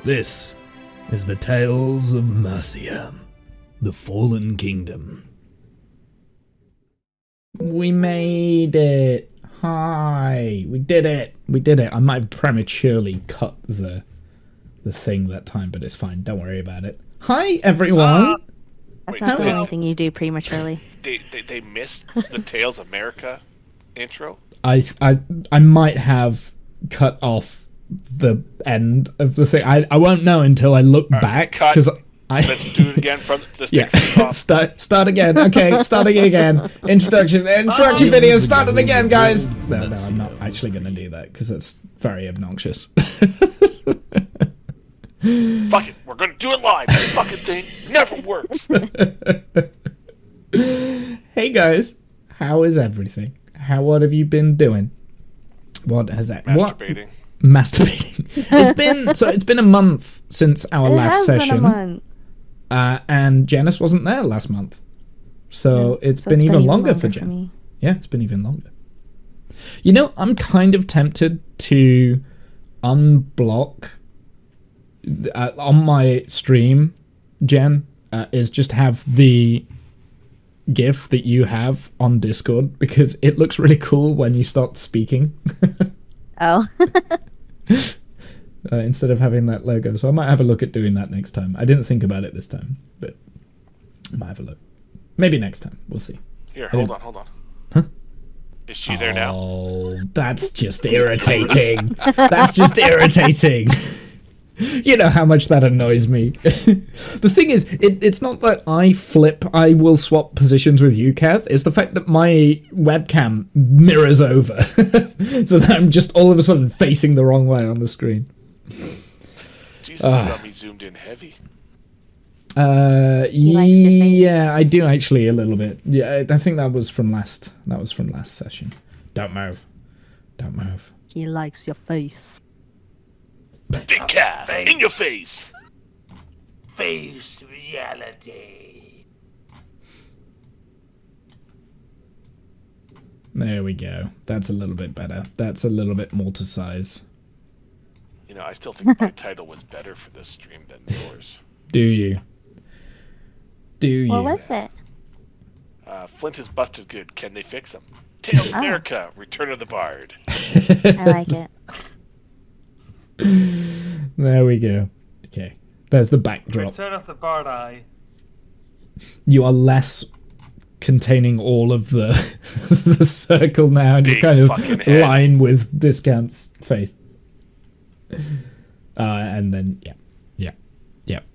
This is the Tales of Mercia, the Fallen Kingdom. We made it. Hi. We did it. We did it. I might have prematurely cut the thing that time, but it's fine. Don't worry about it. Hi, everyone. That's not the only thing you do prematurely. They missed the Tales of America intro? I might have cut off the end of the thing. I won't know until I look back, because let's do it again from the start again. Okay, starting again. Introduction video. Start it again, guys. No, I'm not actually going to do that because that's very obnoxious. Fuck it, we're going to do it live. This fucking thing never works. Hey guys, how is everything? What have you been doing? What has that? Masturbating. Masturbating. It's been a month since our last session. Been a month. And Janice wasn't there last month. So it's been even longer for Jen. Me. Yeah, it's been even longer. You know, I'm kind of tempted to unblock on my stream, Jen, is just have the GIF that you have on Discord, because it looks really cool when you start speaking. Oh. Instead of having that logo. So I might have a look at doing that next time. I didn't think about it this time, but I might have a look. Maybe next time. We'll see. Here, hold on. Huh? Is she there now? Oh, that's just irritating. That's just irritating. You know how much that annoys me. The thing is, it's not that I will swap positions with you, Kev. It's the fact that my webcam mirrors over. So that I'm just all of a sudden facing the wrong way on the screen. Jesus, you got me zoomed in heavy. Yeah, I do actually a little bit. Yeah, I think that was from last session. Don't move. He likes your face. Big cat, in your face. Face reality. There we go. That's a little bit better. That's a little bit more to size. You know, I still think my title was better for this stream than yours. Do you? What was it? Flint is busted good. Can they fix him? Tales of America, Return of the Bard. I like it. There we go. Okay. There's the backdrop. Return of the Bard Eye. You are less containing all of the the circle now, and you're kind of line with Discount's face. And then, yeah.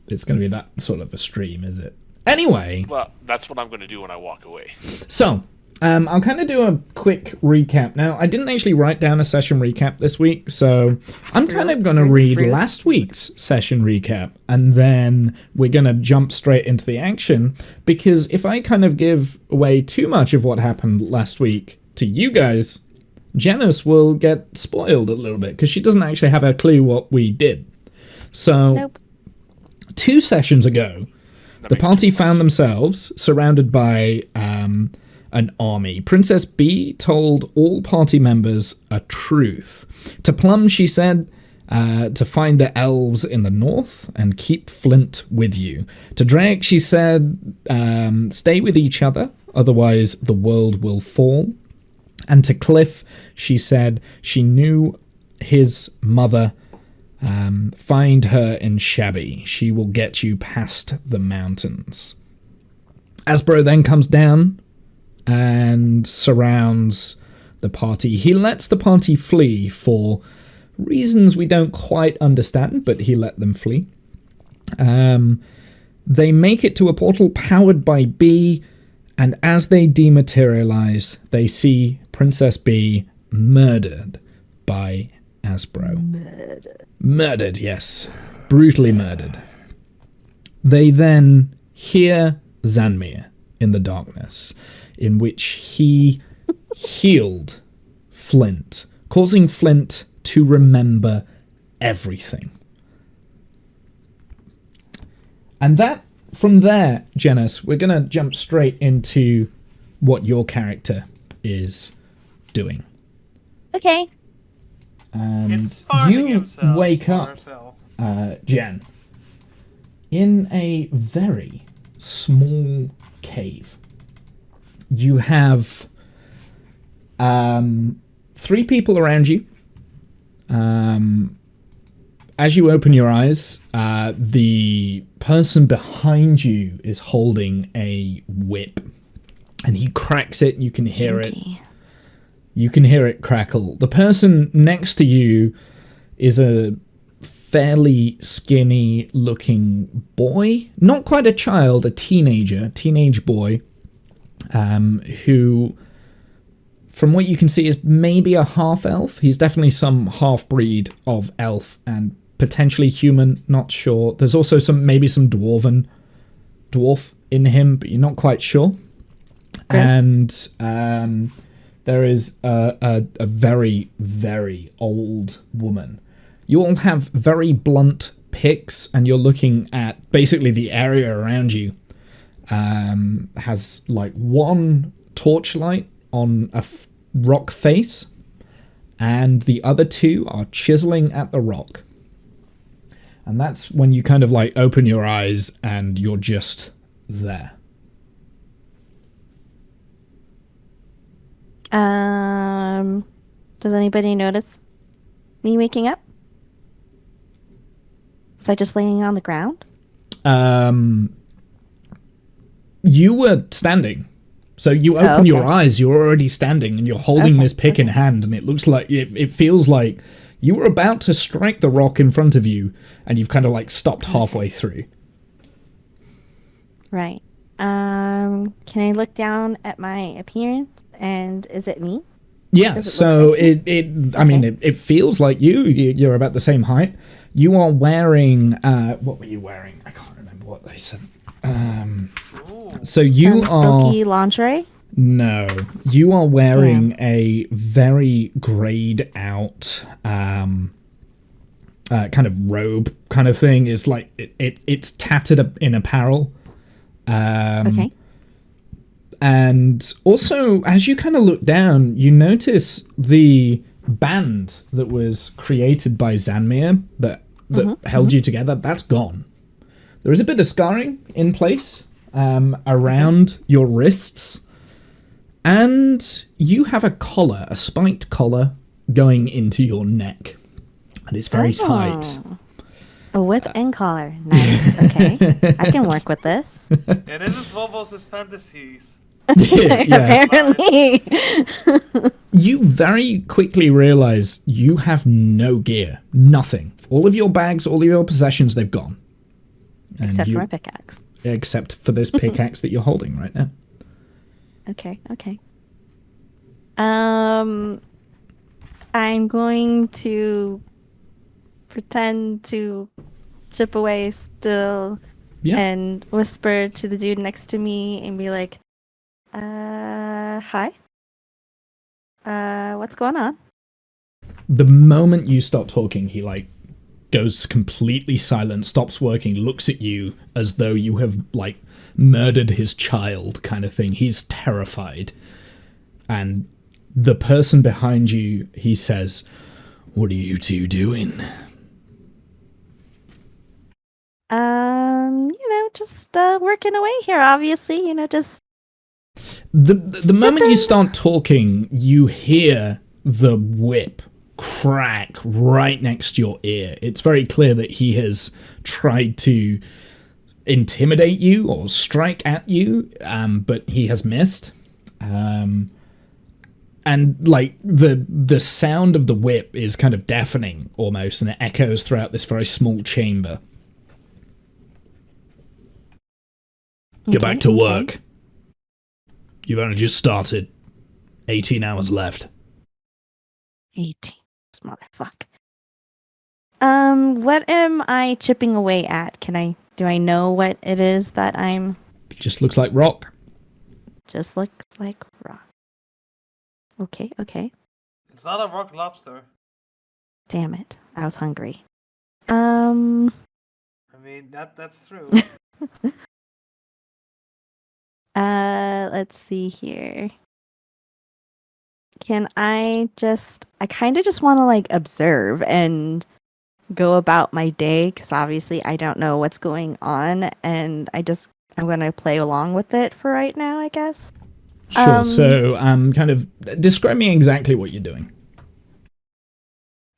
It's going to be that sort of a stream, is it? Anyway. Well, that's what I'm going to do when I walk away. So, I'll kind of do a quick recap. Now, I didn't actually write down a session recap this week, so I'm kind of going to read last week's session recap, and then we're going to jump straight into the action, because if I kind of give away too much of what happened last week to you guys, Janice will get spoiled a little bit, because she doesn't actually have a clue what we did. So, 2 sessions ago, the party found themselves surrounded by an army. Princess B told all party members a truth. To Plum, she said to find the elves in the north and keep Flint with you. To Drake, she said stay with each other, otherwise the world will fall. And to Cliff, she said she knew his mother. Find her in Shabby. She will get you past the mountains. Asbro then comes down and surrounds the party. He lets the party flee for reasons we don't quite understand, but he let them flee. They make it to a portal powered by B, and as they dematerialize, they see Princess B murdered by Asbro. Murdered, yes. Brutally murdered. They then hear Zanmir in the darkness, in which he healed Flint, causing Flint to remember everything. And that, from there, Janice, we're going to jump straight into what your character is doing. Okay. And you wake up Jen, in a very small cave, you have 3 people around you. As you open your eyes, the person behind you is holding a whip, and he cracks it. You can hear it. You can hear it crackle. The person next to you is a fairly skinny looking boy, not quite a child, a teenage boy, who, from what you can see, is maybe a half elf. He's definitely some half breed of elf and potentially human, not sure. There's also maybe some dwarf in him, but you're not quite sure. Chris? And there is a very, very old woman. You all have very blunt picks, and you're looking at basically the area around you. Has like one torchlight on a rock face, and the other 2 are chiseling at the rock. And that's when you kind of like open your eyes and you're just there. Does anybody notice me waking up? Was I just laying on the ground? You were standing. So you open your eyes, you're already standing, and you're holding this pick in hand, and it looks like, it feels like you were about to strike the rock in front of you, and you've kind of like stopped halfway through. Right. Can I look down at my appearance, and is it me? Yeah, so it feels like you're about the same height. You are wearing, what were you wearing? I can't remember what they said. So you are silky lingerie? No, you are wearing a very grayed out kind of robe kind of thing. Is like it's tattered in apparel. Okay. And also, as you kind of look down, you notice the band that was created by Zanmir that held you together. That's gone. There is a bit of scarring in place around your wrists. And you have a collar, a spiked collar, going into your neck. And it's very tight. A whip and collar. Nice. Okay. I can work with this. Yeah, this is Wobbles' fantasies. Apparently. You very quickly realize you have no gear. Nothing. All of your bags, all of your possessions, they've gone. Except for my pickaxe. Except for this pickaxe that you're holding right now. Okay. I'm going to pretend to chip away still and whisper to the dude next to me and be like, hi? What's going on? The moment you stop talking, he like goes completely silent, stops working, looks at you as though you have like murdered his child kind of thing. He's terrified. And the person behind you, he says, "What are you two doing?" Just working away here, obviously, just the moment you start talking, you hear the whip crack right next to your ear. It's very clear that he has tried to intimidate you or strike at you, but he has missed. And like the sound of the whip is kind of deafening almost, and it echoes throughout this very small chamber. Get back to work. You've only just started. 18 hours left. 18. Motherfucker. What am I chipping away at? Do I know what it is that I'm... Just looks like rock. Just looks like rock. Okay. It's not a rock lobster. Damn it. I was hungry. I mean, that's true. Let's see here. I kind of just want to like observe and go about my day because obviously I don't know what's going on, and I'm gonna play along with it for right now, I guess. Sure. So, kind of describe me exactly what you're doing.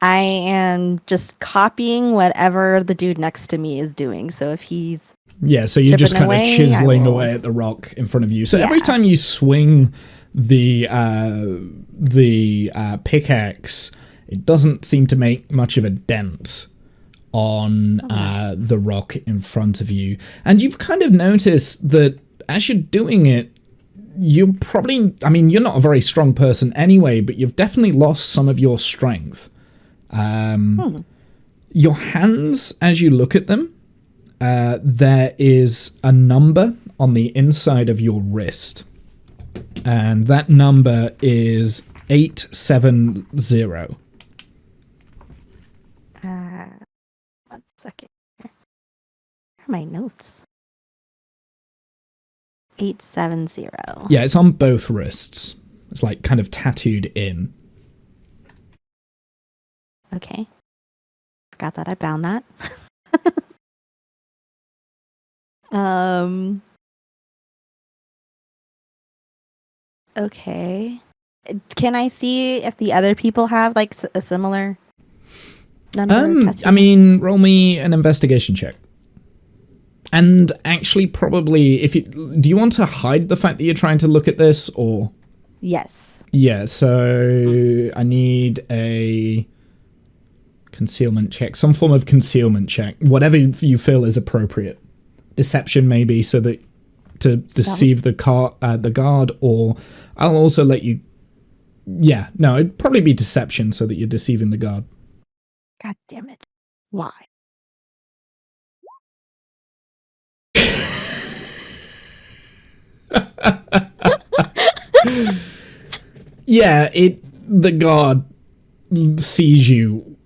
I am just copying whatever the dude next to me is doing. So if he's so you're just kind of away, chiseling away at the rock in front of you. So every time you swing the pickaxe, it doesn't seem to make much of a dent on the rock in front of you. And you've kind of noticed that as you're doing it, you're probably, I mean, you're not a very strong person anyway, but you've definitely lost some of your strength. Your hands, as you look at them, there is a number on the inside of your wrist. And that number is 870. 1 second. Where are my notes? 870. Yeah, it's on both wrists. It's like kind of tattooed in. Okay. Forgot that I found that. Okay. Can I see if the other people have like a similar number? I mean, roll me an investigation check. And actually, probably, do you want to hide the fact that you're trying to look at this, or? Yes. Yeah, so I need a concealment check, some form of concealment check, whatever you feel is appropriate. Deception, maybe, so that to deceive the guard, or I'll also let you. Yeah, no, it'd probably be deception, so that you're deceiving the guard. God damn it! Why? Yeah, the guard sees you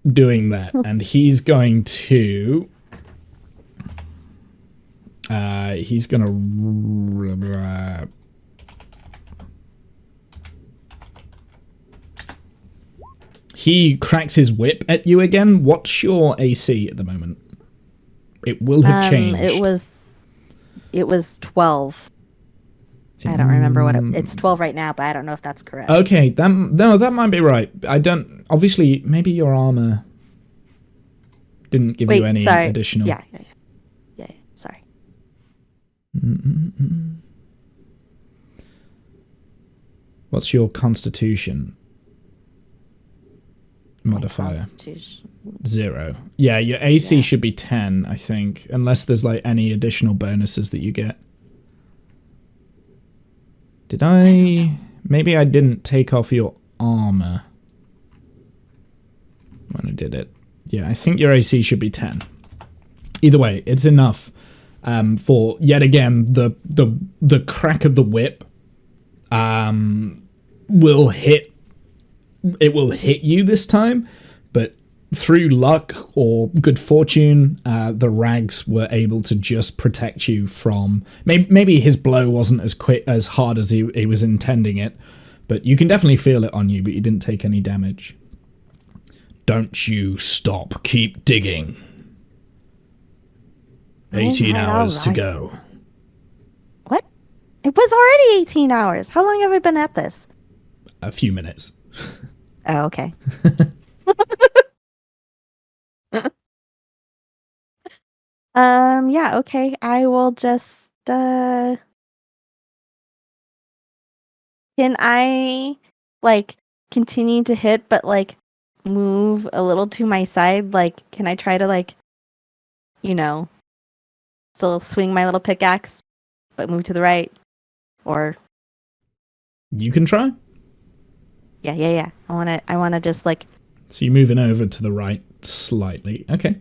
doing that, and he's going to he cracks his whip at you again. What's your AC at the moment? It will have changed. It was 12. I don't remember what it's 12 right now, but I don't know if that's correct. Okay, that might be right. I don't. Obviously, maybe your armor didn't give you any additional. Yeah. Sorry. What's your Constitution modifier? Constitution. 0. Yeah, your AC should be 10, I think, unless there's like any additional bonuses that you get. Did I? Maybe I didn't take off your armor when I did it. Yeah, I think your AC should be 10. Either way, it's enough for yet again the crack of the whip will hit. It will hit you this time, but through luck or good fortune, the rags were able to just protect you from. Maybe his blow wasn't as hard as he was intending it, but you can definitely feel it on you. But you didn't take any damage. Don't you stop! Keep digging. 18 hours to go. What? It was already 18 hours. How long have I been at this? A few minutes. Oh, okay. Yeah, okay. I will just can I like continue to hit but like move a little to my side? Like can I try to like still swing my little pickaxe but move to the right? Or you can try. Yeah. I wanna just like. So you're moving over to the right slightly. Okay.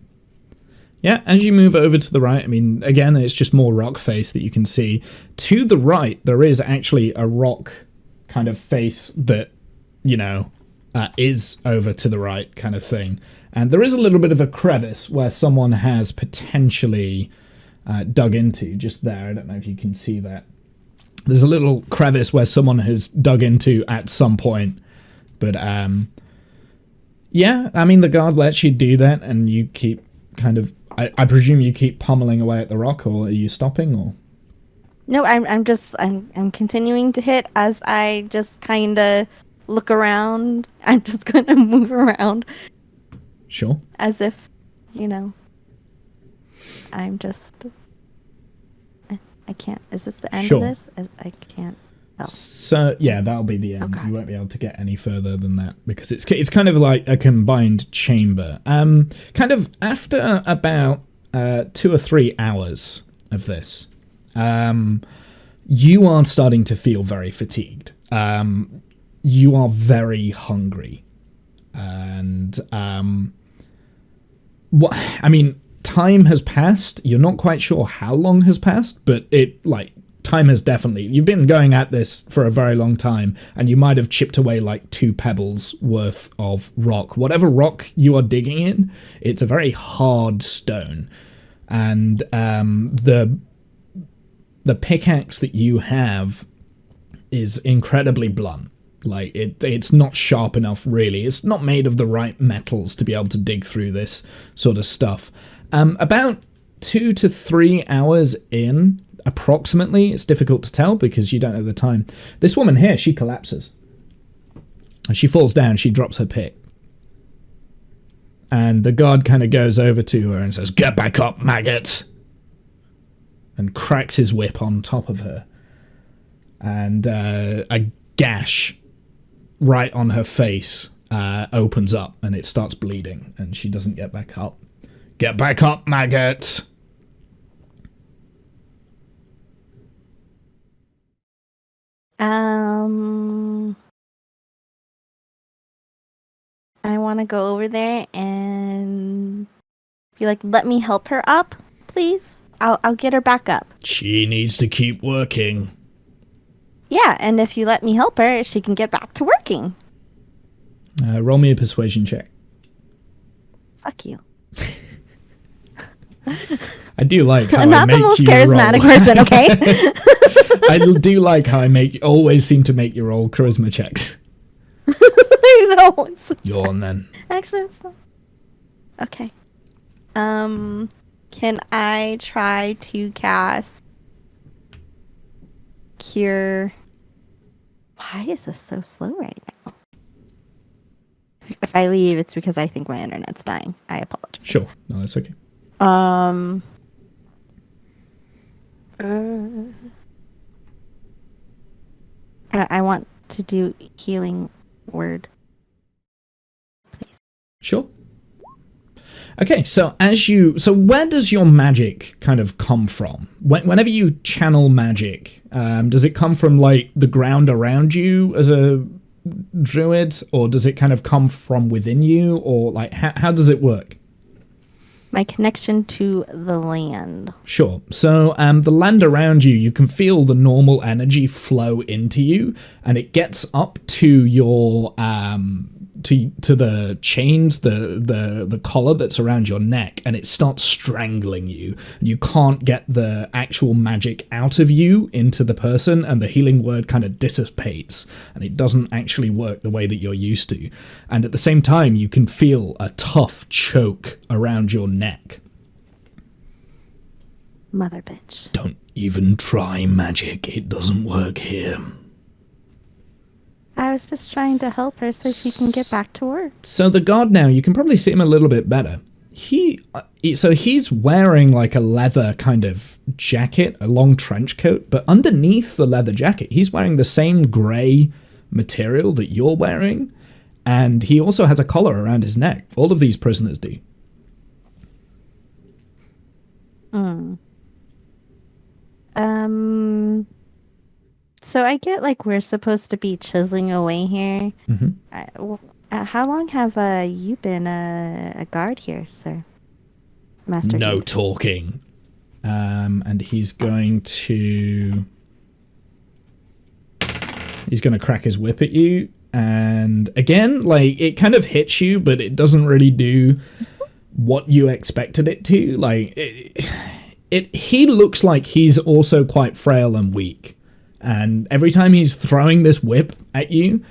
Yeah, as you move over to the right, I mean, again, it's just more rock face that you can see. To the right, there is actually a rock kind of face that, is over to the right kind of thing. And there is a little bit of a crevice where someone has potentially dug into just there. I don't know if you can see that. There's a little crevice where someone has dug into at some point. But, Yeah, I mean, the guard lets you do that, and you keep kind of... I presume you keep pummeling away at the rock, or are you stopping, or... No, I'm continuing to hit as I just kind of look around. I'm just gonna move around. Sure. As if, I'm just... I can't... Is this the end of this? I can't... Oh. So, yeah, that'll be the end. Okay. You won't be able to get any further than that, because it's kind of like a combined chamber. Kind of after about 2 or 3 hours of this, you are starting to feel very fatigued. You are very hungry. And, time has passed. You're not quite sure how long has passed, but time has definitely... You've been going at this for a very long time, and you might have chipped away 2 pebbles worth of rock. Whatever rock you are digging in, it's a very hard stone. And the pickaxe that you have is incredibly blunt. It's not sharp enough, really. It's not made of the right metals to be able to dig through this sort of stuff. About 2 to 3 hours in, approximately, it's difficult to tell because you don't know the time, this woman here, she collapses. And she falls down, she drops her pick. And the guard kind of goes over to her and says, "Get back up, maggot!" And cracks his whip on top of her. And a gash right on her face opens up, and it starts bleeding, and she doesn't get back up. "Get back up, maggot!" I want to go over there and be like, "Let me help her up, please. I'll get her back up." She needs to keep working. Yeah, and if you let me help her, she can get back to working. Roll me a persuasion check. Fuck you. I do like how I'm I not make the most you charismatic roll. person, okay? I do like how I always seem to make you roll charisma checks. I know. You're on then. Actually, it's not. Okay. Can I try to cast Cure? Why is this so slow right now? If I leave, it's because I think my internet's dying. I apologize. Sure. No, that's okay. I want to do healing word. Please. Sure. Okay, so where does your magic kind of come from? Whenever you channel magic, does it come from the ground around you as a druid, or does it kind of come from within you, or how does it work? My connection to the land. Sure. So the land around you, you can feel the normal energy flow into you, and it gets up to your to the chains, the collar that's around your neck, and it starts strangling you. You can't get the actual magic out of you into the person, and the healing word kind of dissipates, and it doesn't actually work the way that you're used to. And at the same time, you can feel a tough choke around your neck. Mother bitch. Don't even try magic. It doesn't work here. I was just trying to help her so she can get back to work. So the guard now, you can probably see him a little bit better. He's wearing a leather kind of jacket, a long trench coat, but underneath the leather jacket, he's wearing the same grey material that you're wearing, and he also has a collar around his neck. All of these prisoners do. So I get we're supposed to be chiseling away here. Mm-hmm. How long have you been a guard here, sir? Master. No Guard. talking. And he's going to crack his whip at you, and again, it kind of hits you, but it doesn't really do what you expected it to. He looks like he's also quite frail and weak. And every time he's throwing this whip at you,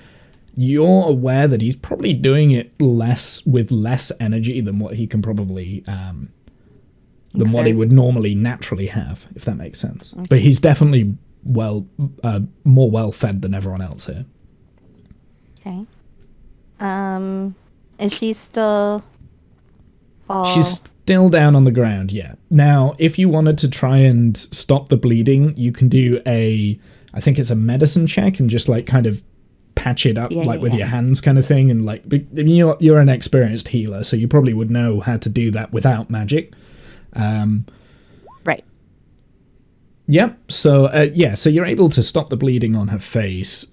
you're aware that he's probably doing it with less energy than what he can probably than what he would normally naturally have, if that makes sense. Okay. But he's definitely more well fed than everyone else here. Okay. Is she still? She's still down on the ground. Yeah. Now, if you wanted to try and stop the bleeding, you can do I think it's a medicine check and just like kind of patch it up with your hands kind of thing, and like you're an experienced healer, so you probably would know how to do that without magic. Right. Yep. So so you're able to stop the bleeding on her face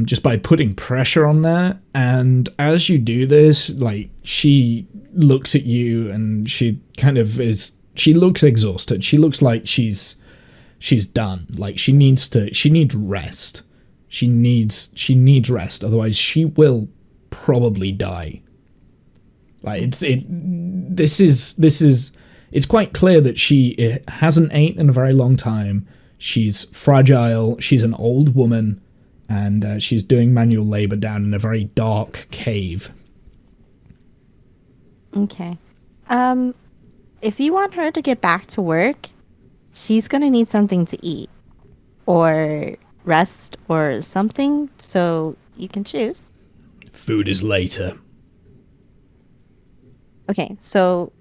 just by putting pressure on there, and as you do this, like she looks at you and she kind of she looks exhausted. She looks like she's done. Like she needs rest. She needs rest, otherwise she will probably die. Like it's quite clear that she hasn't ate in a very long time. She's fragile. She's an old woman, and she's doing manual labor down in a very dark cave. Okay. If you want her to get back to work, she's gonna need something to eat, or rest, or something. So you can choose. Food is later. Okay, so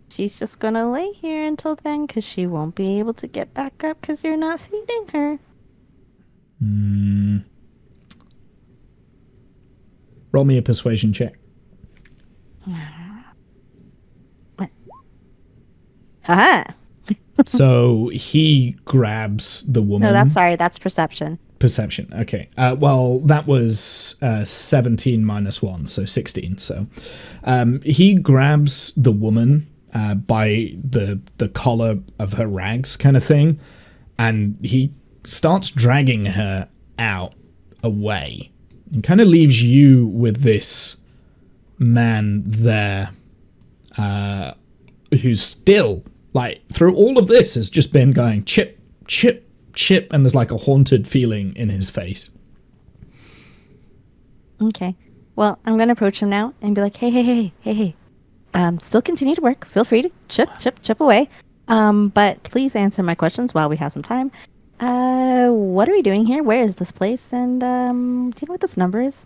she's just gonna lay here until then, because she won't be able to get back up because you're not feeding her. Roll me a persuasion check. What? Haha. So he grabs the woman. No, that's perception. Perception, okay. Well, that was 17 minus 1, so 16. So he grabs the woman by the collar of her rags kind of thing, and he starts dragging her out away and kind of leaves you with this man there who's still, like, through all of this has just been going chip, chip, chip, and there's like a haunted feeling in his face. Okay. Well, I'm going to approach him now and be like, hey. Still continue to work. Feel free to chip away. But please answer my questions while we have some time. What are we doing here? Where is this place? And do you know what this number is?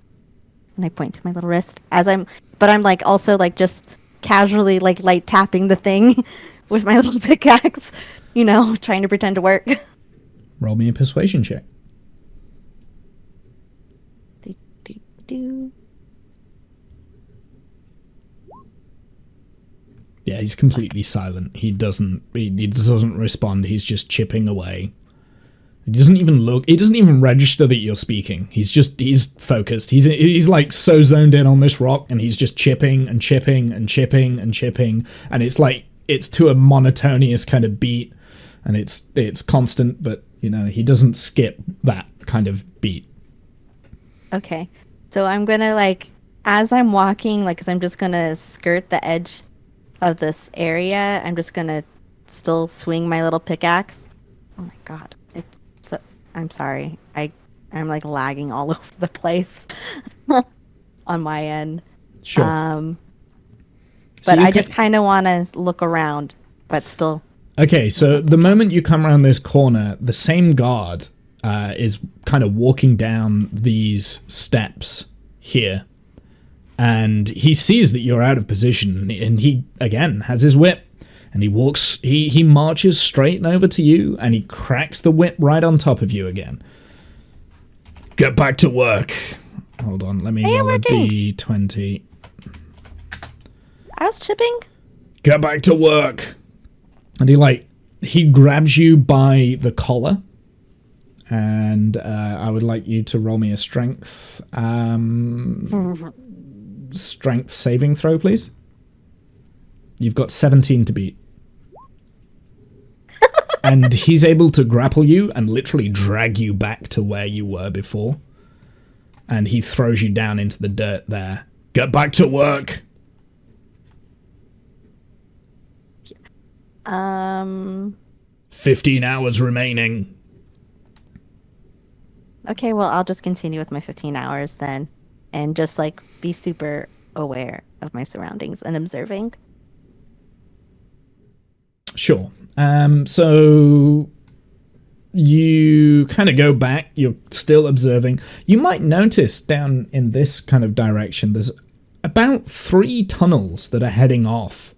And I point to my little wrist but I'm like also like just casually like light tapping the thing with my little pickaxe, trying to pretend to work. Roll me a persuasion check. Yeah, he's completely silent. He doesn't respond. He's just chipping away. He doesn't even look. He doesn't even register that you're speaking. He's focused. He's like so zoned in on this rock, and he's just chipping and chipping and chipping and chipping, and it's like it's to a monotonous kind of beat, and it's constant, but he doesn't skip that kind of beat. Okay, so I'm gonna as I'm walking, because I'm just gonna skirt the edge of this area. I'm just gonna still swing my little pickaxe. Oh my god. I'm sorry. I'm lagging all over the place on my end. Sure. But I just kind of want to look around, but still. Okay, so the moment you come around this corner, the same guard is kind of walking down these steps here. And he sees that you're out of position, and he, again, has his whip. And he marches straight over to you, and he cracks the whip right on top of you again. Get back to work. Hold on, let me roll a D20. I was chipping. Get back to work. And he grabs you by the collar. And I would like you to roll me a strength saving throw, please. You've got 17 to beat. And he's able to grapple you and literally drag you back to where you were before. And he throws you down into the dirt there. Get back to work. 15 hours remaining. Okay, well, I'll just continue with my 15 hours then, and just like be super aware of my surroundings and observing. Sure. So you kind of go back, you're still observing. You might notice down in this kind of direction, there's about 3 tunnels that are heading off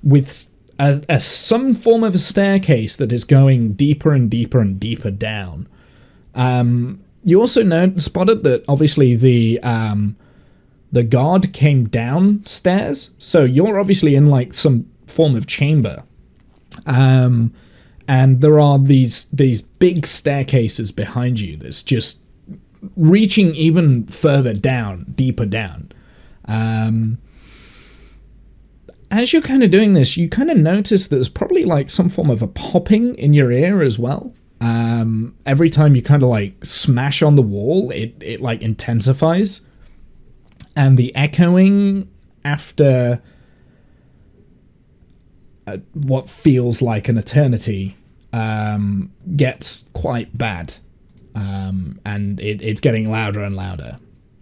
with some form of a staircase that is going deeper and deeper and deeper down. You also spotted that obviously the guard came downstairs, so you're obviously in like some form of chamber. And there are these big staircases behind you that's just reaching even further down, deeper down. As you're kind of doing this, you kind of notice there's probably like some form of a popping in your ear as well. Every time you kind of like smash on the wall, it like intensifies. And the echoing after what feels like an eternity gets quite bad. And it's getting louder and louder.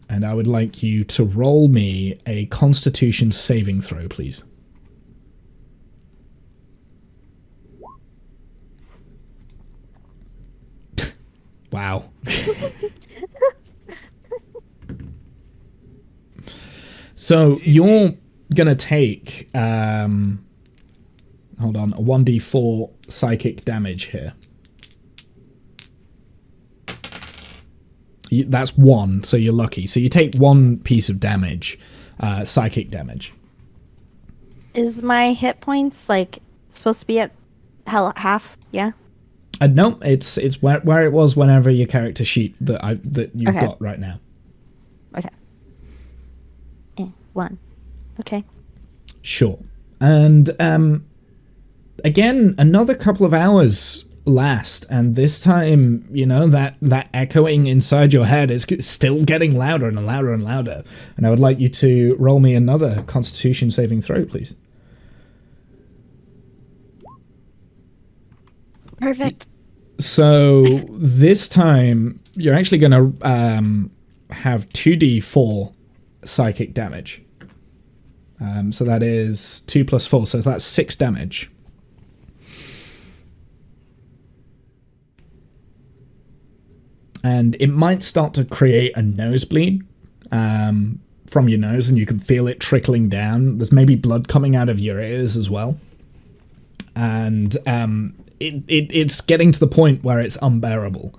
And I would like you to roll me a Constitution saving throw, please. Wow. So you're gonna take hold on, a 1d4 psychic damage here. That's 1, so you're lucky. So you take 1 piece of damage, psychic damage. Is my hit points like supposed to be at half? Yeah. No, it's where it was whenever your character sheet that you've got right now. Okay. 1. Okay. Sure. And again, another couple of hours last, and this time, you know, that echoing inside your head is still getting louder and louder and louder. And I would like you to roll me another Constitution saving throw, please. Perfect. So this time, you're actually going to have 2d4 psychic damage. So that is 2 plus 4, so that's 6 damage. And it might start to create a nosebleed from your nose, and you can feel it trickling down. There's maybe blood coming out of your ears as well. And it's getting to the point where it's unbearable.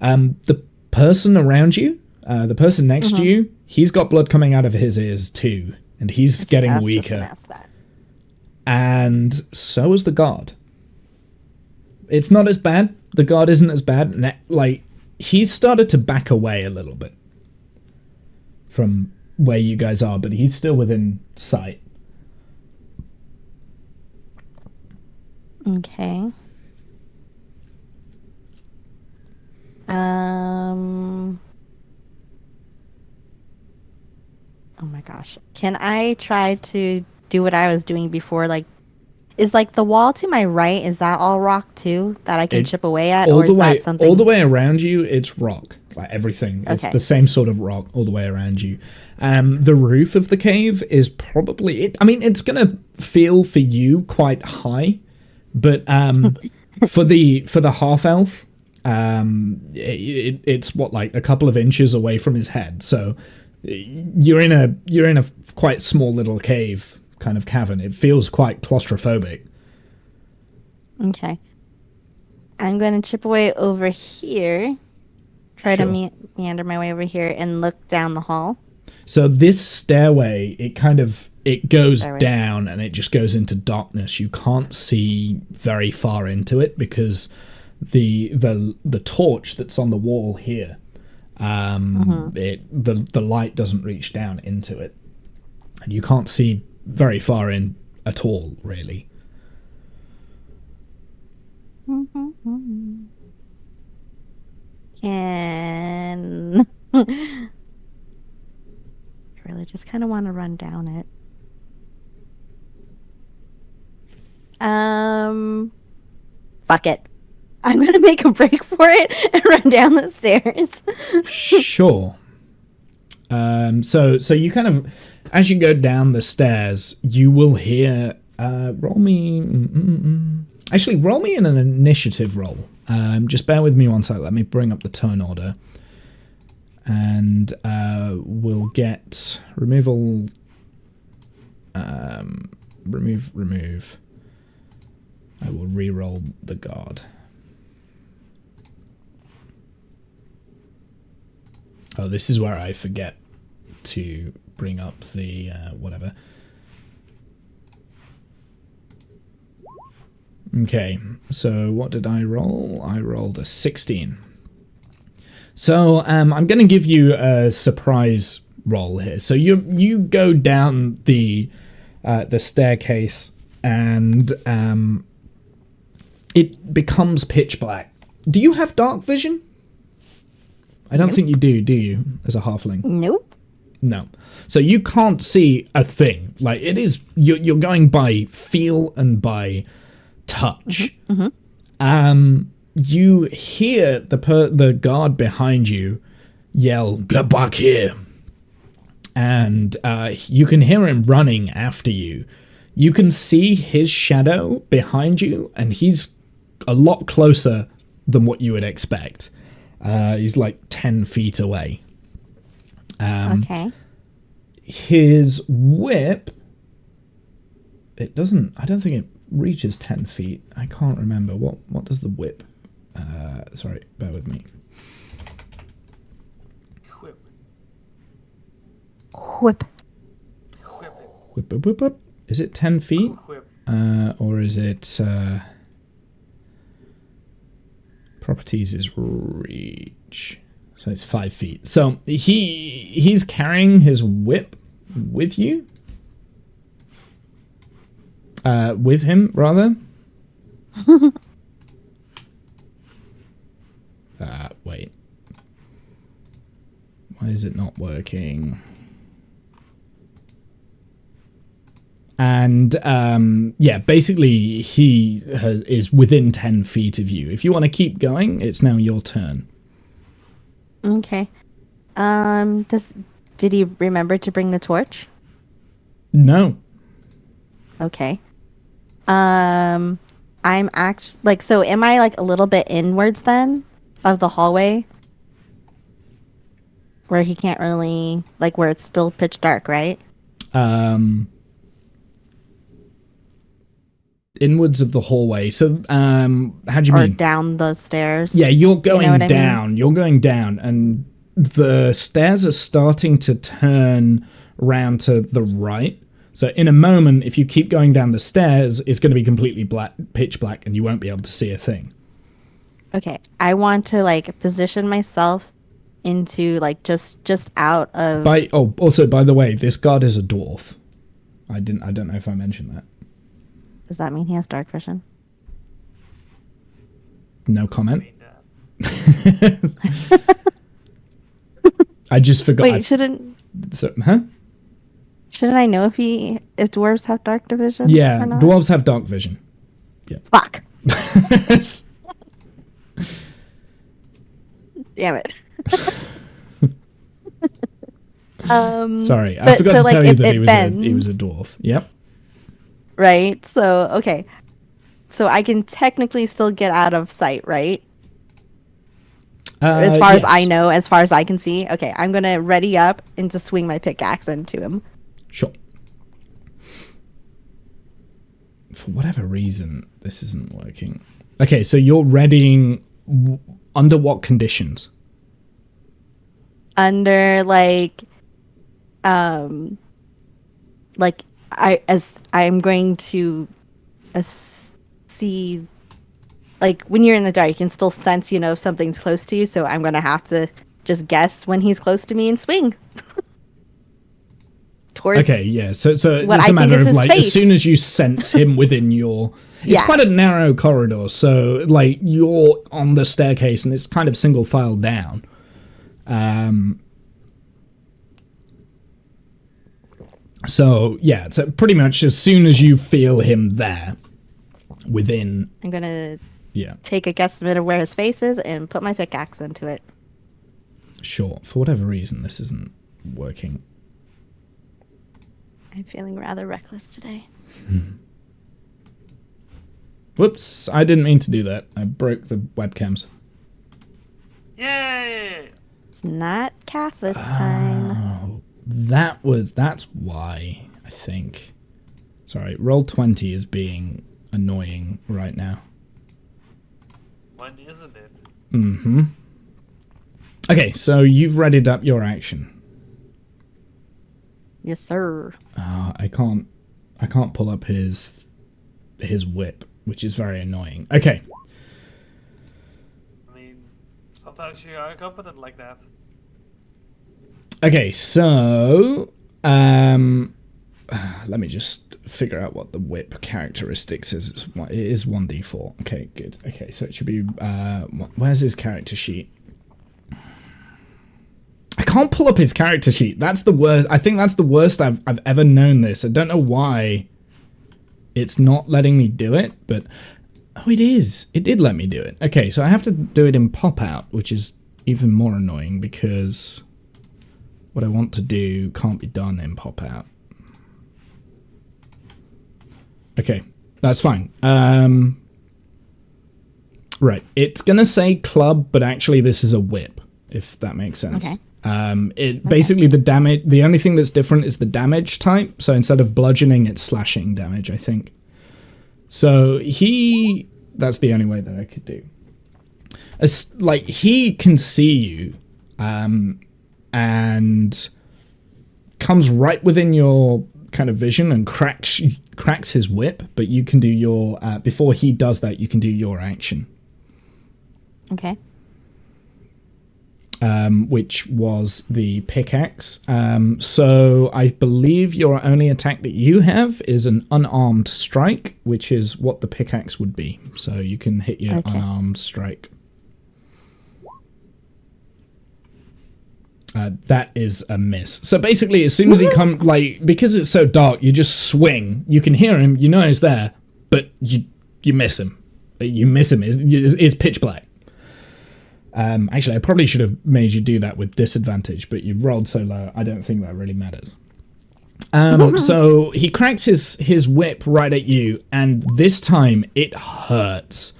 The person around you, the person next to you, he's got blood coming out of his ears too, and he's getting weaker. And so is the guard. It's not as bad. The guard isn't as bad. Like, he's started to back away a little bit from where you guys are, but he's still within sight. Okay. Oh my gosh. Can I try to do what I was doing before? Like, is like the wall to my right, is that all rock too that I can chip away at? Or is that something? All the way around you, it's rock. Like everything. It's the same sort of rock all the way around you. The roof of the cave is probably... it's going to feel for you quite high. But for the half-elf, it's what, like a couple of inches away from his head. So you're in a quite small little cave kind of cavern. It feels quite claustrophobic. Okay. I'm going to chip away over here. Try to meander my way over here and look down the hall. So this stairway, it goes down and it just goes into darkness. You can't see very far into it because the torch that's on the wall here, the light doesn't reach down into it, and you can't see very far in at all, really. And I really just kind of want to run down it. Fuck it. I'm gonna make a break for it and run down the stairs. Sure. So you kind of, as you go down the stairs, you will hear. Roll me. Actually, roll me in an initiative roll. Just bear with me one sec. Let me bring up the turn order, and we'll get removal. Remove. I will re-roll the guard. Oh, this is where I forget to bring up the whatever. Okay, so what did I roll? I rolled a 16. So I'm going to give you a surprise roll here. So you go down the staircase, and it becomes pitch black. Do you have dark vision? I don't think you do you, as a halfling? Nope. No. So you can't see a thing. Like, it is, you're going by feel and by touch. You hear the guard behind you yell, "Get back here!" And you can hear him running after you. You can see his shadow behind you, and he's a lot closer than what you would expect. He's like 10 feet away. Okay. His whip, I don't think it reaches 10 feet. I can't remember. What does the whip? Sorry, bear with me. Whip. Whip. Whip. Whip, whip, whip, whip. Is it 10 feet? Whip. Or is it... properties is reach. So it's 5 feet. So he's carrying his whip with you? With him, rather? Wait. Why is it not working? And yeah, basically he is within 10 feet of you. If you want to keep going, it's now your turn. Okay. Did he remember to bring the torch? No. Okay. I'm actually like, so am I like a little bit inwards then of the hallway where he can't really, like, where it's still pitch dark, right? Inwards of the hallway. So how do you Or mean? down the stairs? Yeah, you're going what I down. mean? You're going down, and the stairs are starting to turn round to the right. So in a moment, if you keep going down the stairs, it's going to be completely black, pitch black, and you won't be able to see a thing. Okay. I want to like position myself into like just out of. Also, by the way, this guard is a dwarf. I don't know if I mentioned that. Does that mean he has dark vision? No comment. I mean, I just forgot. Wait, shouldn't I know if dwarves have dark vision? Yeah, or not? dwarves have dark vision. Yeah. Fuck. Damn it. Sorry, I but forgot so, to like, tell you if that it he was a bends- dwarf. Yep. Right. So okay. So I can technically still get out of sight, right? As far as I yes. know, as far as I can see. Okay, I'm gonna ready up and to swing my pickaxe into him. Sure. For whatever reason, this isn't working. Okay, so you're readying under what conditions? Under like I'm going to see, like, when you're in the dark you can still sense, if something's close to you, so I'm gonna have to just guess when he's close to me and swing towards. Okay, yeah. So it's what I a think matter is of his like face. as soon as you sense him within your. It's Yeah. quite a narrow corridor, so like you're on the staircase and it's kind of single file down. So yeah, so pretty much as soon as you feel him there, within. I'm gonna Yeah, take a guesstimate of where his face is and put my pickaxe into it. sure. For whatever reason, this isn't working. I'm feeling rather reckless today. Whoops, I didn't mean to do that. I broke the webcams. Yay! It's not calf this time. Oh, that's why, I think. Sorry, roll 20 is being annoying right now. When isn't it? Mm-hmm. Okay, so you've readied up your action. Yes, sir. I can't pull up his whip, which is very annoying. Okay. I mean, sometimes you are competent like that. Okay, so let me just figure out what the whip characteristics is. It is 1d4. Okay, good. Okay, so it should be where's his character sheet? I can't pull up his character sheet. That's the worst. I think that's the worst I've ever known this. I don't know why it's not letting me do it, but oh, it is. It did let me do it. Okay, so I have to do it in pop out, which is even more annoying because what I want to do can't be done in pop out. Okay, that's fine. Right, it's gonna say club, but actually this is a whip, if that makes sense. Okay. Basically the damage. The only thing that's different is the damage type. So instead of bludgeoning, it's slashing damage, I think. So that's the only way that I could do. Like he can see you, and comes right within your kind of vision and cracks his whip. But you can do your before he does that, you can do your action. Okay. Which was the pickaxe. So I believe your only attack that you have is an unarmed strike, which is what the pickaxe would be. So you can hit your unarmed strike. That is a miss. So basically, as soon as he because it's so dark, you just swing. You can hear him, you know he's there, but you miss him. You miss him. It's pitch black. Actually, I probably should have made you do that with disadvantage, but you rolled so low, I don't think that really matters. So he cracks his whip right at you, and this time it hurts.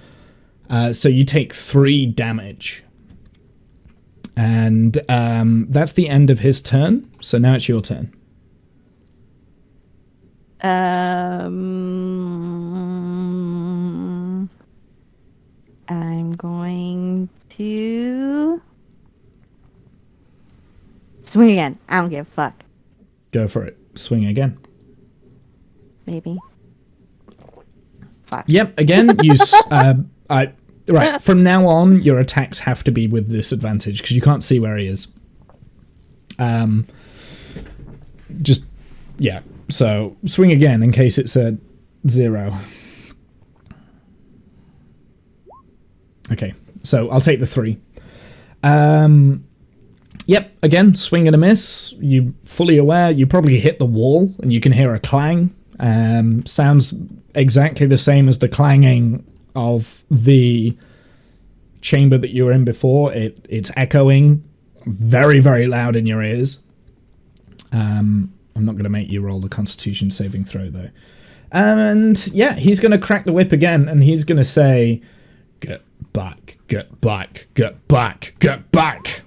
So you take 3 damage. And that's the end of his turn, so now it's your turn. I'm going to swing again. I don't give a fuck. Go for it. Swing again. Maybe. Fuck. Yep, again, right, from now on, your attacks have to be with disadvantage, because you can't see where he is. So swing again in case it's a 0. Okay, so I'll take the 3. Yep, again, swing and a miss. You fully aware, you probably hit the wall, and you can hear a clang. Sounds exactly the same as the clanging of the chamber that you were in before. It's echoing very, very loud in your ears. I'm not going to make you roll the Constitution saving throw, though. And yeah, he's going to crack the whip again, and he's going to say, "Get back, get back, get back, get back."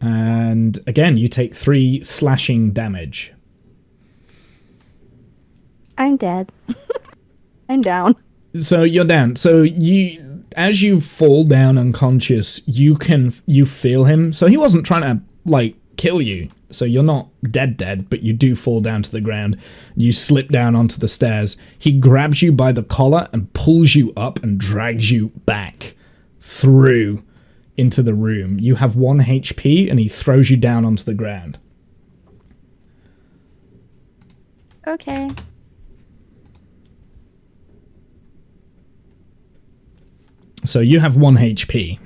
And again, you take 3 slashing damage. I'm dead. I'm down. So you're down. So as you fall down unconscious, you feel him. So he wasn't trying to kill you. So you're not dead, but you do fall down to the ground. You slip down onto the stairs. He grabs you by the collar and pulls you up and drags you back through into the room. You have 1 HP and he throws you down onto the ground. Okay. So you have 1 HP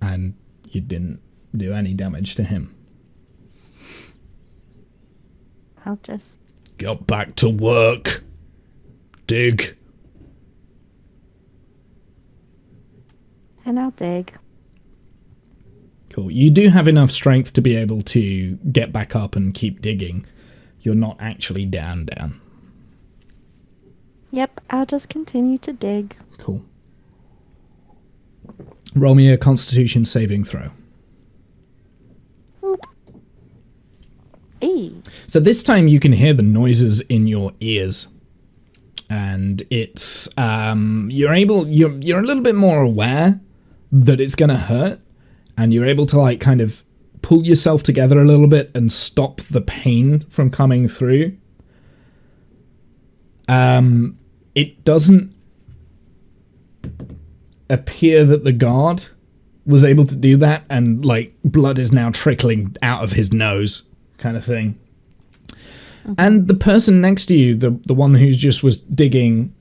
and you didn't do any damage to him. I'll just... Get back to work. dig. And I'll dig. Cool. You do have enough strength to be able to get back up and keep digging. You're not actually down. Yep, I'll just continue to dig. Cool. Roll me a Constitution saving throw. Hey. So this time you can hear the noises in your ears, and it's you're a little bit more aware that it's gonna hurt, and you're able to like kind of pull yourself together a little bit and stop the pain from coming through. It doesn't appear that the guard was able to do that, and like blood is now trickling out of his nose, kind of thing. Okay. And the person next to you, the one who just was digging,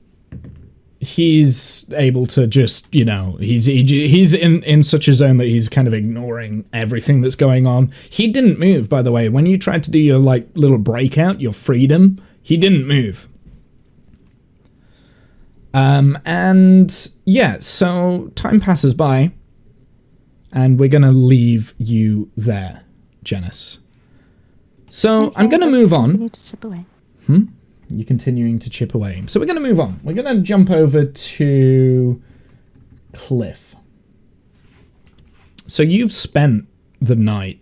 he's able to just, you know, he's in such a zone that he's kind of ignoring everything that's going on. He didn't move, by the way. When you tried to do your like little breakout, your freedom, he didn't move. And yeah, so time passes by, and we're gonna leave you there, Janice. So Okay, I'm gonna move on. Continue to chip away. You're continuing to chip away. So we're gonna move on. We're gonna jump over to Cliff. So you've spent the night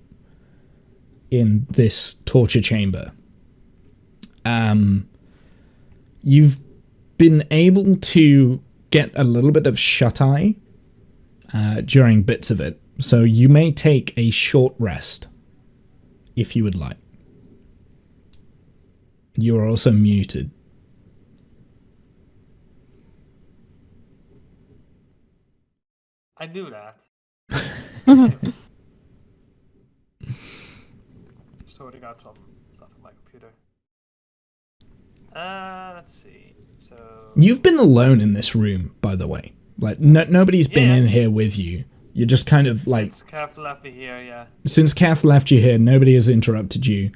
in this torture chamber. You've been able to get a little bit of shut-eye during bits of it, so you may take a short rest if you would like. You are also muted. I knew that. Sorting out some stuff on my computer. Let's see. So You've been alone in this room, by the way. Like nobody's been in here with you. You're just kind of like since Kath left me here, yeah. Since Kath left you here, nobody has interrupted you.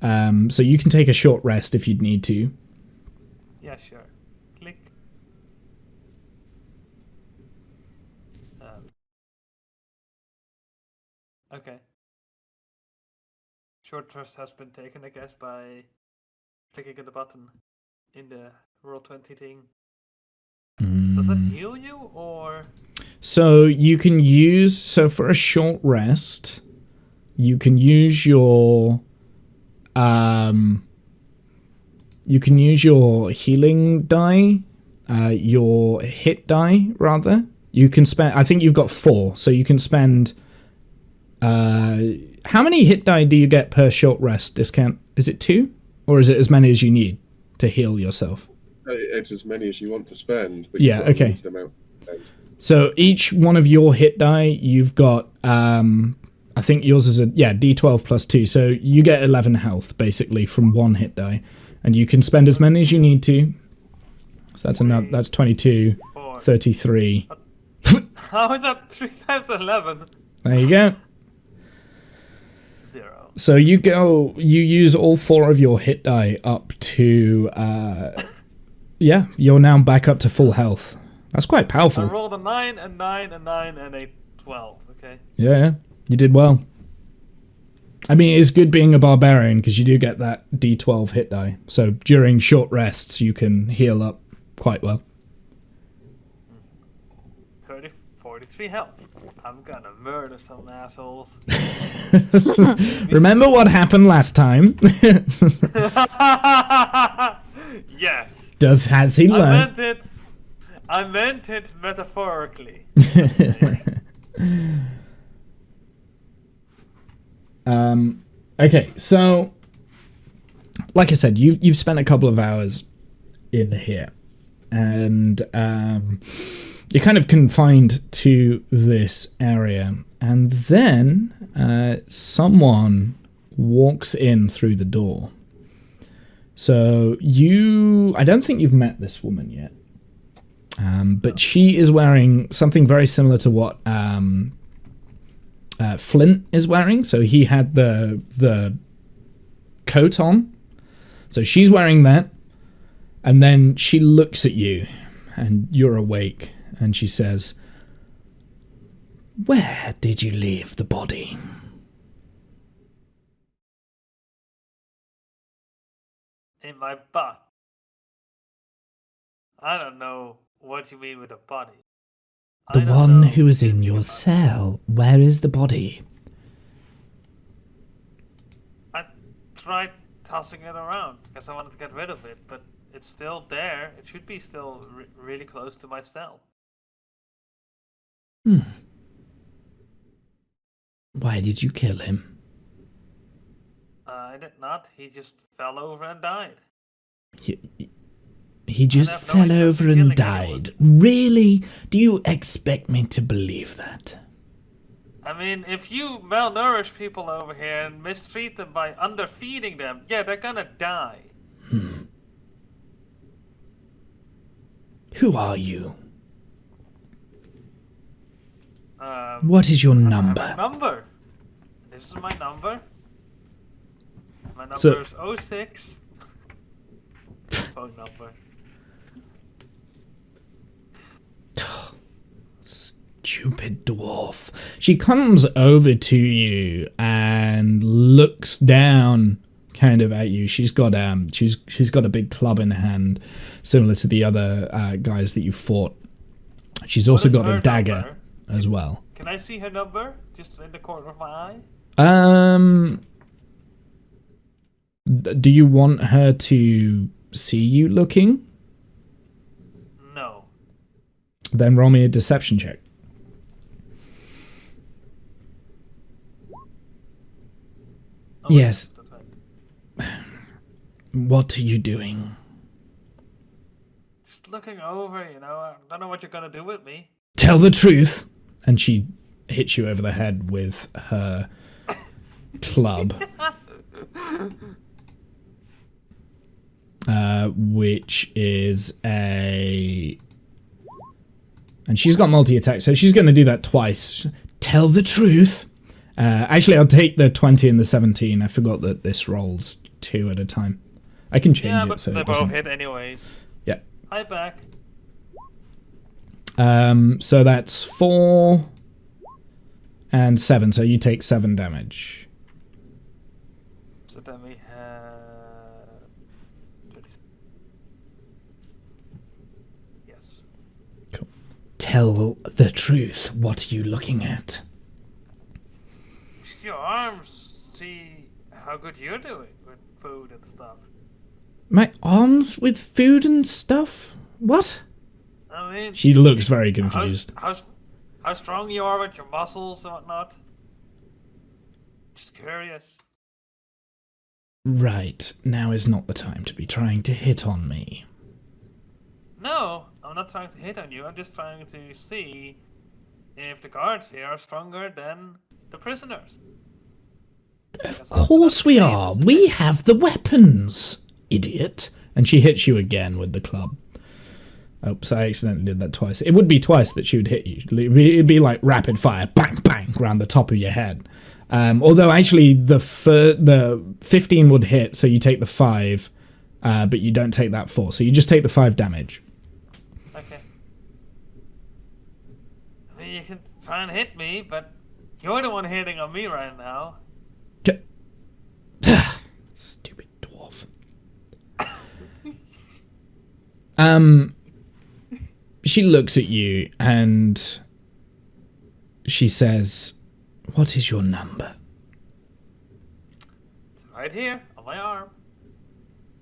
So you can take a short rest if you'd need to. Yeah, sure. Click. Okay. Short rest has been taken, I guess, by clicking on the button in the Roll20 thing. Does that heal you, or? So you can use, so for a short rest, you can use your healing die, your hit die rather. You can spend, I think you've got 4, so you can spend, how many hit die do you get per short rest discount? Is it 2? Or is it as many as you need to heal yourself? It's as many as you want to spend. But yeah, okay. So each one of your hit die, you've got, I think yours is D12 plus 2. So you get 11 health, basically, from one hit die. And you can spend as many as you need to. So that's 22, 33. How is that 3 times 11? There you go. 0. So you use all 4 of your hit die up to, you're now back up to full health. That's quite powerful. I rolled a 9, a 9, a 9, and a 12, okay? Yeah, you did well. I mean, it's good being a barbarian because you do get that D12 hit die. So during short rests, you can heal up quite well. 43 health. I'm gonna murder some assholes. Remember what happened last time? Yes. Has he learned? I meant it metaphorically. Okay, so like I said, you've spent a couple of hours in here, and you're kind of confined to this area, and then someone walks in through the door. So I don't think you've met this woman yet, but she is wearing something very similar to what Flint is wearing. So he had the coat on, so she's wearing that. And then she looks at you, and you're awake, and she says, "Where did you leave the body?" In my butt. I don't know what you mean with a body. The one who is in your cell. Where is the body? I tried tossing it around because I wanted to get rid of it, but it's still there. It should be still really close to my cell. Why did you kill him? I did not. He just fell over and died. He just have no fell interest over in and killing anyone. died. Really? Do you expect me to believe that? I mean, if you malnourish people over here and mistreat them by underfeeding them, yeah, they're gonna die. Who are you? Um, What is your I have number? a number. This is my number. My number So- is 06. Phone number. Stupid dwarf. She comes over to you and looks down kind of at you. She's got a big club in her hand, similar to the other guys that you fought. She's also What is got a her dagger number? as well. Can I see her number? Just in the corner of my eye? Do you want her to see you looking? No. Then roll me a deception check. Oh, wait, Yes. that's right. What are you doing? Just looking over, you know. I don't know what you're gonna do with me. Tell the truth. And she hits you over the head with her club. Which is a... And she's got multi-attack, so she's going to do that twice. Tell the truth. Actually, I'll take the 20 and the 17. I forgot that this rolls 2 at a time. I can change Yeah, it but so they it both doesn't... hit anyways. Yeah. Hi, back. So that's 4 and 7, so you take 7 damage. So then we have... 36. Yes. Cool. Tell the truth. What are you looking at? Your arms, see how good you're doing with food and stuff. My arms with food and stuff? What? I mean... She looks very confused. How strong you are with your muscles and whatnot. Just curious. Right, now is not the time to be trying to hit on me. No, I'm not trying to hit on you. I'm just trying to see if the guards here are stronger than the prisoners. Of course we are. We have the weapons, idiot. And she hits you again with the club. Oops, I accidentally did that twice. It would be twice that she would hit you. It'd be like rapid fire, bang, bang, around the top of your head. Although actually the 15 would hit, so you take the 5, but you don't take that 4. So you just take the 5 damage. Okay. I mean, you can try and hit me, but you're the one hitting on me right now. Stupid dwarf. She looks at you and she says, "What is your number?" It's right here on my arm.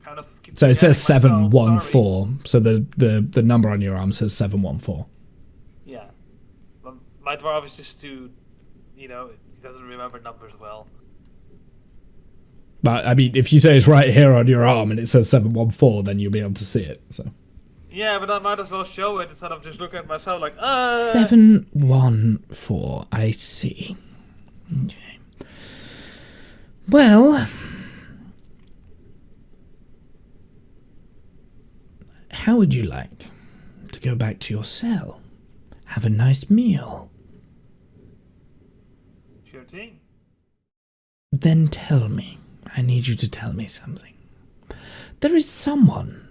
Kind of. keep So it says forgetting myself, 714. So the number on your arm says 714. Yeah. But my dwarf is just too, he doesn't remember numbers well. But I mean, if you say it's right here on your arm and it says 714, then you'll be able to see it. So Yeah, but I might as well show it instead of just looking at myself like, 714. I see. Okay. Well, how would you like to go back to your cell? Have a nice meal. Sure thing. Then tell me. I need you to tell me something. There is someone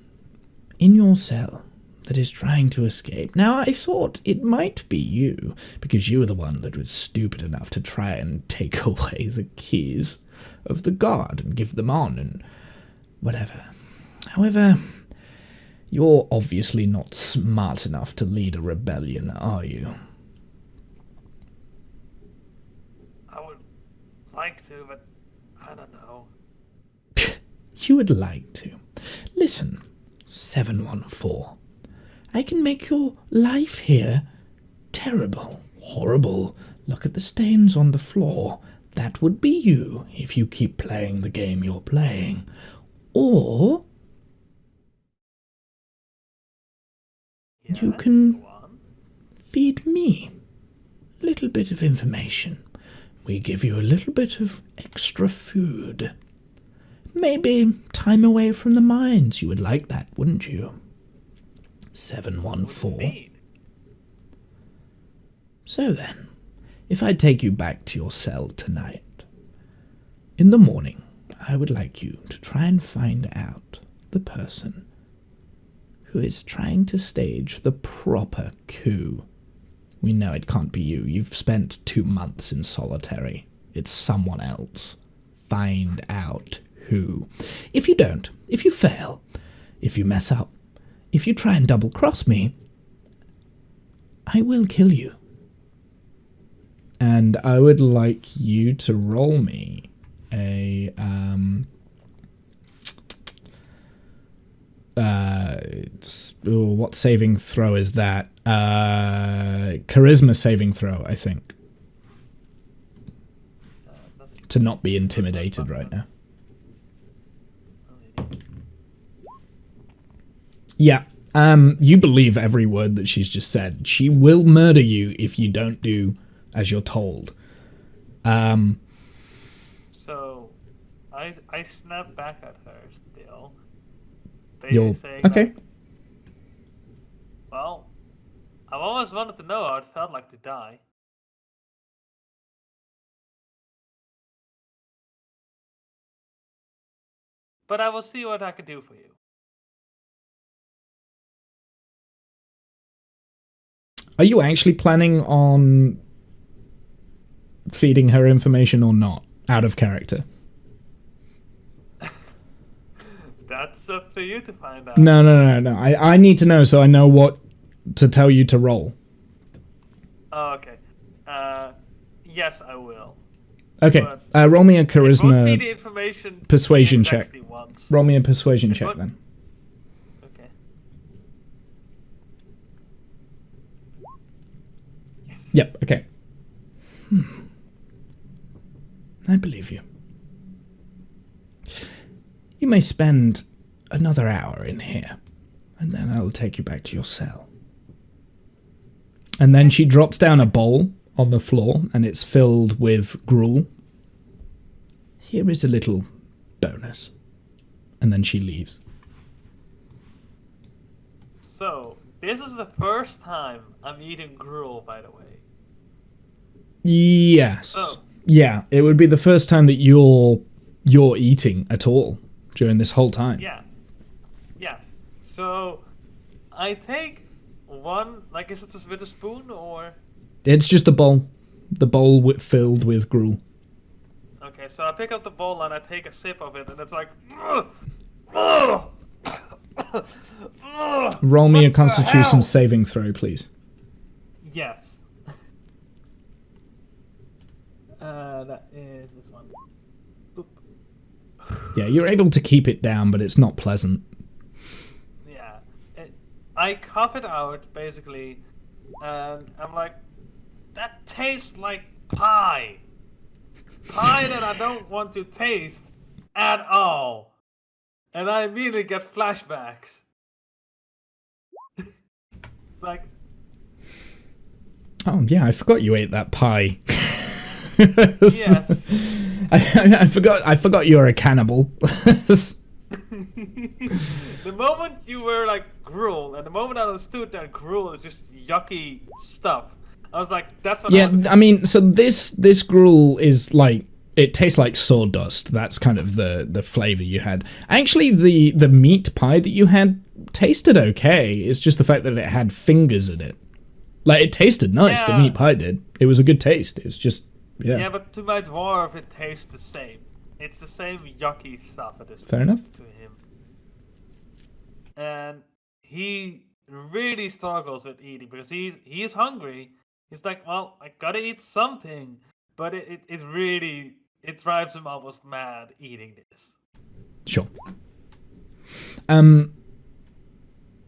in your cell that is trying to escape. Now, I thought it might be you, because you were the one that was stupid enough to try and take away the keys of the guard and give them on and whatever. However, you're obviously not smart enough to lead a rebellion, are you? I would like to, but I don't know. You would like to. Listen, 714. I can make your life here terrible, horrible. Look at the stains on the floor. That would be you if you keep playing the game you're playing. Or you Yes, can go on. feed me a little bit of information. We give you a little bit of extra food. Maybe time away from the mines. You would like that, wouldn't you? 714. Indeed. So then, if I take you back to your cell tonight, in the morning, I would like you to try and find out the person who is trying to stage the proper coup. We know it can't be you. You've spent 2 months in solitary. It's someone else. Find out who. If you don't, if you fail, if you mess up, if you try and double-cross me, I will kill you. And I would like you to roll me a what saving throw is that? Charisma saving throw, I think. To not be intimidated right now. Yeah, you believe every word that she's just said. She will murder you if you don't do as you're told. So, I snap back at her still. You're Saying okay. Like, well, I've always wanted to know how it felt like to die. But I will see what I can do for you. Are you actually planning on feeding her information or not? Out of character. That's up to you to find out. No. I need to know so I know what to tell you to roll. Oh, okay. Yes, I will. Okay, But roll me a it won't be charisma the information persuasion he check. exactly wants. Roll me a persuasion check won't- then. Okay. Yes. Yep, okay. I believe you. You may spend another hour in here, and then I'll take you back to your cell. And then she drops down a bowl on the floor, and it's filled with gruel. Here is a little bonus. And then she leaves. So, this is the first time I'm eating gruel, by the way. Yes. Oh. Yeah, it would be the first time that you're eating at all during this whole time. Yeah. Yeah. So, I take one, like, is it just with a spoon or? It's just a bowl. The bowl filled with gruel. Okay, so I pick up the bowl and I take a sip of it, and it's like. Roll me a What the constitution hell? saving throw, please. Yes. That is this one. Boop. Yeah, you're able to keep it down, but it's not pleasant. Yeah. I cough it out, basically, and I'm like, that tastes like pie. Pie that I don't want to taste at all. And I immediately get flashbacks. Like, Oh, yeah, I forgot you ate that pie. yes. I forgot you were a cannibal. The moment you were like gruel, and the moment I understood that gruel is just yucky stuff, I was like, that's what I Yeah, want. I mean, so this gruel is like, it tastes like sawdust. That's kind of the flavor you had. Actually, the meat pie that you had tasted okay. It's just the fact that it had fingers in it. Like, it tasted nice, the meat pie did. It was a good taste. It's just, yeah. Yeah, but to my dwarf, it tastes the same. It's the same yucky stuff at this point. Fair enough. To him. And he really struggles with eating because he's hungry. He's like, well, I gotta eat something. But it really, it drives him almost mad eating this. Sure.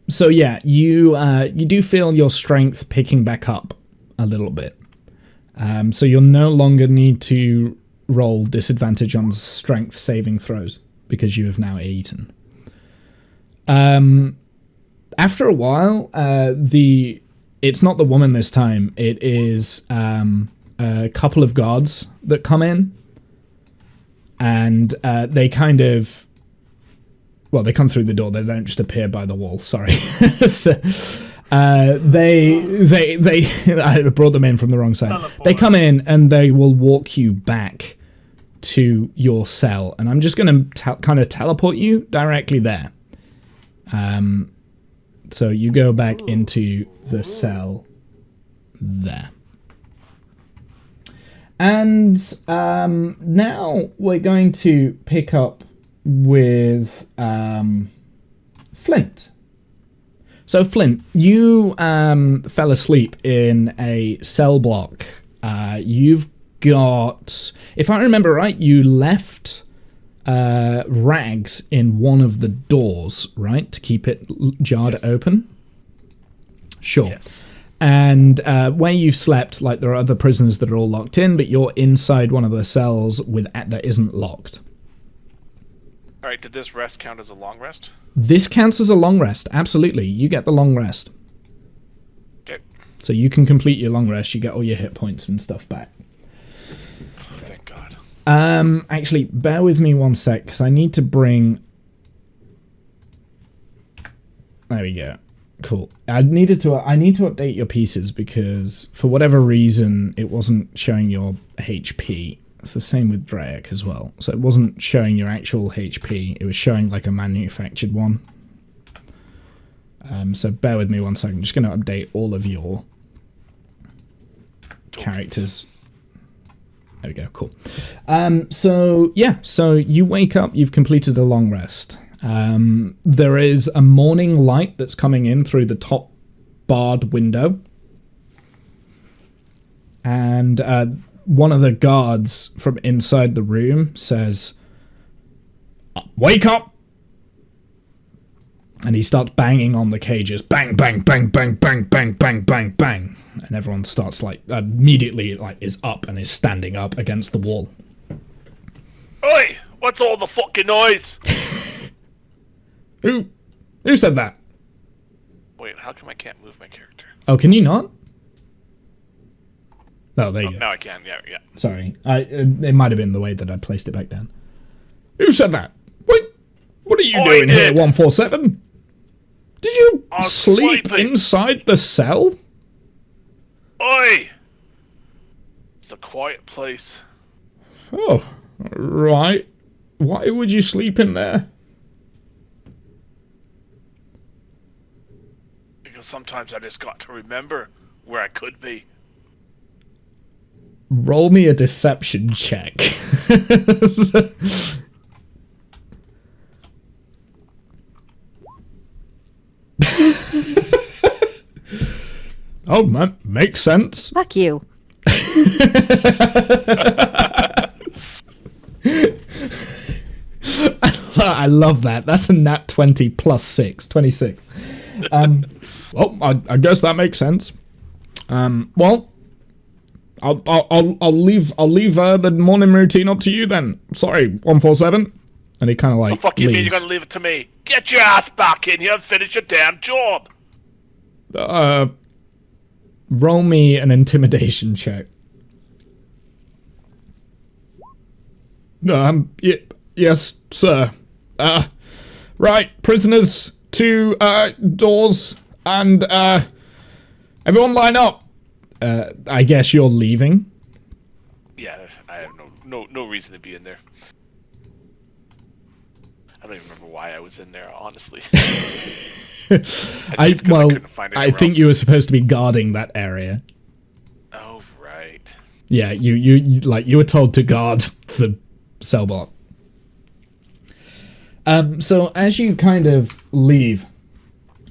So yeah, you do feel your strength picking back up a little bit. So you'll no longer need to roll disadvantage on strength saving throws because you have now eaten. After a while, it's not the woman this time. It is a couple of guards that come in, and they kind of. Well, they come through the door. They don't just appear by the wall. Sorry. So, they I brought them in from the wrong side. Teleport. They come in and they will walk you back to your cell, and I'm just going to kind of teleport you directly there. So you go back into the cell there. And now we're going to pick up with Flint. So Flint, you fell asleep in a cell block. You've got, if I remember right, you left rags in one of the doors, right, to keep it jarred open? Sure. Yes. And where you've slept, like, there are other prisoners that are all locked in, but you're inside one of the cells that isn't locked. Alright, did this rest count as a long rest? This counts as a long rest, absolutely. You get the long rest. Okay. So you can complete your long rest, you get all your hit points and stuff back. Oh, thank God. Actually, bear with me one sec, because I need to bring... There we go. Cool. I need to update your pieces, because for whatever reason, it wasn't showing your HP. It's the same with Draic as well. So it wasn't showing your actual HP, it was showing like a manufactured one. So bear with me one second. I'm just going to update all of your characters. There we go, cool. So yeah, so you wake up, you've completed a long rest. There is a morning light that's coming in through the top barred window. And one of the guards from inside the room says, "Wake up!" And he starts banging on the cages. Bang, bang, bang, bang, bang, bang, bang, bang, bang. And everyone starts, like, immediately, like, is up and is standing up against the wall. Oi! What's all the fucking noise? Who said that? Wait, how come I can't move my character? Oh, can you not? Oh, there you go. Now I can, yeah. Sorry. It might have been the way that I placed it back down. Who said that? What are you doing here, 147? Did you sleep sleeping. inside the cell? Oi! It's a quiet place. Oh, right. Why would you sleep in there? Because sometimes I just got to remember where I could be. Roll me a deception check. Oh, man, makes sense. Fuck you. I love that. That's a nat 20 plus 6, 26. Well, I guess that makes sense. Well, I'll leave the morning routine up to you then. Sorry, 147. And he kind of like The fuck you leaves. mean you're gonna leave it to me? Get your ass back in here and finish your damn job! Roll me an intimidation check. Yes, sir. Right, prisoners to doors, and everyone line up. I guess you're leaving. Yeah, I have no reason to be in there. I don't even remember why I was in there, honestly. I couldn't find anywhere think else. you were supposed to be guarding that area. Oh, right. Yeah, you were told to guard the cell block. So as you kind of leave,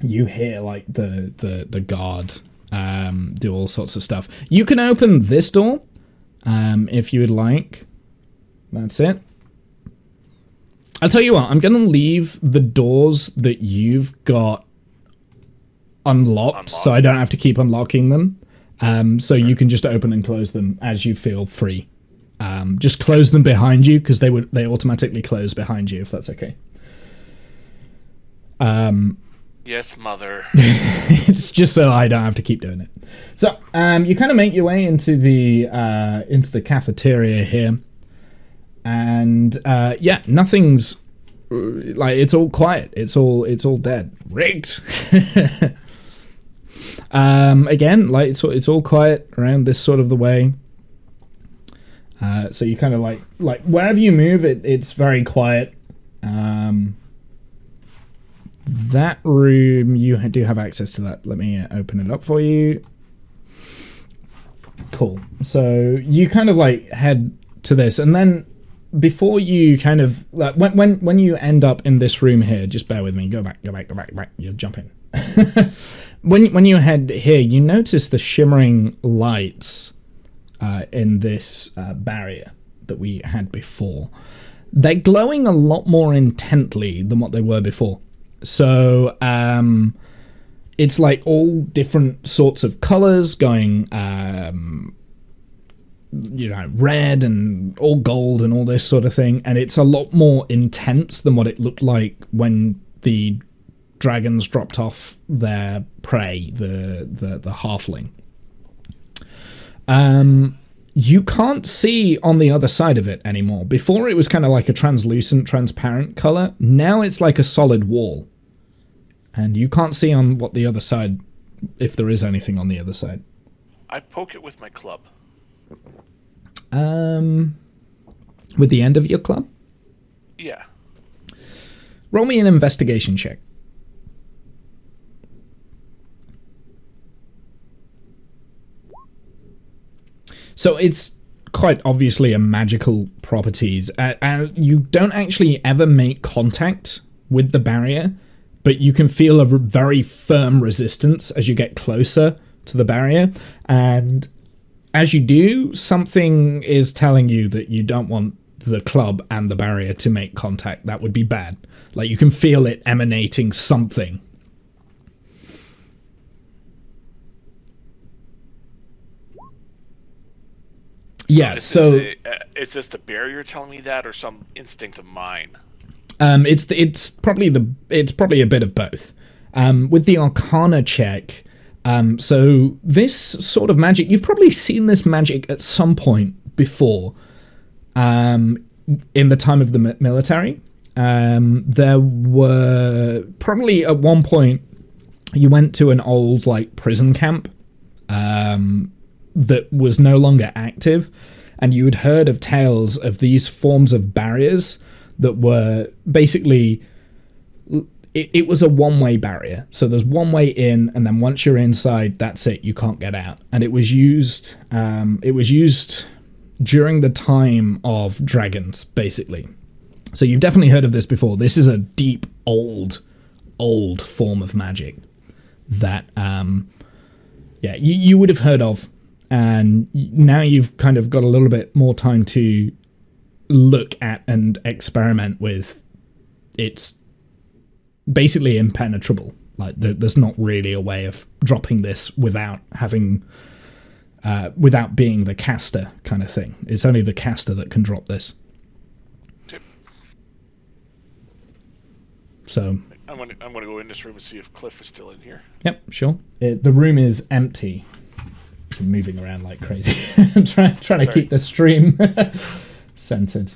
you hear like the guard do all sorts of stuff. You can open this door if you would like. That's it. I'll tell you what, I'm going to leave the doors that you've got unlocked, so I don't have to keep unlocking them. So you can just open and close them as you feel free. Just close them behind you, because they automatically close behind you, if that's okay. Yes, mother. It's just so I don't have to keep doing it. So you kind of make your way into the cafeteria here. And yeah, nothing's like, it's all quiet. It's all dead. Rigged. Again, like it's all quiet around this sort of the way. So you kind of like wherever you move, it's very quiet. That room, you do have access to that. Let me open it up for you. Cool. So you kind of like head to this, and then before you kind of like when you end up in this room here, just bear with me. Go back. You're jumping. When you head here, you notice the shimmering lights in this barrier that we had before. They're glowing a lot more intently than what they were before. So it's like all different sorts of colors going. Red and all gold and all this sort of thing, and it's a lot more intense than what it looked like when the dragons dropped off their prey, the halfling. You can't see on the other side of it anymore. Before it was kind of like a translucent, transparent color. Now it's like a solid wall, and you can't see on what the other side, if there is anything on the other side. I poke it with my club. With the end of your club? Yeah. Roll me an investigation check. So it's quite obviously a magical properties. You don't actually ever make contact with the barrier, but you can feel a very firm resistance as you get closer to the barrier, and as you do, something is telling you that you don't want the club and the barrier to make contact. That would be bad. Like, you can feel it emanating something. Yeah, is this the barrier telling me that, or some instinct of mine? It's probably a bit of both. With the Arcana check, so this sort of magic, you've probably seen this magic at some point before. In the time of the military, there were probably at one point you went to an old like prison camp that was no longer active, and you had heard of tales of these forms of barriers that were basically, it was a one-way barrier. So there's one way in, and then once you're inside, that's it, you can't get out. And it was used during the time of dragons, basically. So you've definitely heard of this before. This is a deep, old form of magic that you would have heard of, and now you've kind of got a little bit more time to look at and experiment with. It's basically impenetrable. Like, there's not really a way of dropping this without having without being the caster kind of thing. It's only the caster that can drop this. So I'm gonna go in this room and see if Cliff is still in here. Yep, sure. The room is empty. I'm moving around like crazy, trying to keep the stream centered.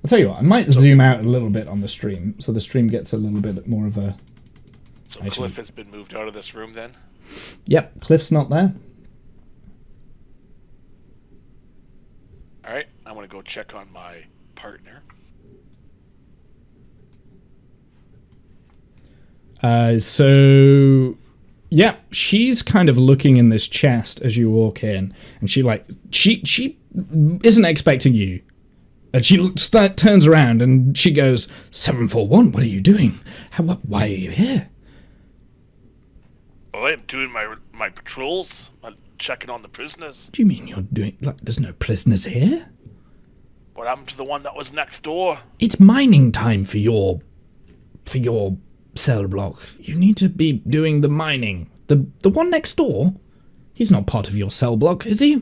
I'll tell you what, I might zoom out a little bit on the stream, so the stream gets a little bit more of a... So Cliff has been moved out of this room then? Yep, Cliff's not there. Alright, I'm gonna go check on my partner. So yeah, she's kind of looking in this chest as you walk in, and she isn't expecting you. And she turns around and she goes, 741, what are you doing? Why are you here? Well, I'm doing my patrols. I'm checking on the prisoners. Do you mean you're doing... there's no prisoners here? What happened to the one that was next door? It's mining time for your cell block. You need to be doing the mining. The one next door? He's not part of your cell block, is he?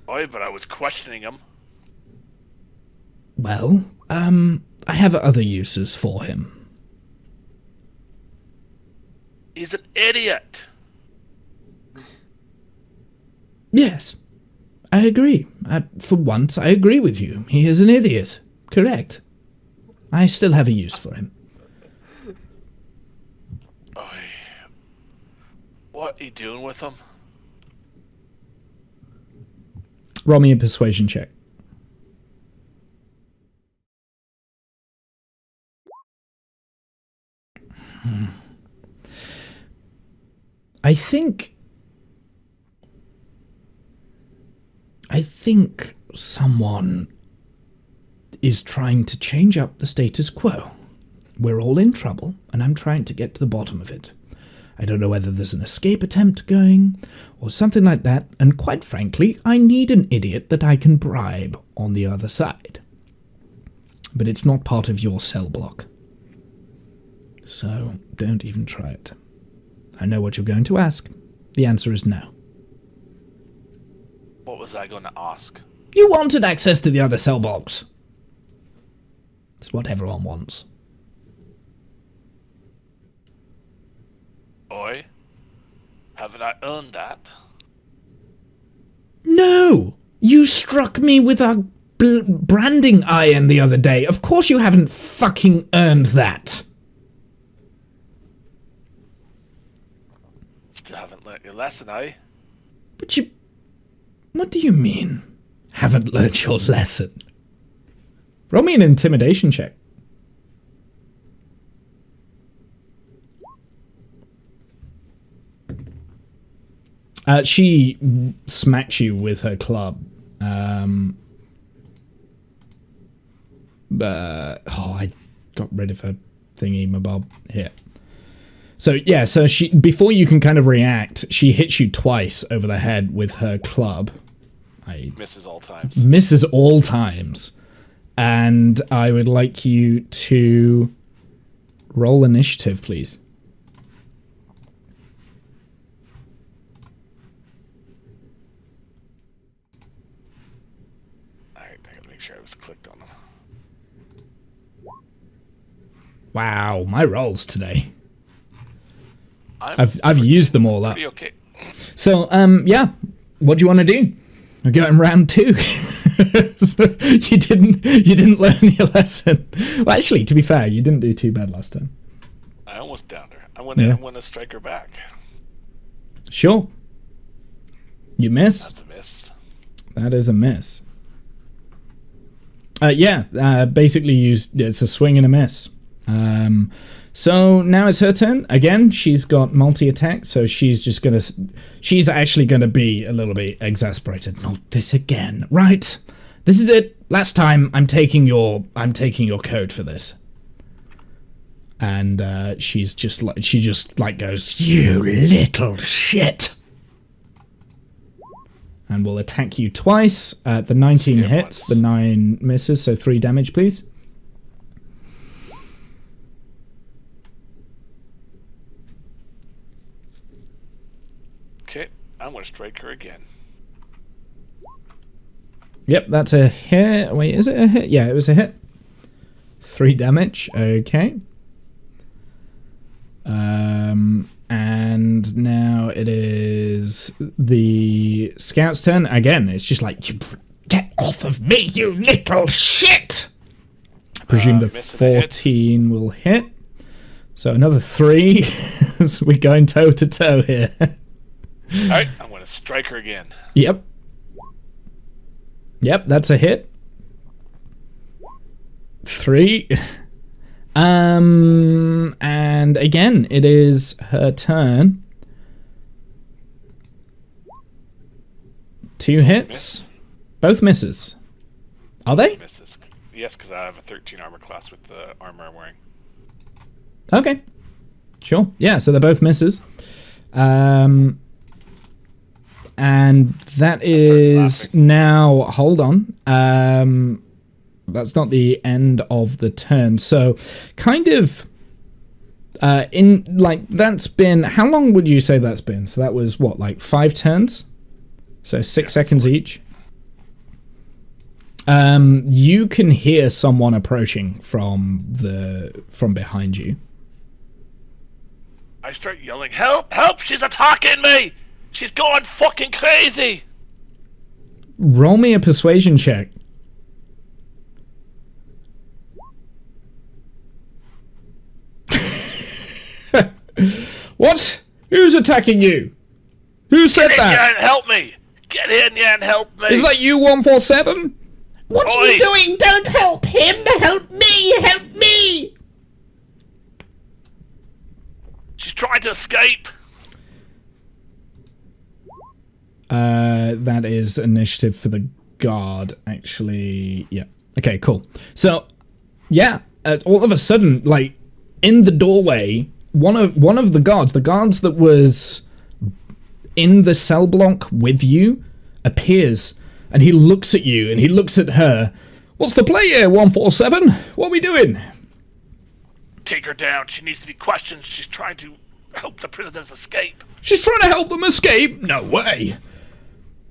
Boy, but I was questioning him. Well, I have other uses for him. He's an idiot. Yes, I agree. For once, I agree with you. He is an idiot. Correct. I still have a use for him. What are you doing with him? Roll me a persuasion check. I think someone is trying to change up the status quo. We're all in trouble, and I'm trying to get to the bottom of it. I don't know whether there's an escape attempt going, or something like that, and quite frankly, I need an idiot that I can bribe on the other side. But it's not part of your cell block. So, don't even try it. I know what you're going to ask. The answer is no. What was I going to ask? You wanted access to the other cell blocks. It's what everyone wants. Oi, haven't I earned that? No! You struck me with a branding iron the other day. Of course you haven't fucking earned that. Still haven't learnt your lesson, eh? But you... What do you mean? Haven't learned your lesson? Roll me an intimidation check. She smacks you with her club. I got rid of her thingy, my bob. Here. So, yeah, so she, before you can kind of react, she hits you twice over the head with her club. Misses all times. Misses all times. And I would like you to roll initiative, please. I gotta make sure I was clicked on them. Wow, my rolls today. I'm I've used them all up. pretty okay. So, yeah, what do you want to do? We're going round 2. So you didn't learn your lesson. Well, actually, to be fair, you didn't do too bad last time. I almost downed her. I want to strike her back. Sure. You miss. That's a miss. That is a miss. Basically, it's a swing and a miss. So now it's her turn. Again, she's got multi-attack, so she's actually gonna be a little bit exasperated. Not this again. Right. This is it. Last time I'm taking your code for this. And she just goes, "You little shit." And will attack you twice. The 19 hits, the 9 misses, so 3 damage, please. Okay, I'm going to strike her again. Yep, that's a hit. Wait, is it a hit? Yeah, it was a hit. 3 damage. Okay. And now it is the scout's turn. Again, it's just like, get off of me, you little shit! I presume the 14 will hit. So another 3. So we're going toe to toe here. Alright, I'm going to strike her again. Yep. Yep, that's a hit. 3. And again, it is her turn. 2 hits. Both misses. Are they? Misses. Yes, because I have a 13 armor class with the armor I'm wearing. Okay. Sure. Yeah, so they're both misses. And that is now... Hold on. That's not the end of the turn. So, kind of... that's been... How long would you say that's been? So that was, what, like 5 turns? So 6 seconds each. You can hear someone approaching from behind you. I start yelling, "Help! Help! She's attacking me! She's going fucking crazy!" Roll me a persuasion check. What? Who's attacking you? Who said Get in that? here and help me! Get in here and help me! Is that you, 147? What are you doing? Don't help him! Help me! Help me! She's trying to escape! That is initiative for the guard, actually. Yeah. Okay, cool. So, yeah, all of a sudden, like, in the doorway, one of the guards that was in the cell block with you, appears, and he looks at you, and he looks at her. What's the play here, 147? What are we doing? Take her down. She needs to be questioned. She's trying to help the prisoners escape. She's trying to help them escape? No way.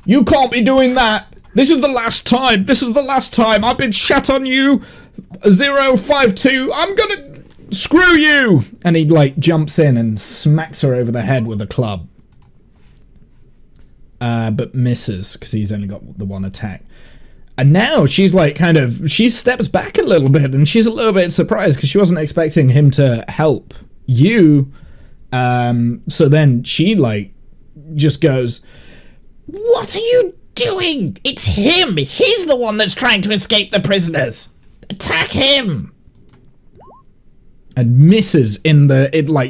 You can't be doing that. This is the last time. This is the last time. I've been shat on you. 052. I'm gonna screw you. And he, like, jumps in and smacks her over the head with a club. But misses, because he's only got the one attack. And now she's like she steps back a little bit, and she's a little bit surprised because she wasn't expecting him to help you. So then she like just goes, "What are you doing? It's him! He's the one that's trying to escape the prisoners! Attack him!" And misses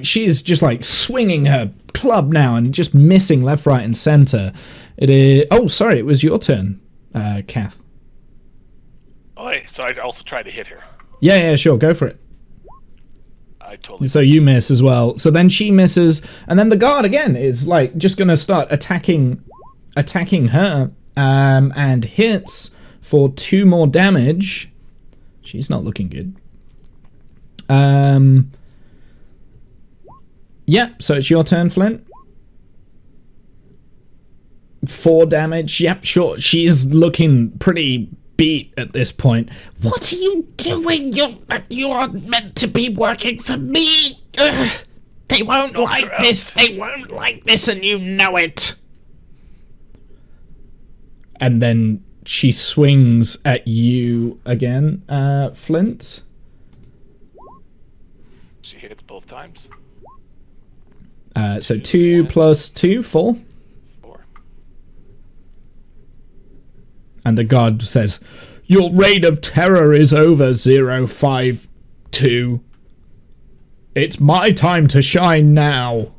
she's just like swinging her club now and just missing left, right, and center. It is. Oh, sorry, it was your turn, Kath. Oh, so I also tried to hit her. Yeah, sure, go for it. I totally. So you miss as well. So then she misses, and then the guard again is like just gonna start attacking her, and hits for 2 more damage. She's not looking good. Yeah, so it's your turn, Flint. 4 damage. Yep, sure. She's looking pretty beat at this point. What are you doing? You aren't meant to be working for me. Ugh. They won't like this. They won't like this, and you know it. And then she swings at you again, Flint. She hits both times. So 2 plus 2, 4. 4. And the guard says, "Your reign of terror is over, 052. It's my time to shine now."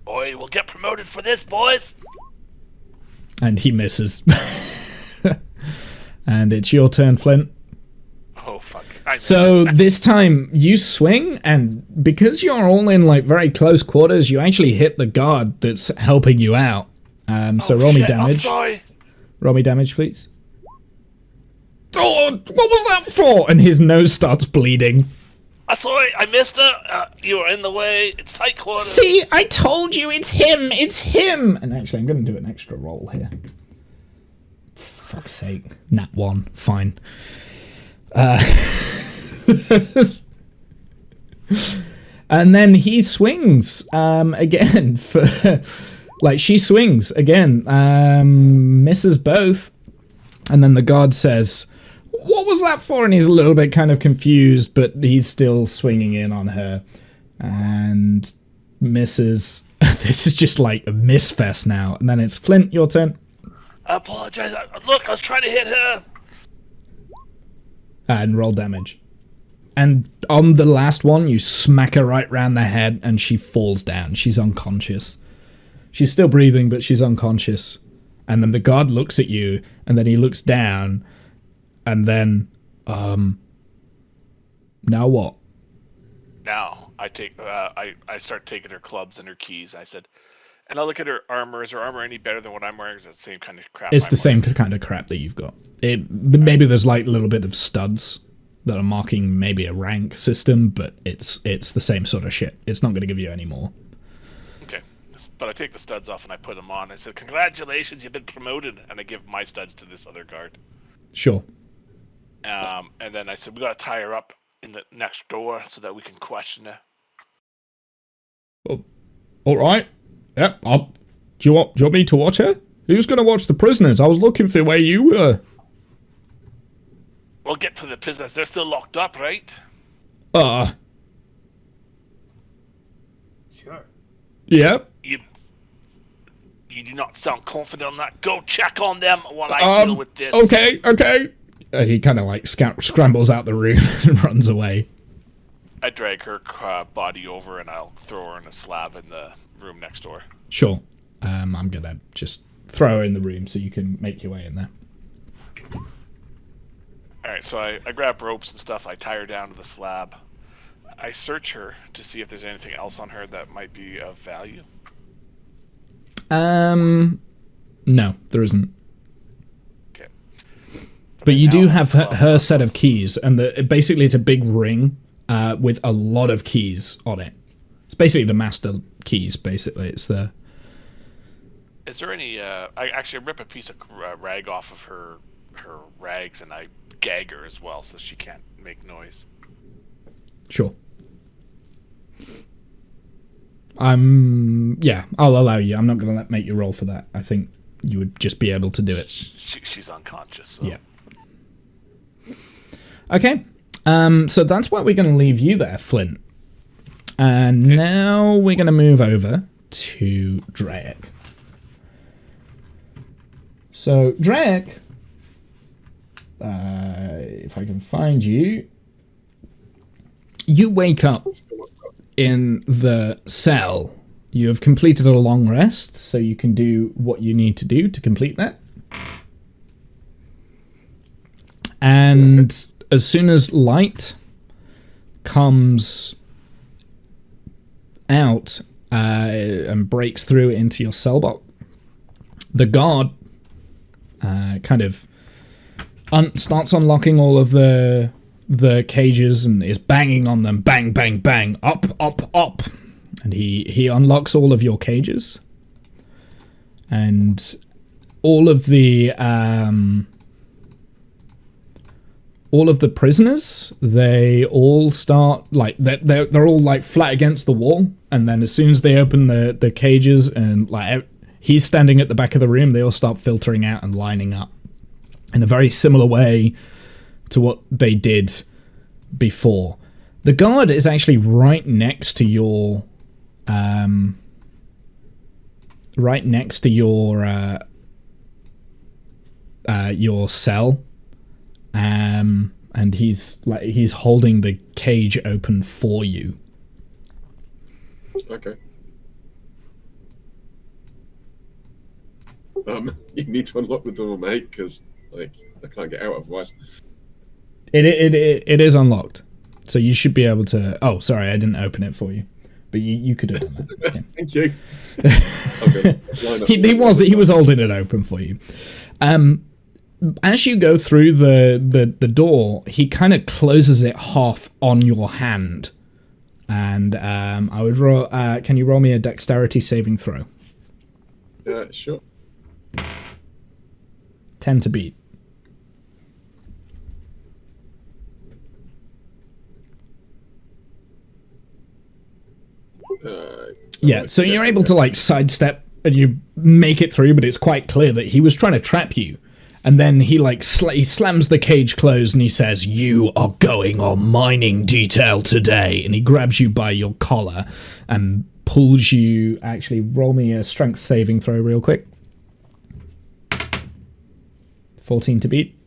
Boy, we'll get promoted for this, boys. And he misses. And it's your turn, Flint. Oh, fuck. So this time you swing, and because you're all in like very close quarters, you actually hit the guard that's helping you out. So roll me damage. I'm sorry. Roll me damage, please. Oh, what was that for? And his nose starts bleeding. I'm sorry, I missed it. You were in the way. It's tight quarters. See, I told you, it's him. It's him. And actually, I'm going to do an extra roll here. Fuck's sake. Nat 1. Fine. And then he swings again for like she swings again, misses both, and then the guard says, "What was that for?" And he's a little bit kind of confused, but he's still swinging in on her and misses. This is just like a miss fest now. And then it's Flint, your turn. I apologize. Look, I was trying to hit her. And roll damage. And on the last one, you smack her right round the head, and she falls down. She's unconscious. She's still breathing, but she's unconscious. And then the guard looks at you, and then he looks down, and then, now what? Now I take I start taking her clubs and her keys. I said, and I look at her armor. Is her armor any better than what I'm wearing? Is it the same kind of crap? It's I'm the same wearing? kind of crap that you've got. Maybe there's like a little bit of studs that are marking maybe a rank system, but it's the same sort of shit. It's not going to give you any more. Okay, but I take the studs off and I put them on. I said, "Congratulations, you've been promoted," and I give my studs to this other guard. Sure. And then I said, "We got to tie her up in the next door so that we can question her." Oh, all right. Yep. Do you want me to watch her? Who's going to watch the prisoners? I was looking for where you were. We'll get to the prisoners. They're still locked up, right? Sure. Yep. You do not sound confident on that. Go check on them while I deal with this. Okay. He kind of like scrambles out the room and runs away. I drag her body over and I'll throw her in a slab in the room next door. Sure. I'm going to just throw her in the room so you can make your way in there. Alright, so I grab ropes and stuff. I tie her down to the slab. I search her to see if there's anything else on her that might be of value. No, there isn't. Okay. But you do have her set of keys, and basically it's a big ring with a lot of keys on it. It's basically the master keys, basically. It's the... Is there any... I actually rip a piece of rag off of her rags, and I gag her as well, so she can't make noise. Sure. Yeah, I'll allow you. I'm not going to make you roll for that. I think you would just be able to do it. She's unconscious, so... Yeah. Okay. So that's why we're going to leave you there, Flint. And now we're going to move over to Drake. So, Drake, if I can find you, you wake up in the cell. You have completed a long rest, so you can do what you need to do to complete that. And as soon as light comes out and breaks through into your cell block, the guard kind of starts unlocking all of the cages and is banging on them. Bang, bang, bang. Up, up, up. And he unlocks all of your cages. And all of the prisoners, they all start like they're all like flat against the wall, and then as soon as they open the cages and like he's standing at the back of the room, they all start filtering out and lining up in a very similar way to what they did before. The guard is actually right next to your cell. And he's holding the cage open for you. Okay. You need to unlock the door, mate, because like I can't get out otherwise. It is unlocked, so you should be able to. Oh, sorry, I didn't open it for you, but you could have done that. Okay. Thank you. Okay. He was holding it open for you. As you go through the door, he kind of closes it half on your hand, and I would roll. Can you roll me a dexterity saving throw? Sure. 10 to beat. So you're able to like sidestep and you make it through, but it's quite clear that he was trying to trap you. And then he like he slams the cage closed and he says, "You are going on mining detail today." And he grabs you by your collar and pulls you. Actually, roll me a strength saving throw real quick. 14 to beat.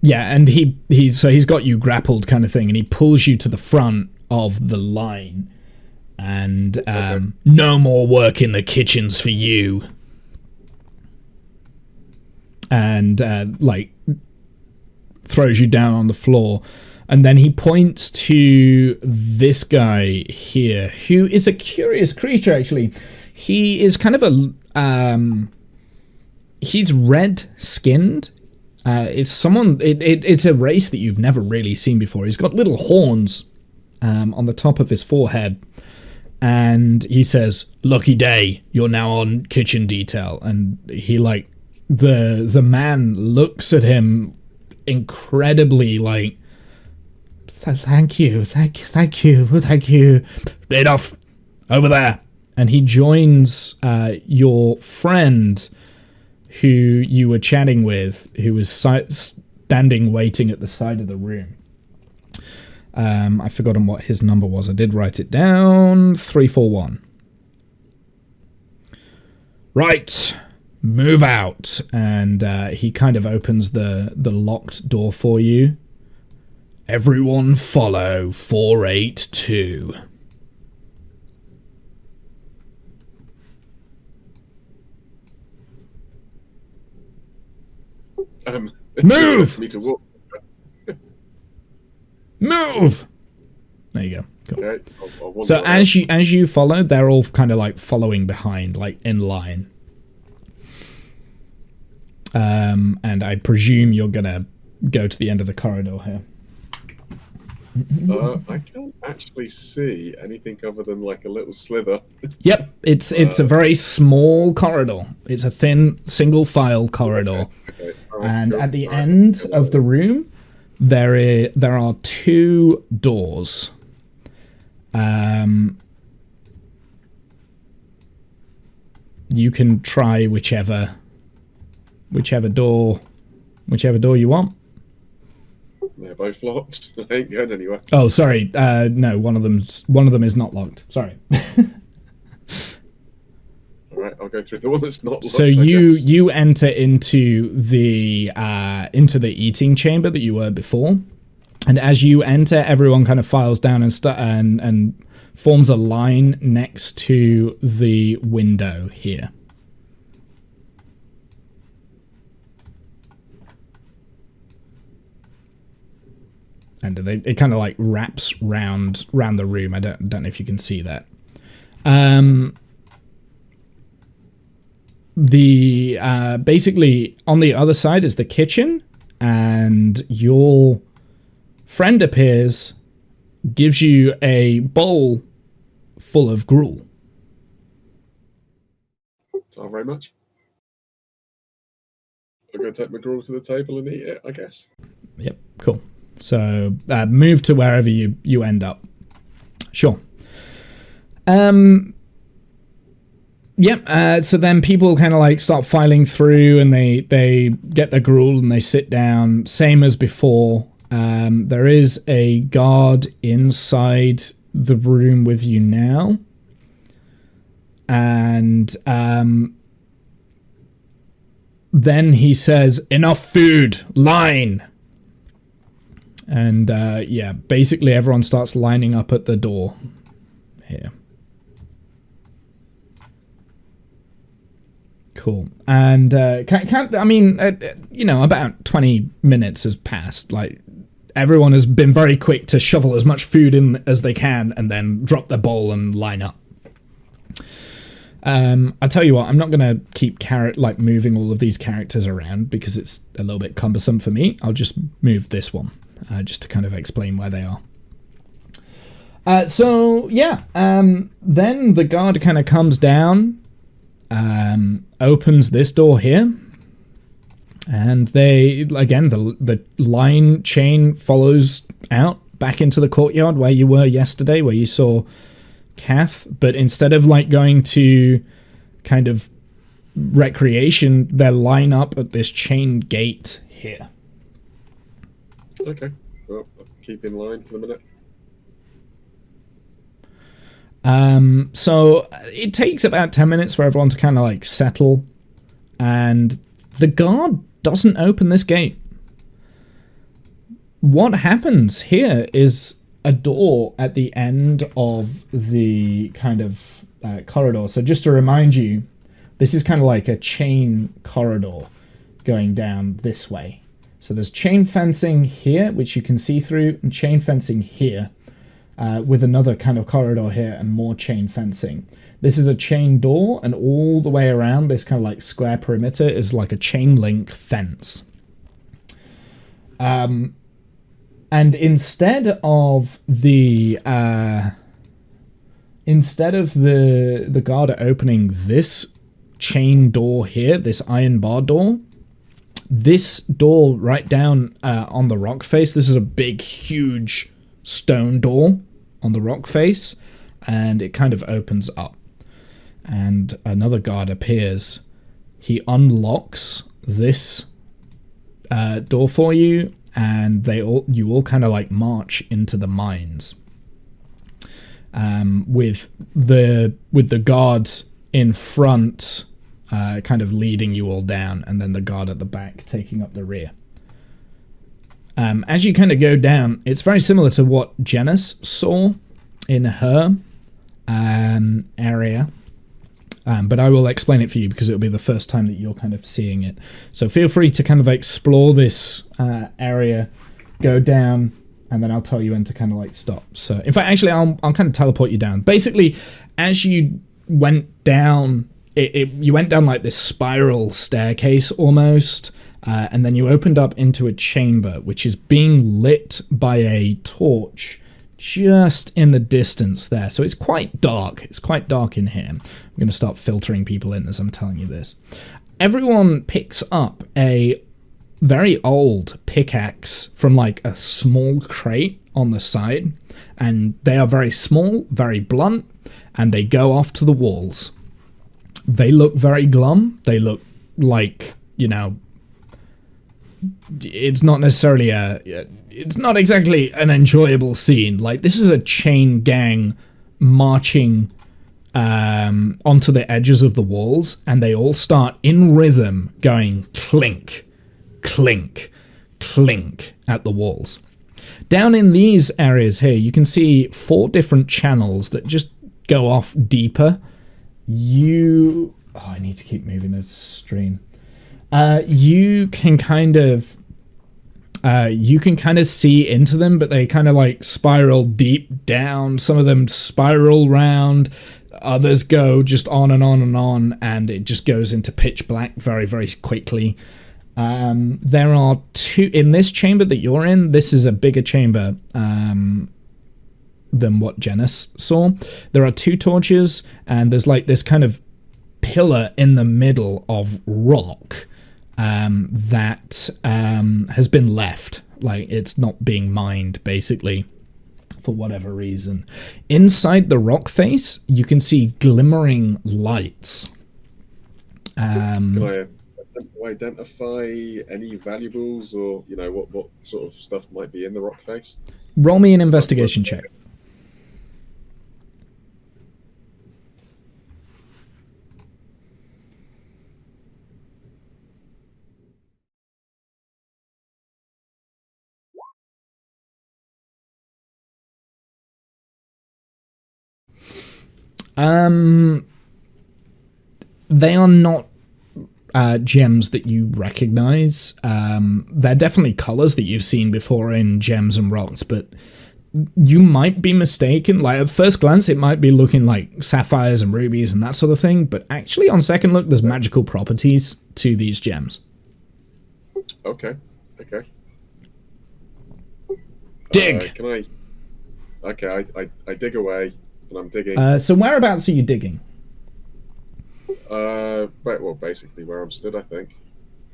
Yeah, and he's got you grappled kind of thing, and he pulls you to the front of the line. And no more work in the kitchens for you. And like throws you down on the floor. And then he points to this guy here, who is a curious creature, actually. He is kind of a... he's red-skinned. It's someone... It's a race that you've never really seen before. He's got little horns on the top of his forehead. And he says, "Lucky day, you're now on kitchen detail." And he, like... The man looks at him incredibly, like... Thank you. Enough. Over there. And he joins your friend who you were chatting with, who was standing waiting at the side of the room. I've forgotten what his number was. I did write it down. 341. Right. Move out. And he kind of opens the locked door for you. Everyone follow 482. Move! Me to walk. Move! There you go. Cool. Okay, I'll So wander as you follow, they're all kind of like following behind, like in line. And I presume you're gonna go to the end of the corridor here. I can't actually see anything other than like a little slither. Yep, it's a very small corridor. It's a thin single file corridor, Okay, alright, and cool. at the Alright, end cool. of the room, there are two doors. You can try whichever door you want. They're both locked. I ain't going anywhere. Oh, sorry. No, one of them is not locked. Sorry. Alright, I'll go through the one that's not locked. So I guess. you enter into the eating chamber that you were before, and as you enter, everyone kind of files down and forms a line next to the window here. And it kind of like wraps round the room. I don't know if you can see that. Basically on the other side is the kitchen, and your friend appears, gives you a bowl full of gruel. Thank you very much. I'm going to take my gruel to the table and eat it, I guess. Yep, cool. So move to wherever you end up. Sure. So then people kind of like start filing through, and they get their gruel and they sit down, same as before. There is a guard inside the room with you now, and then he says, "Enough food, line." And yeah, basically everyone starts lining up at the door here. Cool. And about 20 minutes has passed. Like, everyone has been very quick to shovel as much food in as they can and then drop their bowl and line up. I'll tell you what, I'm not going to keep moving all of these characters around because it's a little bit cumbersome for me. I'll just move this one. Just to kind of explain where they are. Then the guard kind of comes down, opens this door here, and the line chain follows out back into the courtyard where you were yesterday, where you saw Kath, but instead of like going to kind of recreation, they line up at this chained gate here. Okay, well, I'll keep in line for the minute. So it takes about 10 minutes for everyone to kind of like settle, and the guard doesn't open this gate. what happens here is a door at the end of the kind of corridor. So just to remind you, this is kind of like a chain corridor going down this way. So there's chain fencing here, which you can see through, and chain fencing here, with another kind of corridor here and more chain fencing. This is a chain door, and all the way around this kind of like square perimeter is like a chain link fence. And instead of the guard opening this chain door here, this iron bar door, this door right down on the rock face, this is a big, huge stone door on the rock face, and it kind of opens up. And another guard appears. He unlocks this door for you, and you all kind of like march into the mines. With the guard in front, kind of leading you all down, and then the guard at the back taking up the rear. As you kind of go down, it's very similar to what Janice saw in her area. But I will explain it for you because it'll be the first time that you're kind of seeing it. So feel free to kind of explore this area, go down, and then I'll tell you when to kind of like stop. So in fact, actually, I'll kind of teleport you down. Basically, as you went down, you went down like this spiral staircase almost, and then you opened up into a chamber, which is being lit by a torch just in the distance there. So it's quite dark. It's quite dark in here. I'm going to start filtering people in as I'm telling you this. Everyone picks up a very old pickaxe from like a small crate on the side, and they are very small, very blunt, and they go off to the walls. They look very glum. They look like, you know, it's not necessarily it's not exactly an enjoyable scene. Like, this is a chain gang marching onto the edges of the walls, and they all start in rhythm going clink, clink, clink at the walls. Down in these areas here, you can see 4 different channels that just go off deeper. I need to keep moving this stream. You can kind of see into them, but they kind of like spiral deep down. Some of them spiral round, others go just on and on and on, and it just goes into pitch black very, very quickly. There are 2 in this chamber that you're in. This is a bigger chamber than what Janice saw. There are 2 torches, and there's like this kind of pillar in the middle of rock that has been left. Like, it's not being mined, basically, for whatever reason. Inside the rock face, you can see glimmering lights. Can I identify any valuables, or, you know, what sort of stuff might be in the rock face? Roll me an investigation check. They are not gems that you recognize. They're definitely colors that you've seen before in gems and rocks, but you might be mistaken. Like, at first glance, it might be looking like sapphires and rubies and that sort of thing, but actually, on second look, there's magical properties to these gems. Okay. Dig! I dig away, and I'm digging. So whereabouts are you digging? Basically where I'm stood, I think.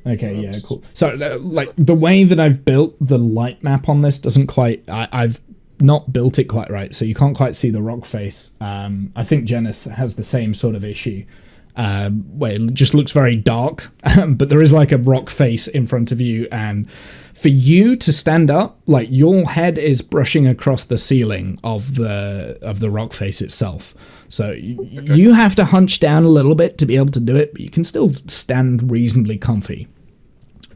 Okay, yeah, cool. So, like, the way that I've built the light map on this doesn't quite... I've not built it quite right, so you can't quite see the rock face. I think Janice has the same sort of issue, where it just looks very dark, but there is, like, a rock face in front of you, and for you to stand up, like, your head is brushing across the ceiling of the rock face itself. So you have to hunch down a little bit to be able to do it, but you can still stand reasonably comfy.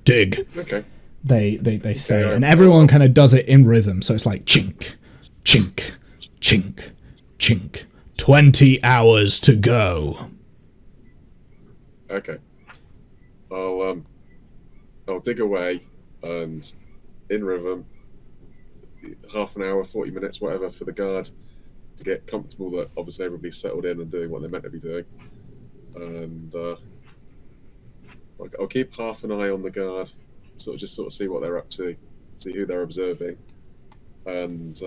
Dig. Okay. they say, and everyone kind of does it in rhythm. So it's like chink, chink, chink, chink. 20 hours to go. Okay. I'll dig away, and in rhythm, half an hour, 40 minutes, whatever, for the guard to get comfortable that obviously everybody's settled in and doing what they're meant to be doing. And I'll keep half an eye on the guard, sort of see what they're up to, see who they're observing. And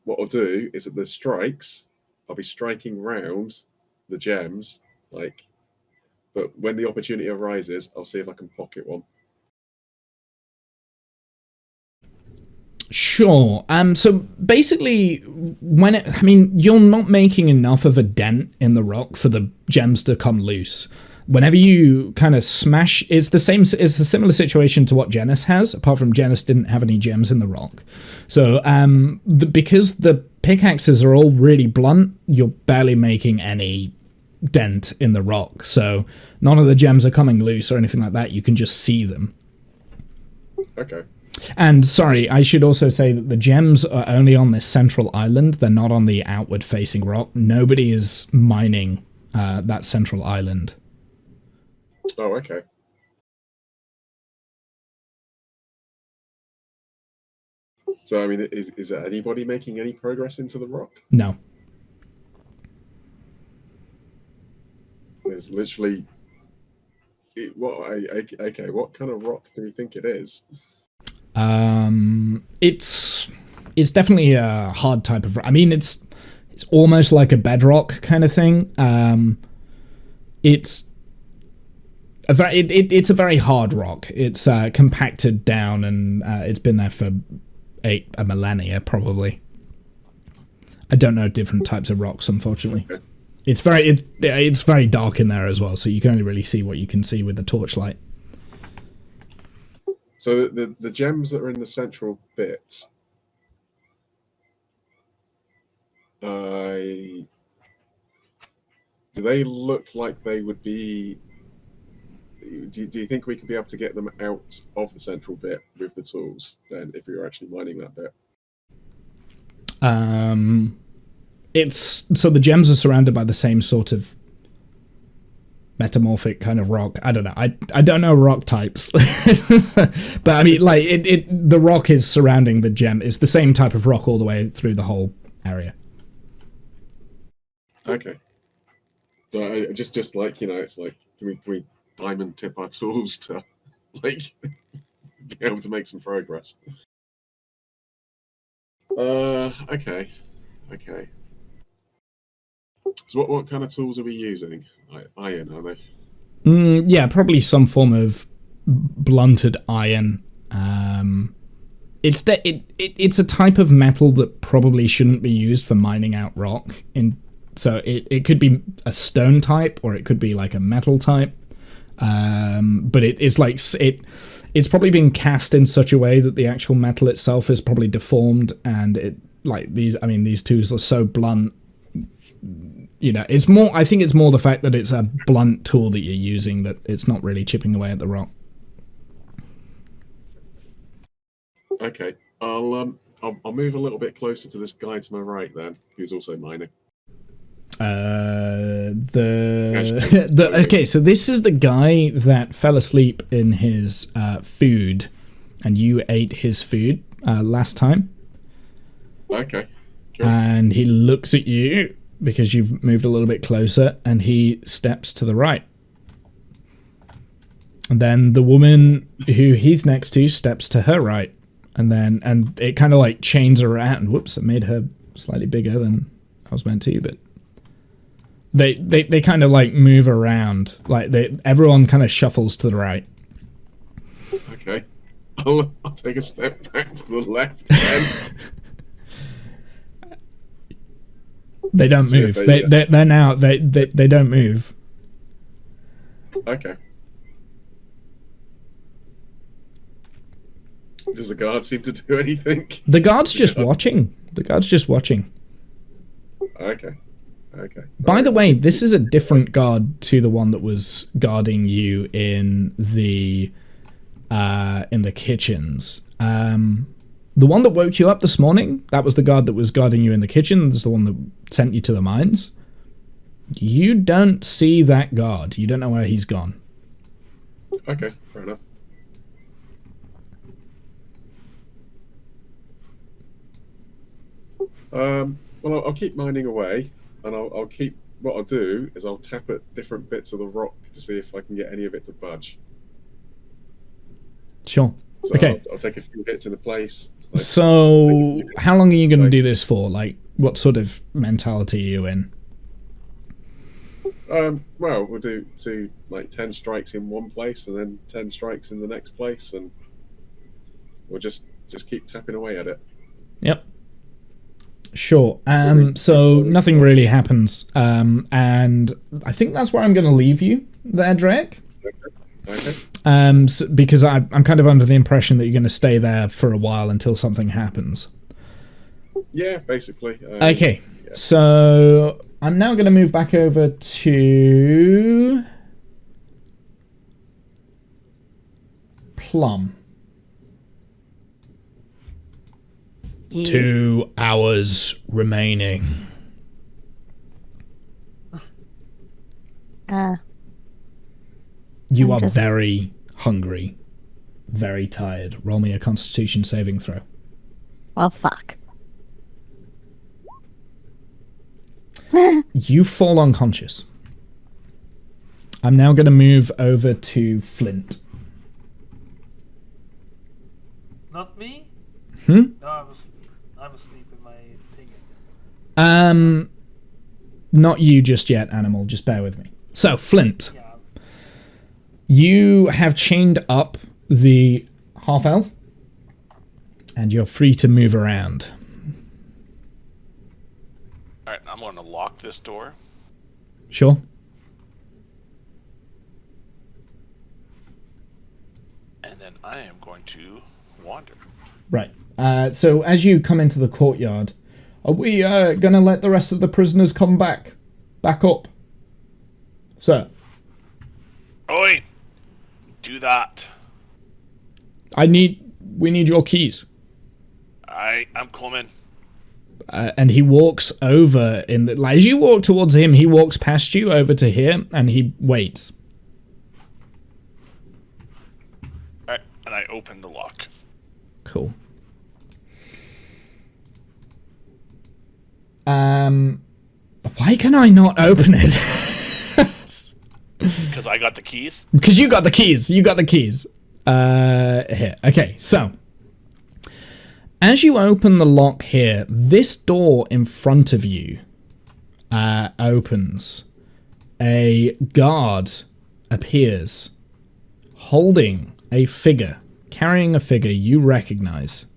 what I'll do is at the strikes, I'll be striking round the gems, but when the opportunity arises, I'll see if I can pocket one. Sure. So basically, you're not making enough of a dent in the rock for the gems to come loose. Whenever you kind of smash, it's a similar situation to what Genis has, apart from Genis didn't have any gems in the rock. So because the pickaxes are all really blunt, you're barely making any dent in the rock. So none of the gems are coming loose or anything like that. You can just see them. Okay. And sorry, I should also say that the gems are only on this central island. They're not on the outward-facing rock. Nobody is mining that central island. Oh, okay. So, I mean, is there anybody making any progress into the rock? No. There's literally... what kind of rock do you think it is? It's definitely a hard type of... it's almost like a bedrock kind of thing. It's a very hard rock. It's compacted down, and it's been there for a millennia, probably. I don't know different types of rocks, unfortunately. Okay. It's very dark in there as well, so you can only really see what you can see with the torchlight. So the gems that are in the central bit, do they look like they would be... Do you think we could be able to get them out of the central bit with the tools then, if we were actually mining that bit? So the gems are surrounded by the same sort of metamorphic kind of rock. I don't know. I don't know rock types, but I mean, like the rock is surrounding the gem. It's the same type of rock all the way through the whole area. Okay. So just like, it's like, can we diamond tip our tools to be able to make some progress? Okay. So what kind of tools are we using? Iron, are they? Yeah, probably some form of blunted iron. It's a type of metal that probably shouldn't be used for mining out rock. So it could be a stone type, or it could be like a metal type. But it's probably been cast in such a way that the actual metal itself is probably deformed, and these tools are so blunt. It's more. I think it's more the fact that it's a blunt tool that you're using, that it's not really chipping away at the rock. Okay, I'll move a little bit closer to this guy to my right then, who's also mining. Okay, so this is the guy that fell asleep in his food, and you ate his food last time. Okay. Cool. And he looks at you because you've moved a little bit closer, and he steps to the right. And then the woman who he's next to steps to her right, and it kind of like chains around. Whoops! It made her slightly bigger than I was meant to, but. They kind of like move around, like everyone kind of shuffles to the right. Okay, I'll take a step back to the left. They don't move. They're now they don't move. Okay. Does the guard seem to do anything? The guard's just watching. Okay. Okay. By the way, this is a different guard to the one that was guarding you in the in the kitchens. The one that woke you up this morning, that was the guard that was guarding you in the kitchen. That's the one that sent you to the mines. You don't see that guard. You don't know where he's gone. Okay, fair enough. Well, I'll keep mining away, and I'll keep. What I'll do is I'll tap at different bits of the rock to see if I can get any of it to budge. Sure. So Okay. I'll take a few hits in a place. So, how long are you going to do this for? Like, what sort of mentality are you in? Well, we'll do 10 strikes in one place and then 10 strikes in the next place, and we'll just keep tapping away at it. Yep. Sure. So nothing really happens, and I think that's where I'm going to leave you there, Drake. Okay. Because I'm kind of under the impression that you're going to stay there for a while until something happens. Yeah, basically. Okay. Yeah. So I'm now going to move back over to Plum. Yes. 2 hours remaining. You I'm are just- very hungry, very tired. Roll me a Constitution saving throw. Well, fuck. You fall unconscious. I'm now going to move over to Flint. Not me? Hmm? No, I'm asleep in my thing. Not you just yet, Animal. Just bear with me. So, Flint, Yeah. you have chained up the half-elf, and you're free to move around. Alright, I'm going to lock this door. Sure? And then I am going to wander. Right. So as you come into the courtyard, are we going to let the rest of the prisoners come back up? Sir. Oi! Do that. We need your keys. I'm coming. And he walks over as you walk towards him, he walks past you over to here, and he waits. Alright, and I open the lock. Cool. Why can I not open it? Because I got the keys. Because you got the keys. Here. Okay, so as you open the lock here, this door in front of you opens. A guard appears holding a figure, carrying a figure you recognize.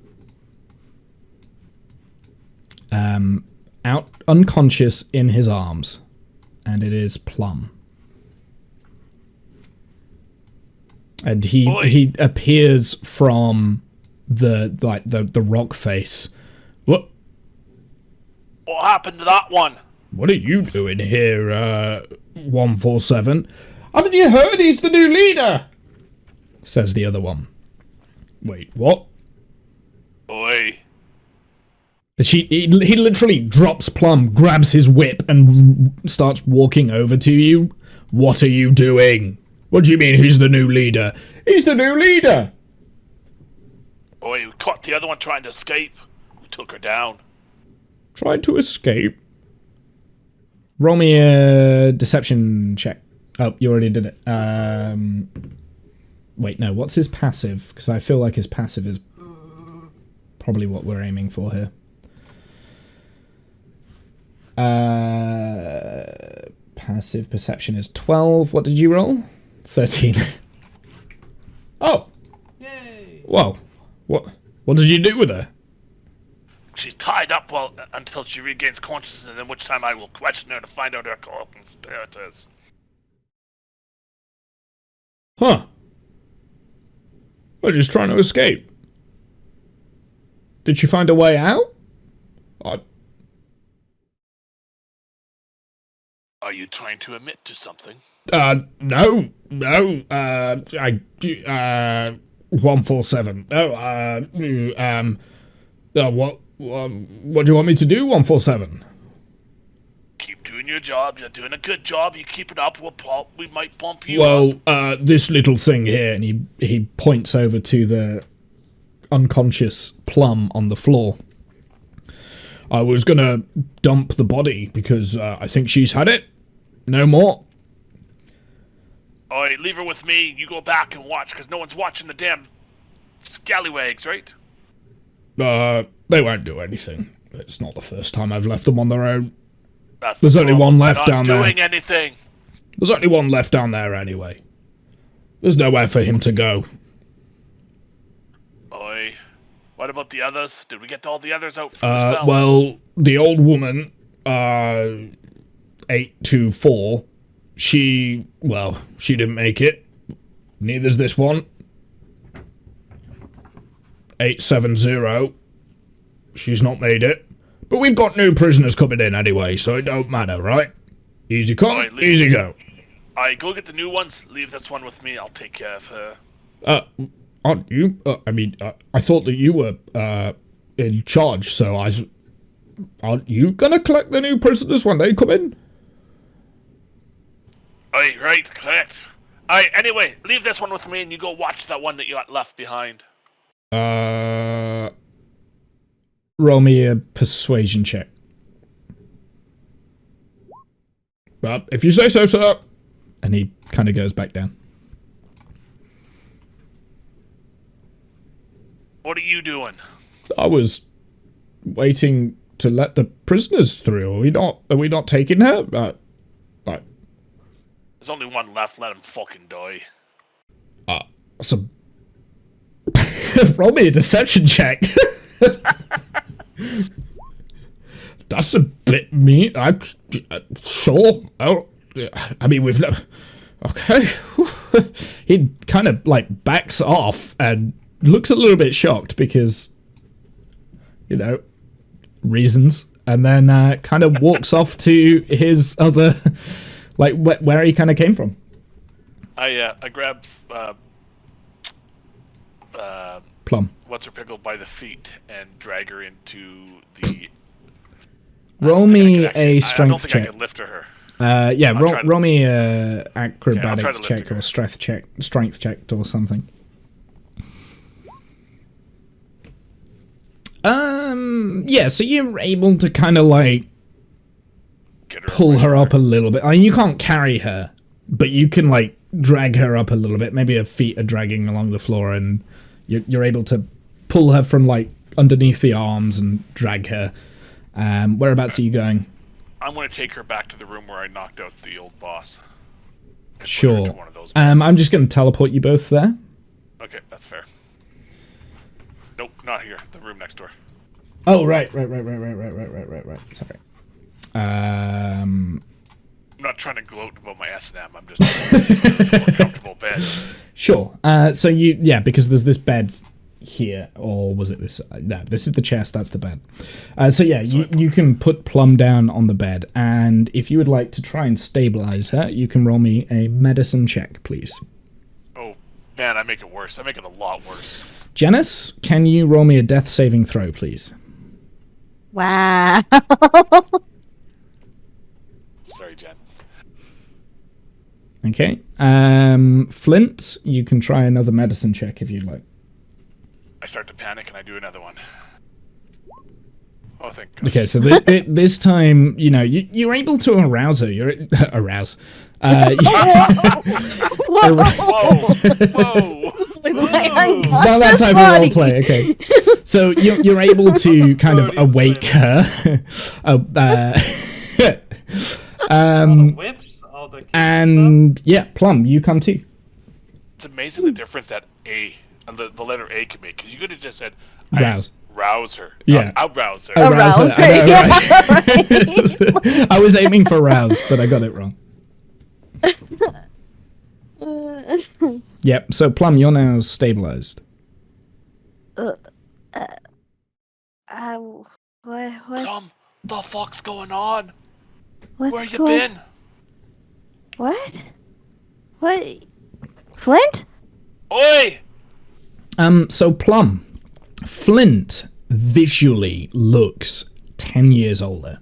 Out unconscious in his arms, and it is Plum. And he appears from the rock face. What happened to that one? What are you doing here, 147? Haven't you heard he's the new leader? Says the other one. Wait, what? Oi. He literally drops Plum, grabs his whip, and starts walking over to you. What are you doing? What do you mean he's the new leader? He's the new leader! Oi, we caught the other one trying to escape. We took her down. Tried to escape? Roll me a deception check. Oh, you already did it. Wait, no, what's his passive? Because I feel like his passive is probably what we're aiming for here. Passive perception is 12. What did you roll? 13. Oh! Yay! Whoa. What did you do with her? She's tied up until she regains consciousness, in which time I will question her to find out her conspirators. Huh. We're just trying to escape. Did she find a way out? Are you trying to admit to something? No. 147. What do you want me to do, 147? Keep doing your job. You're doing a good job. You keep it up, we might bump you up. This little thing here, and he points over to the unconscious Plum on the floor. I was gonna dump the body because I think she's had it. No more. Alright, leave her with me. You go back and watch, because no one's watching the damn scallywags, right? They won't do anything. It's not the first time I've left them on their own. That's There's the only problem. one left They're down not there. doing anything. There's only one left down there anyway. There's nowhere for him to go. Oi. What about the others? Did we get all the others out from the cells? Well, the old woman, 824, she didn't make it. Neither's this one. 870. She's not made it. But we've got new prisoners coming in anyway, so it don't matter, right? Easy come, Alright, easy go. Alright, go get the new ones. Leave this one with me. I'll take care of her. Aren't you? I thought that you were, in charge, so aren't you gonna collect the new prisoners when they come in? Aye, right, correct. Alright, anyway, leave this one with me and you go watch that one that you got left behind. Roll me a persuasion check. But if you say so, sir. And he kind of goes back down. What are you doing? I was waiting to let the prisoners through. Are we not taking her? There's only one left, let him fucking die. So roll me a deception check. That's a bit mean. Sure. Oh, I mean, we've never. Okay. He kind of like backs off and looks a little bit shocked because, reasons, and then kind of walks off to his other, like where he kind of came from. I grab Plum. what's her pickle by the feet and drag her into the. Roll me a strength I don't think check. I can lift her. Roll me a acrobatics to lift check her. or a strength check or something. So you're able to kind of like Get pull her up a little bit. I mean, you can't carry her, but you can like drag her up a little bit. Maybe her feet are dragging along the floor, and you're able to pull her from like underneath the arms and drag her. Whereabouts are you going? I'm going to take her back to the room where I knocked out the old boss. And put her Sure. into one of those I'm just going to teleport you both there. Okay, that's fair. Nope, not here. The room next door. Oh, right. Sorry. I'm not trying to gloat about my S&M. I'm just a more comfortable bed. Sure. Because there's this bed here, or was it this? No, this is the chest. That's the bed. You can put Plum down on the bed, and if you would like to try and stabilize her, you can roll me a medicine check, please. Oh, man, I make it worse. I make it a lot worse. Janice, can you roll me a death saving throw, please? Wow. Sorry, Jen. Okay. Flint, you can try another medicine check if you'd like. I start to panic and I do another one. Oh, thank God. Okay, so this time, you're able to arouse her. Arouse. Whoa! Whoa! With my It's not that type of role play. Okay, so you're able to kind of awake her. Whips, all the And yeah, Plum, you come too. It's amazing the difference that A, the letter A can make. Because you could have just said, Rouse. Rouse her. Yeah. I'll rouse her. Arouse her. Great. I know, right? I was aiming for rouse, but I got it wrong. Yep, so Plum, you're now stabilized. What? Plum, the fuck's going on? What's Where you going? been? What? What? Flint? Oi! So Plum, Flint visually looks 10 years older.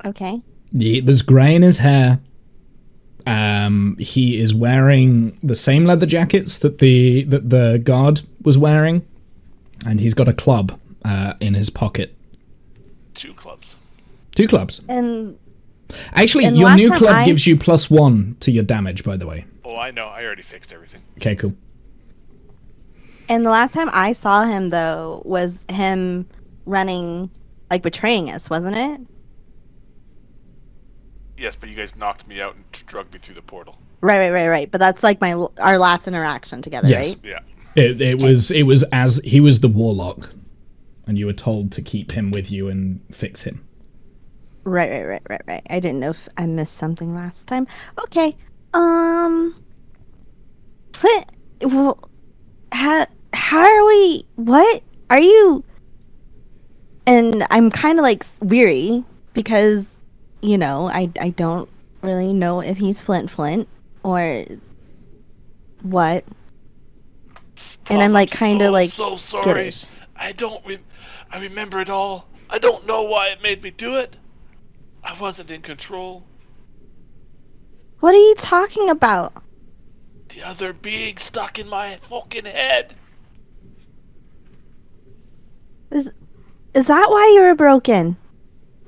Okay. There's grey in his hair. He is wearing the same leather jackets that the guard was wearing, and he's got a club in his pocket. 2 clubs. 2 clubs. And Actually, and your last new time club I gives you +1 to your damage, by the way. Oh, I know. I already fixed everything. Okay, cool. And the last time I saw him, though, was him running, like, betraying us, wasn't it? Yes, but you guys knocked me out and drugged me through the portal. Right. But that's, like, our last interaction together, Yes. right? Yeah. It was as he was the warlock, and you were told to keep him with you and fix him. Right. I didn't know if I missed something last time. Okay. Clint, well, how are we? What are you? And I'm kind of like weary because, I don't really know if he's Flint or what. And I'm like kind of like so sorry. skittish. I remember it all. I don't know why it made me do it. I wasn't in control. What are you talking about? The other being stuck in my fucking head. Is that why you were broken?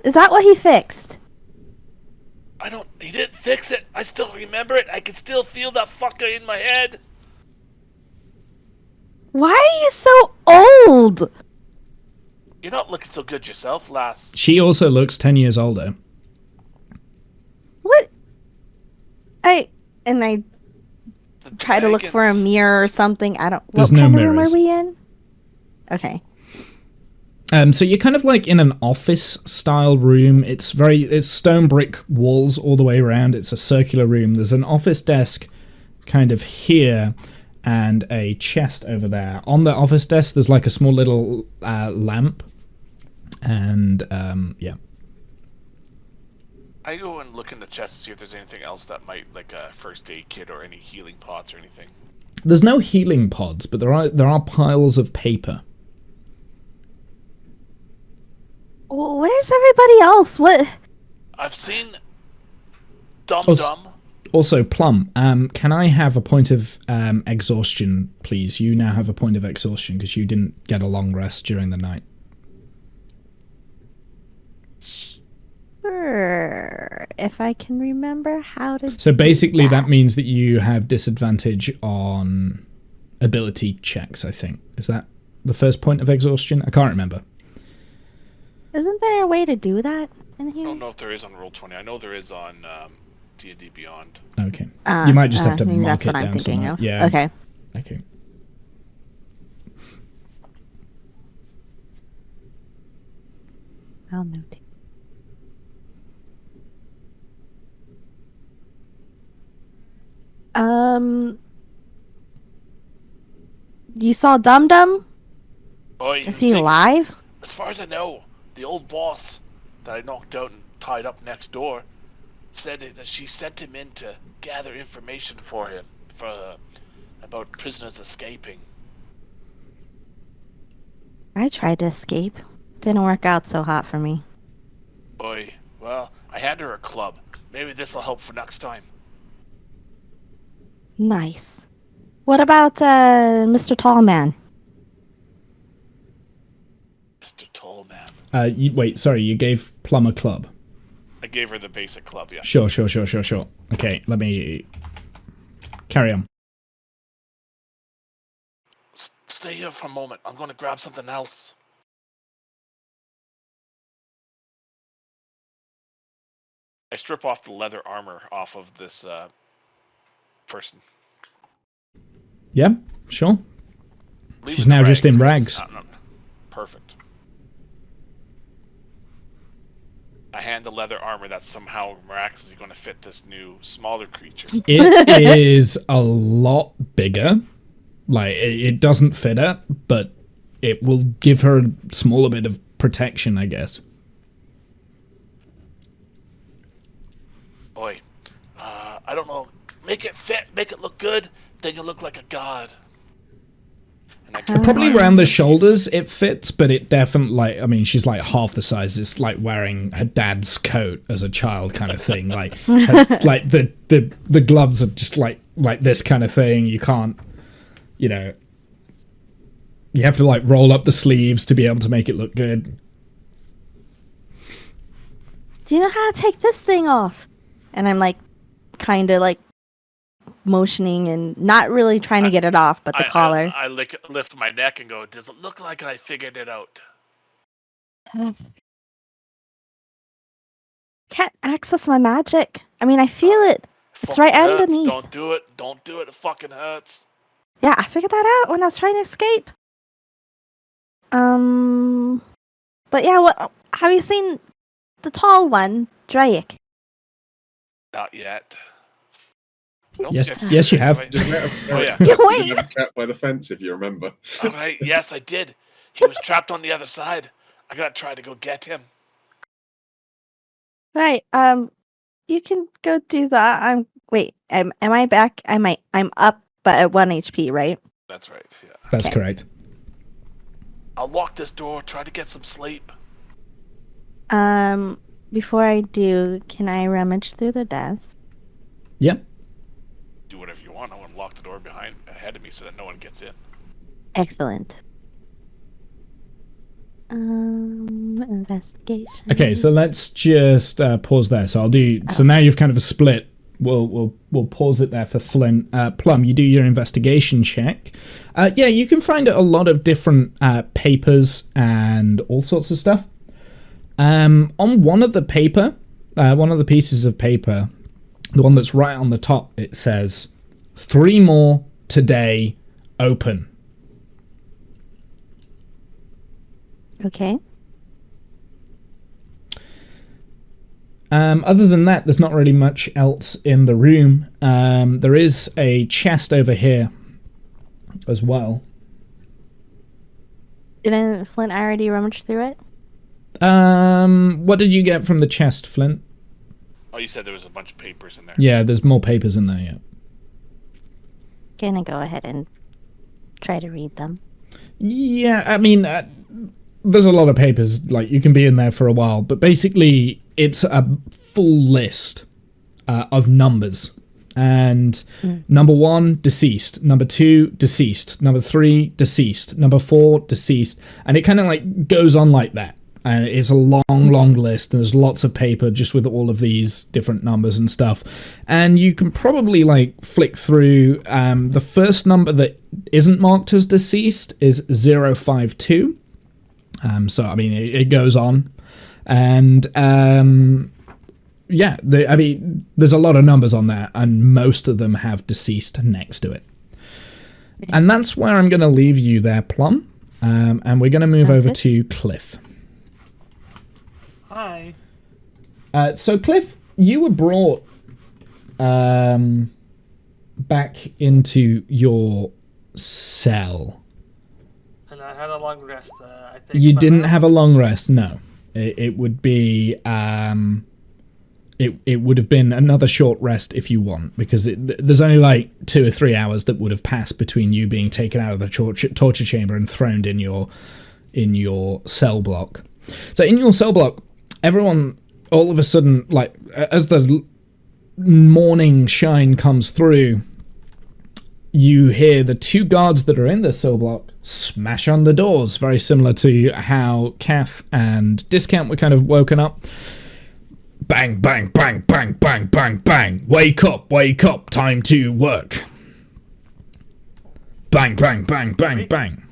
Is that what he fixed? He didn't fix it. I still remember it. I can still feel that fucker in my head. Why are you so old? You're not looking so good yourself, lass. She also looks 10 years older. What? I The try to look for a dragons. mirror or something. I don't. There's what no kind of room mirrors. are we in? Okay. So you're kind of like in an office-style room. It's stone brick walls all the way around. It's a circular room. There's an office desk kind of here and a chest over there. On the office desk, there's like a small little lamp. And, yeah. I go and look in the chest to see if there's anything else that might, like a first aid kit or any healing pots or anything. There's no healing pods, but there are piles of paper. Where's everybody else? What? I've seen Dum Oh, Dum. Also, Plum, can I have a point of exhaustion, please? You now have a point of exhaustion because you didn't get a long rest during the night. Sure. If I can remember how to. So basically, do that means that you have disadvantage on ability checks, I think. Is that the first point of exhaustion? I can't remember. Isn't there a way to do that in I here? don't know if there is on Roll20. I know there is on D&D Beyond. Okay. You might just have to maybe mark that's what it I'm down thinking somewhere. of. Yeah. Okay. Okay. I'll note. You saw Dum Dum? Boy, Is he alive? as far as I know, the old boss that I knocked out and tied up next door said that she sent him in to gather information for him about prisoners escaping. I tried to escape. Didn't work out so hot for me. Boy, well, I handed her a club. Maybe this'll help for next time. Nice. What about Mr. Tallman? Mr. Tallman. Wait, sorry, you gave Plum a club. I gave her the basic club, yeah. Sure. Okay, let me carry on. Stay here for a moment. I'm going to grab something else. I strip off the leather armor off of this person. Yeah, sure. Leaving She's the now just in rags. rags. Perfect. I hand the leather armor that's somehow miraculously going to fit this new, smaller creature. It is a lot bigger. Like, it doesn't fit her, but it will give her a smaller bit of protection, I guess. Boy, I don't know. Make it fit, make it look good. then you'll look like a god. And I Probably around the shoulders it fits, but it definitely, like, I mean, she's like half the size. It's like wearing her dad's coat as a child kind of thing. Like, like the gloves are just like this kind of thing. You can't, you know, you have to like roll up the sleeves to be able to make it look good. Do you know how to take this thing off? And I'm like, kind of like motioning and not really trying to get it off, but the collar. I lift my neck and go, does it look like I figured it out? Can't access my magic. I mean, I feel it. It's Fucking right hurts. underneath. Don't do it. Don't do it. It fucking hurts. Yeah, I figured that out when I was trying to escape. But yeah, what have you seen the tall one, Drake? Not yet. Nope, Yes, you have. Oh yeah. Wait. Cat by the fence, if you remember. Okay, yes, I did. He was trapped on the other side. I gotta try to go get him. Right. You can go do that. Wait, am I back? I'm up but at 1 HP, right? That's right, yeah. That's Okay. correct. I'll lock this door, try to get some sleep. Before I do, can I rummage through the desk? Yeah. Do whatever you want. I want to lock the door ahead of me so that no one gets in. Excellent. Investigation. Okay, so let's just pause there. So I'll do. So now you've kind of a split. We'll pause it there for Flint. Plum, you do your investigation check. Yeah, you can find a lot of different papers and all sorts of stuff. On one of the pieces of paper, the one that's right on the top, it says 3 more today, open. Okay. Other than that, there's not really much else in the room. There is a chest over here as well. Didn't Flint already rummage through it? What did you get from the chest, Flint? Oh, you said there was a bunch of papers in there. Yeah, there's more papers in there, yeah. Gonna go ahead and try to read them. Yeah, I mean, there's a lot of papers, like, you can be in there for a while, but basically it's a full list of numbers. And number 1, deceased. Number 2, deceased. Number 3, deceased. Number 4, deceased. And it kind of like goes on like that. And it's a long list. And there's lots of paper just with all of these different numbers and stuff. And you can probably like flick through. The first number that isn't marked as deceased is 052. So, I mean, it goes on. And, yeah, I mean, there's a lot of numbers on there, and most of them have deceased next to it. And that's where I'm going to leave you there, Plum. And we're going to move Sounds over good. to Cliff. Hi. So, Cliff, you were brought back into your cell. And I had a long rest. I think You by didn't now. have a long rest, no. It would be... It would have been another short rest if you want, because there's only like 2 or 3 hours that would have passed between you being taken out of the torture chamber and thrown in your cell block. So in your cell block, everyone all of a sudden, like, as the morning shine comes through, you hear the 2 guards that are in the cell block smash on the doors, very similar to how Kath and Discount were kind of woken up. Bang, bang, bang, bang, bang, bang, bang. Wake up, time to work. Bang, bang, bang, bang, bang.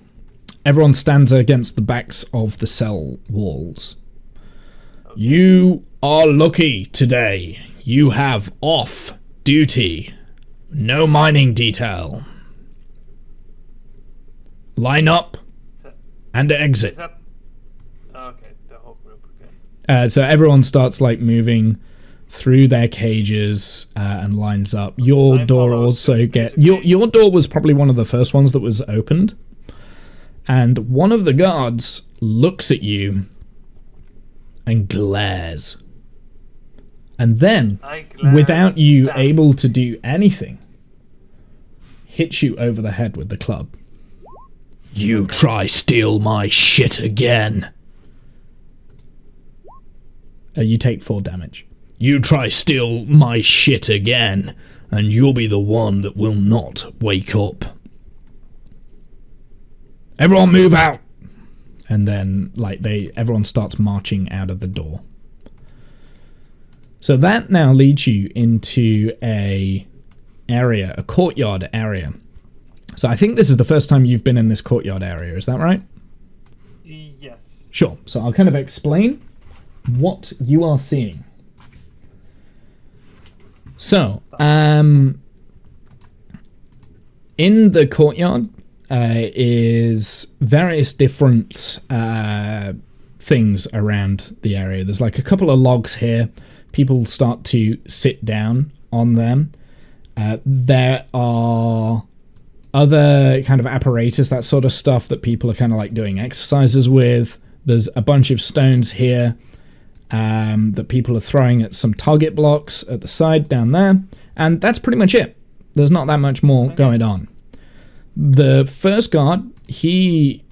Everyone stands against the backs of the cell walls. You are lucky today. You have off duty. No mining detail. Line up and exit. Is that... Okay, the whole group. Okay. So everyone starts like moving through their cages and lines up. Your I door follow also suit, get basically. your door was probably one of the first ones that was opened. And one of the guards looks at you and glares. And then, I glare without you back. able to do anything, hits you over the head with the club. You try steal my shit again. You take 4 damage. You try steal my shit again, and you'll be the one that will not wake up. Everyone move out! And then, like, everyone starts marching out of the door. So that now leads you into a courtyard area. So I think this is the first time you've been in this courtyard area, is that right? Yes. Sure. So I'll kind of explain what you are seeing. So, in the courtyard is various different things around the area. There's like a couple of logs here. People start to sit down on them. There are other kind of apparatus, that sort of stuff that people are kind of like doing exercises with. There's a bunch of stones here that people are throwing at some target blocks at the side down there. And that's pretty much it. There's not that much more going on. The first guard, he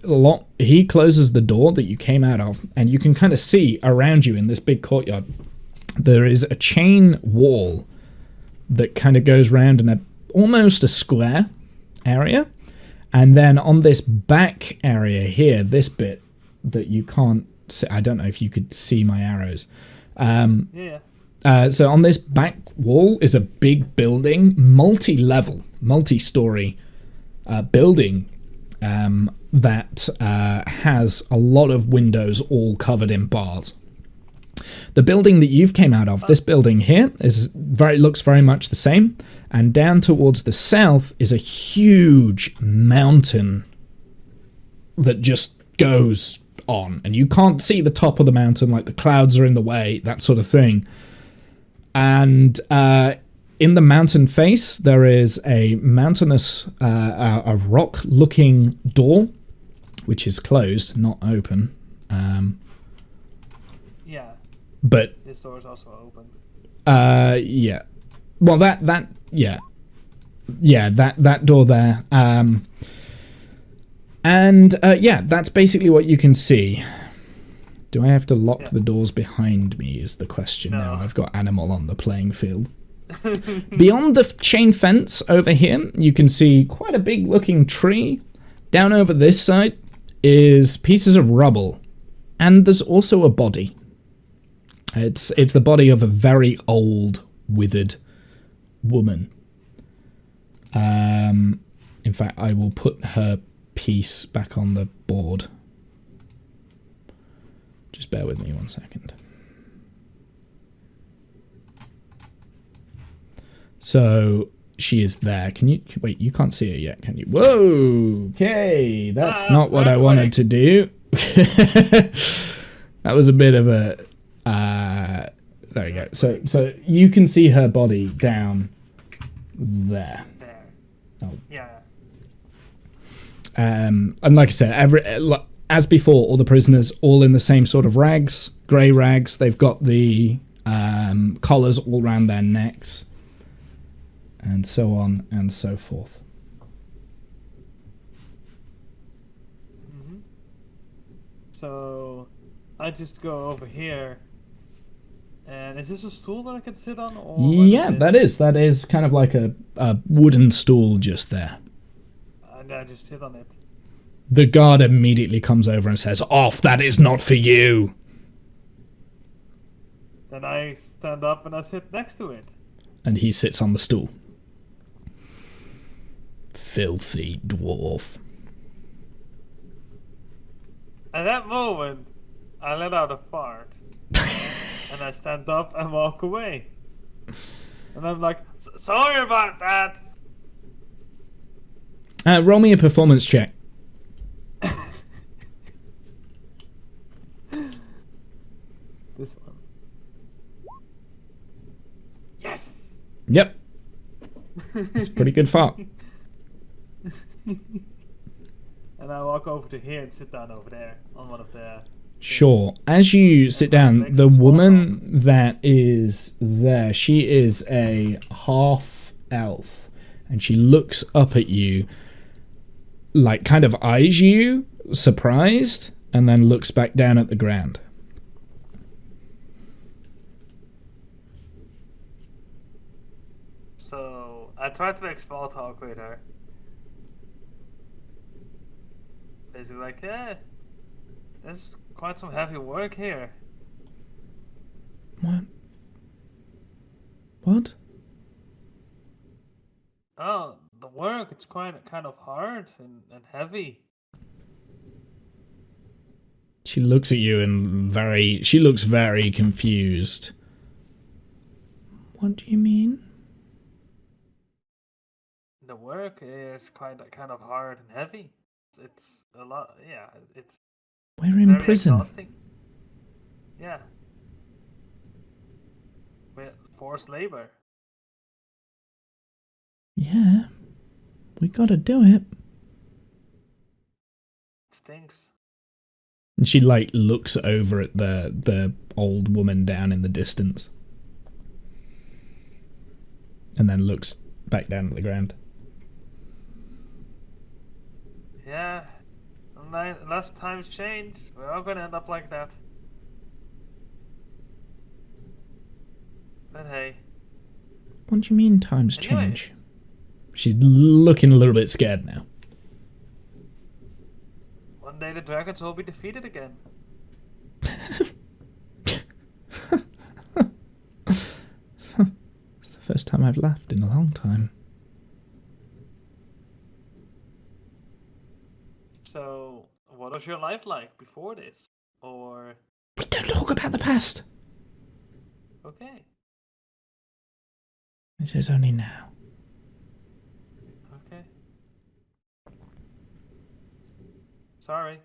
closes the door that you came out of, and you can kind of see around you in this big courtyard. There is a chain wall that kind of goes around in almost a square area. And then on this back area here, this bit that you can't see, I don't know if you could see my arrows. So on this back wall is a big building, multi-level, multi-story building that has a lot of windows all covered in bars. The building that you've came out of, this building here, looks very much the same. And down towards the south is a huge mountain that just goes on. And you can't see the top of the mountain, like the clouds are in the way, that sort of thing. And in the mountain face, there is a mountainous, a rock-looking door, which is closed, not open. Yeah. But This door is also open. yeah. Well, that door there. Yeah, that's basically what you can see. Do I have to lock the doors behind me is the question now. I've got animal on the playing field. Beyond the chain fence over here, you can see quite a big looking tree. Down over this side is pieces of rubble. And there's also a body. It's the body of a very old, withered woman. In fact, I will put her piece back on the board. Just bear with me 1 second. So she is there. Can you wait? You can't see her yet, can you? Whoa! Okay, that's not what I wanted to do. That was a bit of a. There we go. So you can see her body down there. Oh. Yeah. And like I said, as before, all the prisoners all in the same sort of rags, grey rags. They've got the collars all around their necks, and so on and so forth. Mm-hmm. So I just go over here. And is this a stool that I can sit on? Or Yeah, that is kind of like a wooden stool just there. And I just sit on it. The guard immediately comes over and says, "Off, that is not for you." Then I stand up and I sit next to it. And he sits on the stool. Filthy dwarf. At that moment, I let out a fart. And I stand up and walk away. And I'm like, sorry about that. Roll me a performance check. This one. Yes. Yep. It's a pretty good fart. And I walk over to here and sit down over there on one of the... Sure. As you sit down, the woman that is there, she is a half elf. and she looks up at you, like kind of eyes you, surprised, and then looks back down at the ground. So I tried to make small talk with her. Basically like, yeah, there's quite some heavy work here. What? What? Oh, the work, it's quite kind of hard and heavy. She looks at you and she looks very confused. What do you mean? The work is kind of hard and heavy. It's a lot, yeah, it's We're in very prison. exhausting. Yeah. With forced labor. Yeah. We gotta do it. It stinks. And she like looks over at the old woman down in the distance. And then looks back down at the ground. Yeah. Unless times change, we're all gonna end up like that. But hey. What do you mean times Anyway. change? She's looking a little bit scared now. One day the dragons will be defeated again. It's the first time I've laughed in a long time. So, what was your life like before this? Or, We don't talk about the past. okay, This is only now. okay. Sorry.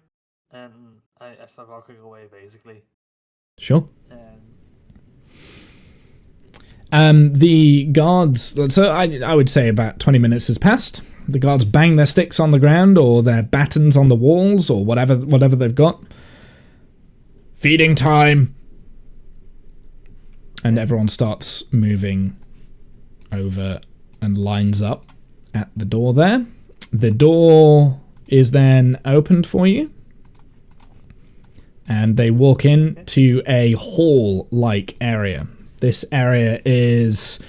And I start walking away, basically. Sure. And The guards, so I would say about 20 minutes has passed. The guards bang their sticks on the ground or their batons on the walls or whatever they've got. Feeding time. And everyone starts moving over and lines up at the door there. The door is then opened for you. And they walk in to a hall-like area. This area is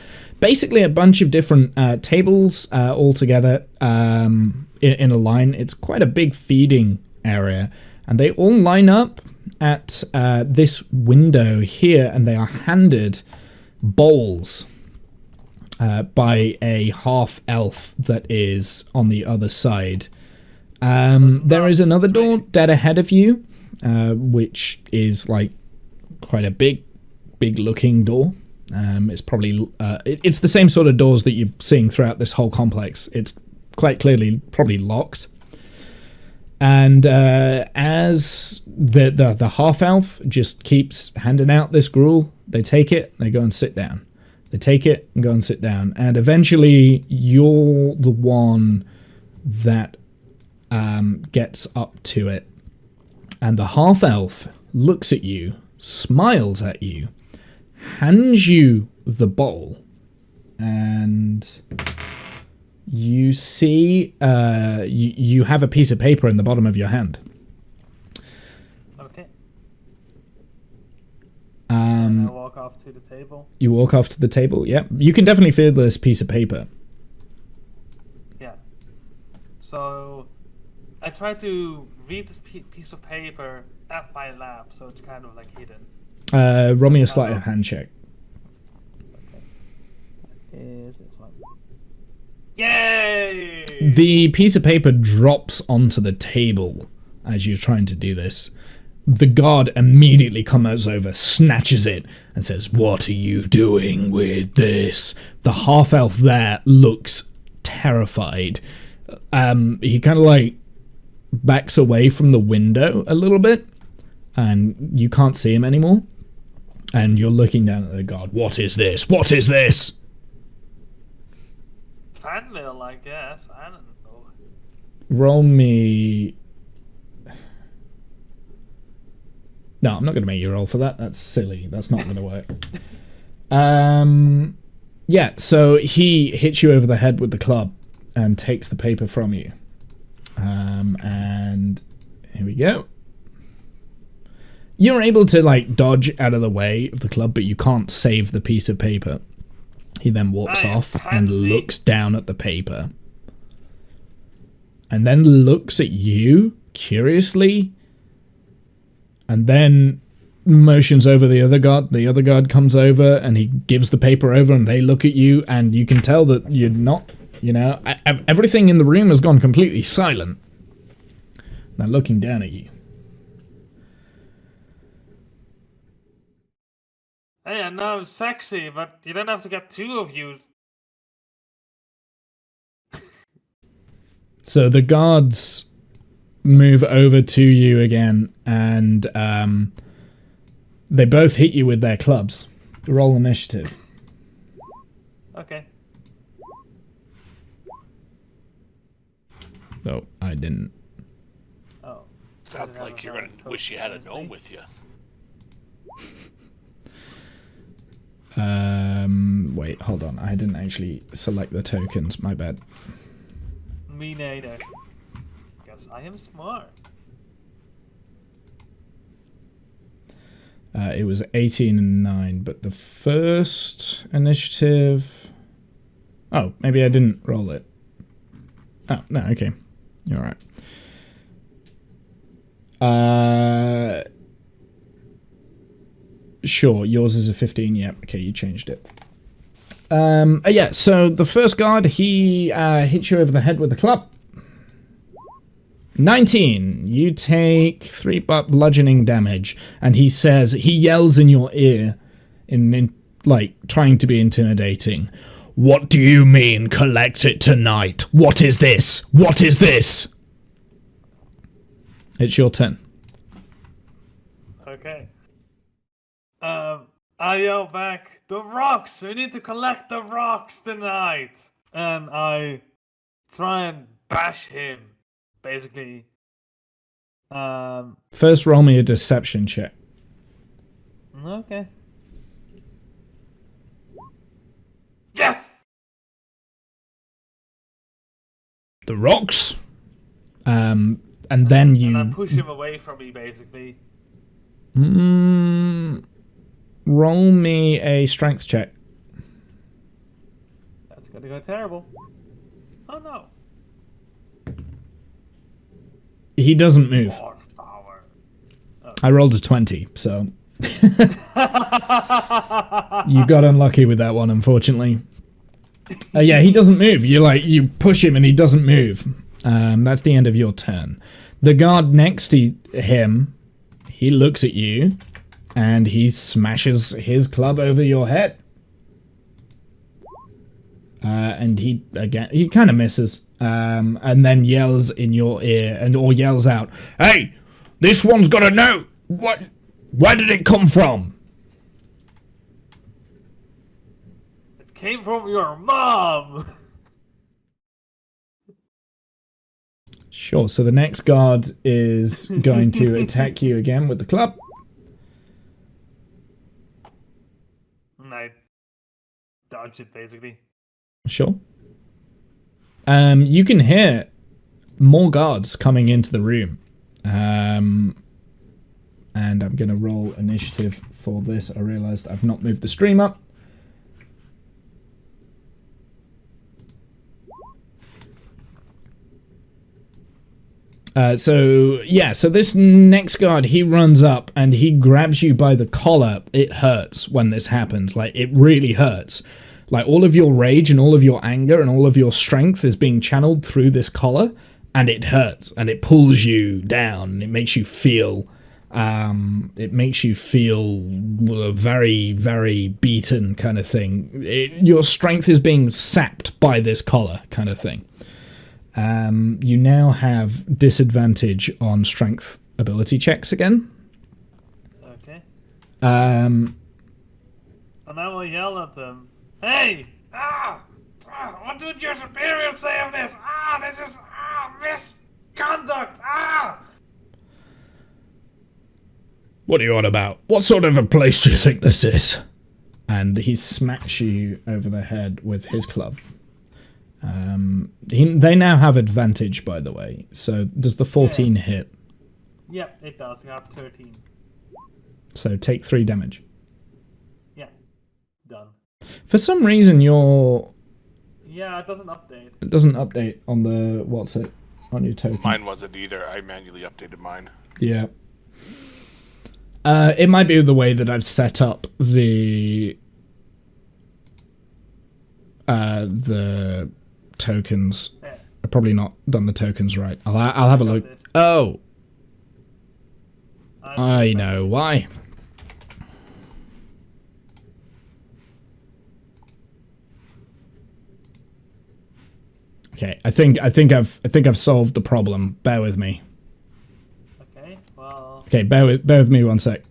basically a bunch of different tables all together in a line. It's quite a big feeding area. And they all line up at this window here, and they are handed bowls by a half-elf that is on the other side. There is another door dead ahead of you, which is like quite a big looking door. It's probably it's the same sort of doors that you're seeing throughout this whole complex. It's quite clearly probably locked. And as the half elf just keeps handing out this gruel, they take it, they go and sit down. They take it and go and sit down, and eventually you're the one that gets up to it. And the half elf looks at you, smiles at you, hands you the bowl, and you see you have a piece of paper in the bottom of your hand. okay. And I walk off to the table. You walk off to the table. Yep, you can definitely feel this piece of paper. Yeah. So I try to read this piece of paper at my lap, so it's kind of like hidden. Roll me a sleight of hand check. Okay. Is this one? Yay! The piece of paper drops onto the table as you're trying to do this. The guard immediately comes over, snatches it, and says, "What are you doing with this?" The half-elf there looks terrified. He kind of like backs away from the window a little bit, and you can't see him anymore. And you're looking down at the guard. "What is this? What is this?" Fan mail, I guess. I don't know. Roll me... No, I'm not going to make you roll for that. That's silly. That's not going to work. Yeah, so he hits you over the head with the club and takes the paper from you. And here we go. You're able to, like, dodge out of the way of the club, but you can't save the piece of paper. He then walks off and looks down at the paper. And then looks at you, curiously. And then motions over the other guard. The other guard comes over and he gives the paper over and they look at you. And you can tell that you're not, you know, everything in the room has gone completely silent. They're looking down at you. Hey, I know I'm sexy, but you don't have to get two of you. So the guards move over to you again, and they both hit you with their clubs. Roll initiative. Okay. Oh, I didn't. Oh. Sounds like you're gonna wish you had a gnome with you. Wait, hold on. I didn't actually select the tokens. My bad. Me neither. Because I am smart. It was 18 and 9, but the first initiative... Oh, maybe I didn't roll it. Oh, no, okay. You're all right. Sure, yours is a 15. Yep, okay, you changed it. Yeah, so the first guard, he hits you over the head with a club. 19. You take 3 bludgeoning damage, and he yells in your ear, in like trying to be intimidating. What do you mean, collect it tonight? What is this? What is this? It's your turn. Okay. I yell back, the rocks! We need to collect the rocks tonight! And I try and bash him, basically. First, roll me a deception check. Okay. Yes! The rocks? And then you... And I push him away from me, basically. Roll me a strength check. That's gonna go terrible. Oh no. He doesn't move. More power. Oh. I rolled a 20, so... You got unlucky with that one, unfortunately. Yeah, he doesn't move. You push him and he doesn't move. That's the end of your turn. The guard next to him, he looks at you, and he smashes his club over your head. And he kind of misses. And then yells in your ear, or yells out, "Hey, this one's got to know! Where did it come from?" It came from your mom! Sure, so the next guard is going to attack you again with the club. And I dodge it, basically. Sure. You can hear more guards coming into the room. And I'm going to roll initiative for this. I realized I've not moved the stream up. So this next guard, he runs up and he grabs you by the collar. It hurts when this happens. Like, it really hurts. Like, all of your rage and all of your anger and all of your strength is being channeled through this collar, and it hurts, and it pulls you down. It makes you feel very, very beaten, kind of thing. Your strength is being sapped by this collar, kind of thing. You now have disadvantage on strength ability checks again. Okay. And I will yell at them. Hey! What did your superior say of this? This is misconduct! What are you on about? What sort of a place do you think this is? and he smacks you over the head with his club. They now have advantage, by the way. So does the 14 hit? Yep, it does. You have 13. So take 3 damage. Yeah, done. For some reason, Yeah, it doesn't update. it doesn't update on the on your token. Mine wasn't either. I manually updated mine. Yeah. It might be the way that I've set up the tokens. Yeah. I've probably not done the tokens right. I'll have a look. This. Oh, I know why. Okay, I think I've solved the problem. Bear with me. Okay, well... Okay, bear with me 1 sec.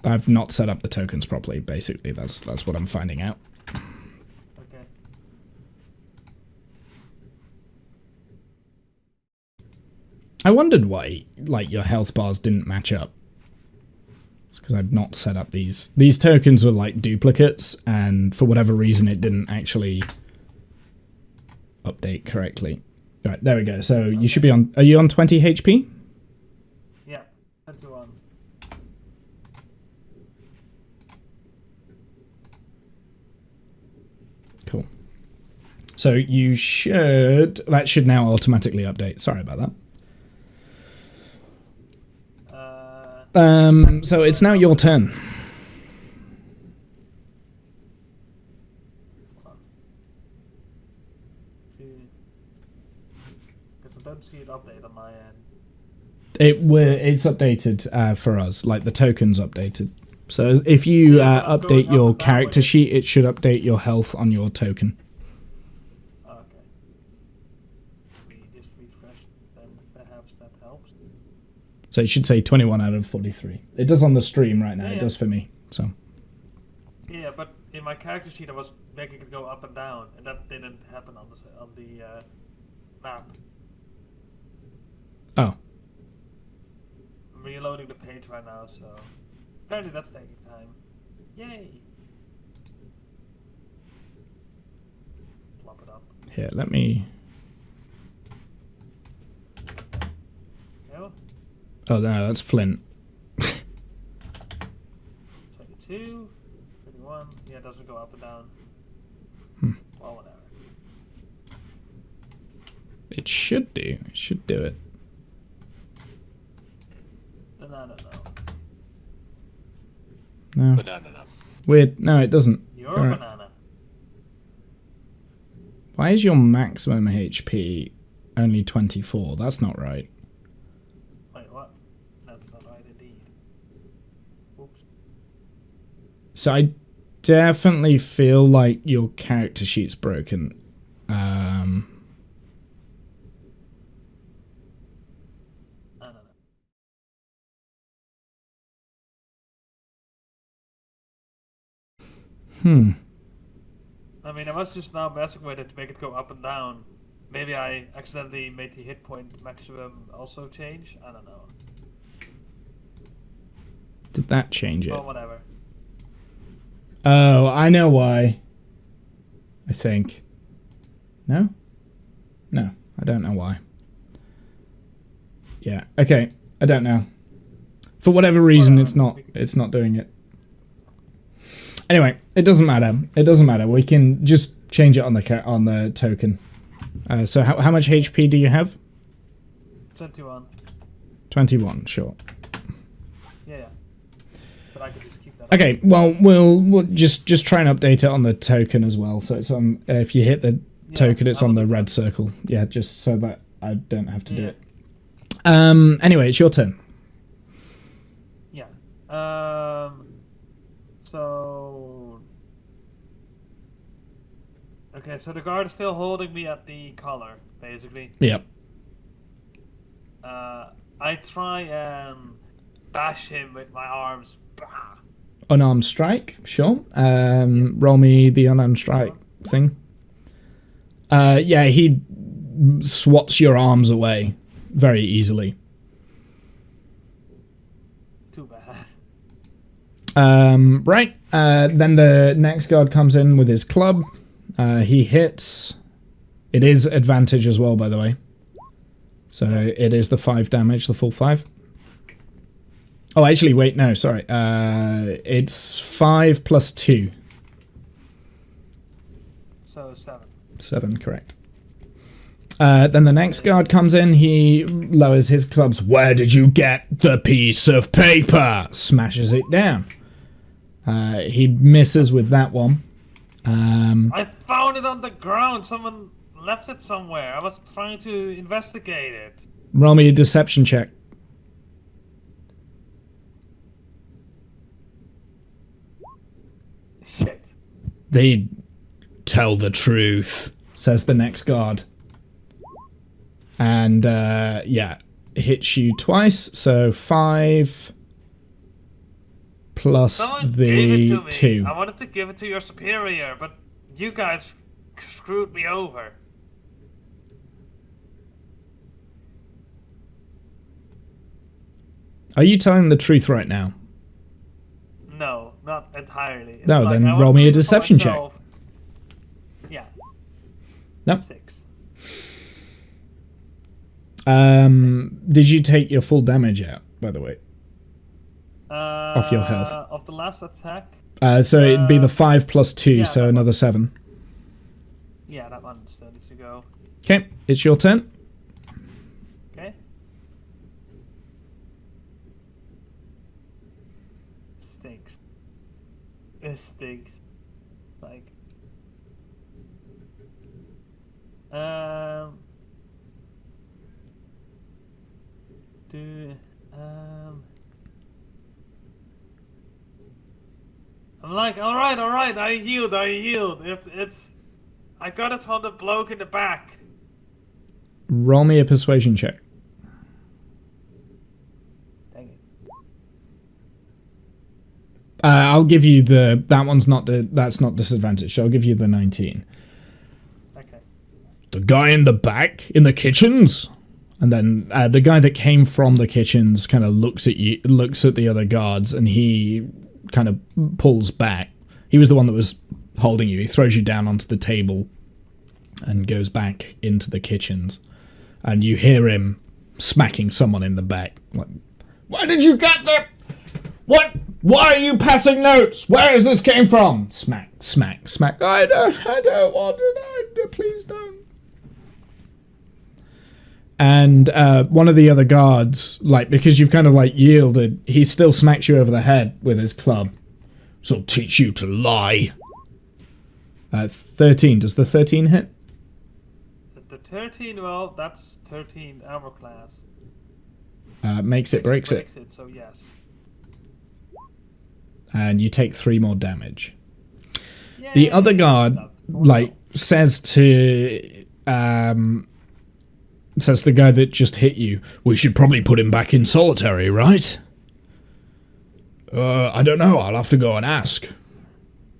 I've not set up the tokens properly, basically. That's what I'm finding out. Okay. I wondered why, like, your health bars didn't match up. It's because I've not set up these. These tokens were, like, duplicates, and for whatever reason it didn't actually update correctly. Right, there we go. So you should be on... Are you on 20 HP? Yeah, 21. Cool. So you should... That should now automatically update. Sorry about that. So it's now your turn. Because I don't see it update on my end. It's updated for us, like the token's updated. So if you update your character sheet, it should update your health on your token. Okay. We just refresh, then perhaps that helps. So it should say 21 out of 43. It does on the stream right now. Yeah, It does for me. So Yeah, but in my character sheet I was making it go up and down, and that didn't happen on the map. oh, I'm reloading the page right now, so apparently that's taking time. Yay! Plop it up. here. Let me. No, Oh no, that's Flint. 22, 21. Yeah, it doesn't go up and down. Well, whatever. It should do. It should do it. Then I don't know. No. Banana. Weird. No, it doesn't. You're a Alright. banana. Why is your maximum HP only 24? That's not right. Wait, what? That's not right indeed. Oops. So I definitely feel like your character sheet's broken. I don't know. I mean, I was just now messing with it to make it go up and down. Maybe I accidentally made the hit point maximum also change? I don't know. Did that change it? Oh, whatever. Oh, I know why. I think. No? No, I don't know why. Yeah, okay. I don't know. For whatever reason, it's not doing it. Anyway, it doesn't matter. It doesn't matter. We can just change it on the token. So how much HP do you have? 21. 21, sure. Yeah. But I could just keep that. Okay, well, we'll just try and update it on the token as well. So it's on. If you hit the token, it's on the red circle. Yeah, just so that I don't have to do it. Anyway, it's your turn. Yeah. So. Okay, so the guard is still holding me at the collar, basically. Yep. I try and bash him with my arms. Bah! Unarmed strike, sure. Roll me the unarmed strike thing. Yeah, he swats your arms away very easily. Too bad. Right. Then the next guard comes in with his club. He hits. It is advantage as well, by the way. So it is the 5 damage, the full 5. Oh, actually, wait, no, sorry. It's 5 plus 2. So 7. 7, correct. Then the next guard comes in. He lowers his clubs. Where did you get the piece of paper? Smashes it down. He misses with that one. I found it on the ground. Someone left it somewhere. I was trying to investigate it. Roll me a deception check. Shit. They tell the truth, says the next guard. And, yeah, hits you twice. So 5 plus Someone gave the it to me. 2. I wanted to give it to your superior, but you guys screwed me over. Are you telling the truth right now? No, not entirely. It's No, like, then I roll wanted me to a do it for deception check. myself. Yeah. No. 6. Did you take your full damage out, by the way? Off your health. Of the last attack? So it'd be the 5 plus 2, yeah, so that another 7. Yeah, that one still needs to go. Okay, it's your turn. Okay. Stinks. It stinks. Like. I'm like, alright, I yield. It's. I got it from the bloke in the back. Roll me a persuasion check. Dang it. I'll give you the... That's not disadvantage, so I'll give you the 19. Okay. The guy in the back? In the kitchens? And then the guy that came from the kitchens kind of looks at you, looks at the other guards, and he kind of pulls back. He was the one that was holding you. He throws you down onto the table and goes back into the kitchens. And you hear him smacking someone in the back. Like, where did you get that? What? Why are you passing notes? Where has this came from? Smack, smack, smack. I don't want to. Please don't. And one of the other guards, like, because you've kind of like yielded, he still smacks you over the head with his club. So I'll teach you to lie. 13. Does the 13 hit? The 13, well, that's 13 armor class. Makes it, breaks it. So yes. And you take 3 more damage. Yay. The other guard, like, says to the guy that just hit you, we should probably put him back in solitary, right? I don't know. I'll have to go and ask.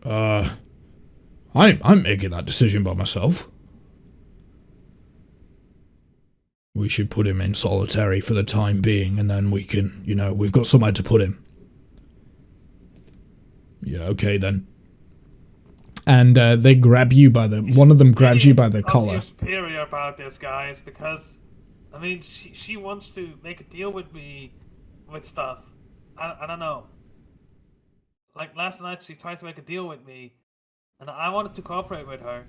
I'm making that decision by myself. We should put him in solitary for the time being, and then we can, we've got somewhere to put him. Yeah, okay then. And they grab you by one of them grabs you by the collar. I'm superior about this, guys, because, I mean, she wants to make a deal with me with stuff. I don't know. Like, last night she tried to make a deal with me, and I wanted to cooperate with her.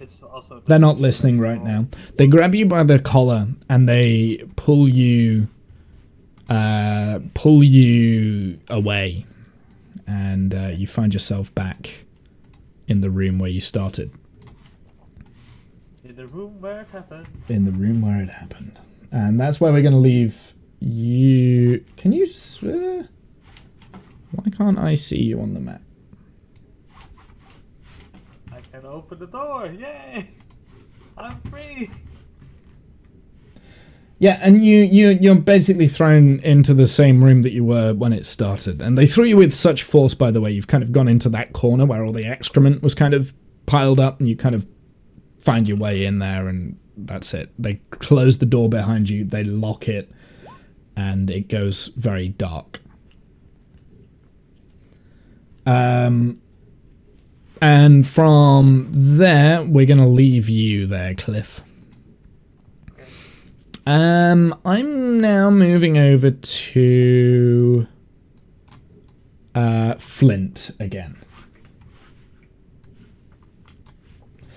It's also... They're not listening right now. They grab you by the collar, and they pull you away. And you find yourself back in the room where you started. In the room where it happened. In the room where it happened. And that's where we're going to leave you. Can you... why can't I see you on the map? I can open the door. Yay! I'm free. Yeah, and you're basically thrown into the same room that you were when it started. And they threw you with such force, by the way, you've kind of gone into that corner where all the excrement was kind of piled up, and you kind of find your way in there, and that's it. They close the door behind you, they lock it, and it goes very dark. And from there, we're going to leave you there, Cliff. I'm now moving over to Flint again.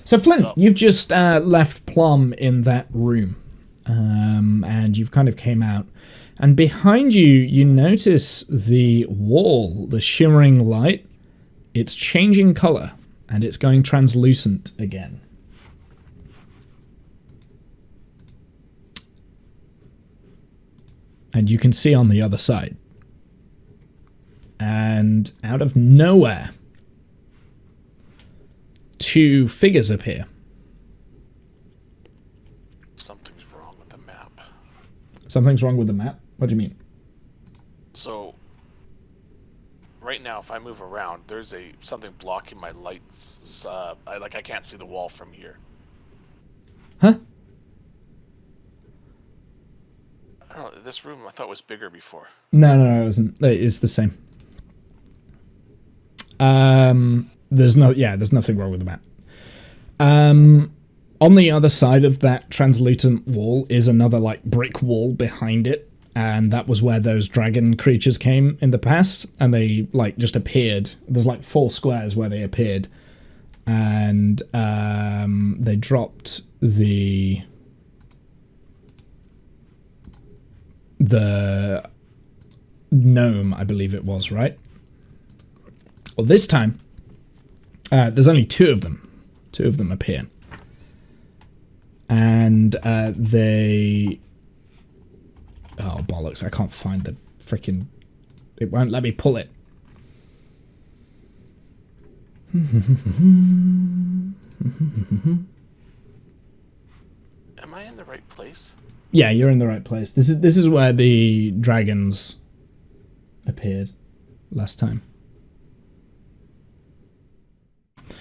So Flint, you've just left Plum in that room, and you've kind of came out. And behind you, you notice the wall, the shimmering light. It's changing color, and it's going translucent again. And you can see on the other side. And out of nowhere, two figures appear. Something's wrong with the map. Something's wrong with the map? What do you mean? So, right now, if I move around, there's something blocking my lights. I can't see the wall from here. Huh? I don't know, this room I thought was bigger before. No, it wasn't. It's the same. There's nothing wrong with the map. On the other side of that translucent wall is another like brick wall behind it, and that was where those dragon creatures came in the past, and they like just appeared. There's like 4 squares where they appeared, and they dropped the gnome, I believe it was, right? Well, this time, there's only 2 of them. 2 of them appear. And they... Oh, bollocks, I can't find the freaking... It won't let me pull it. Am I in the right place? Yeah, you're in the right place. This is where the dragons appeared last time.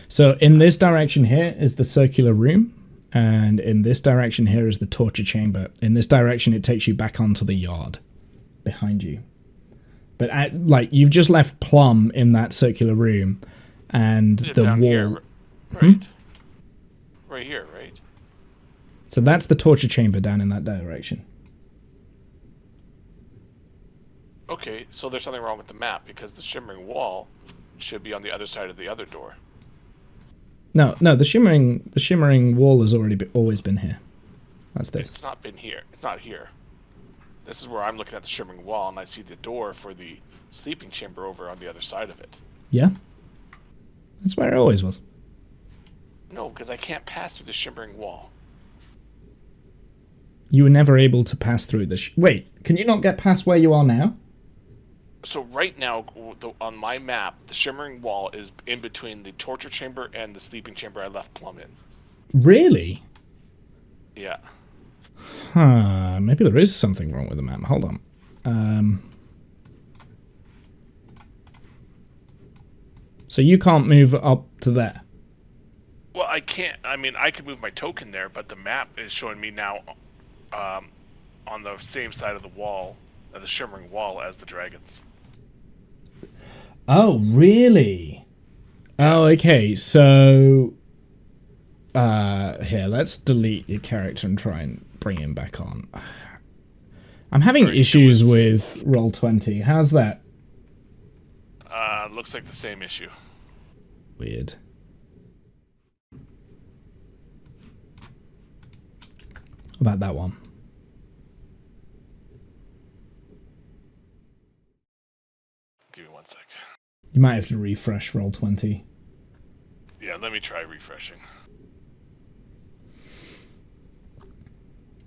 So in this direction here is the circular room, and in this direction here is the torture chamber. In this direction, it takes you back onto the yard behind you. But you've just left Plum in that circular room, and the down wall. Here, right? Right here, right? So that's the torture chamber down in that direction. Okay, so there's something wrong with the map because the shimmering wall should be on the other side of the other door. No, the shimmering wall has always been here. That's this. It's not been here. It's not here. This is where I'm looking at the shimmering wall, and I see the door for the sleeping chamber over on the other side of it. Yeah? That's where it always was. No, because I can't pass through the shimmering wall. You were never able to pass through the... Wait, can you not get past where you are now? So right now, on my map, the shimmering wall is in between the torture chamber and the sleeping chamber I left Plum in. Really? Yeah. Huh, maybe there is something wrong with the map. Hold on. So you can't move up to there? Well, I can't. I mean, I could move my token there, but the map is showing me now on the same side of the wall, the shimmering wall, as the dragons. Oh, really? Oh, okay, so... here, let's delete your character and try and bring him back on. I'm having issues with Roll20. How's that? Looks like the same issue. Weird. About that one. Give me 1 sec. You might have to refresh Roll20. Yeah, let me try refreshing.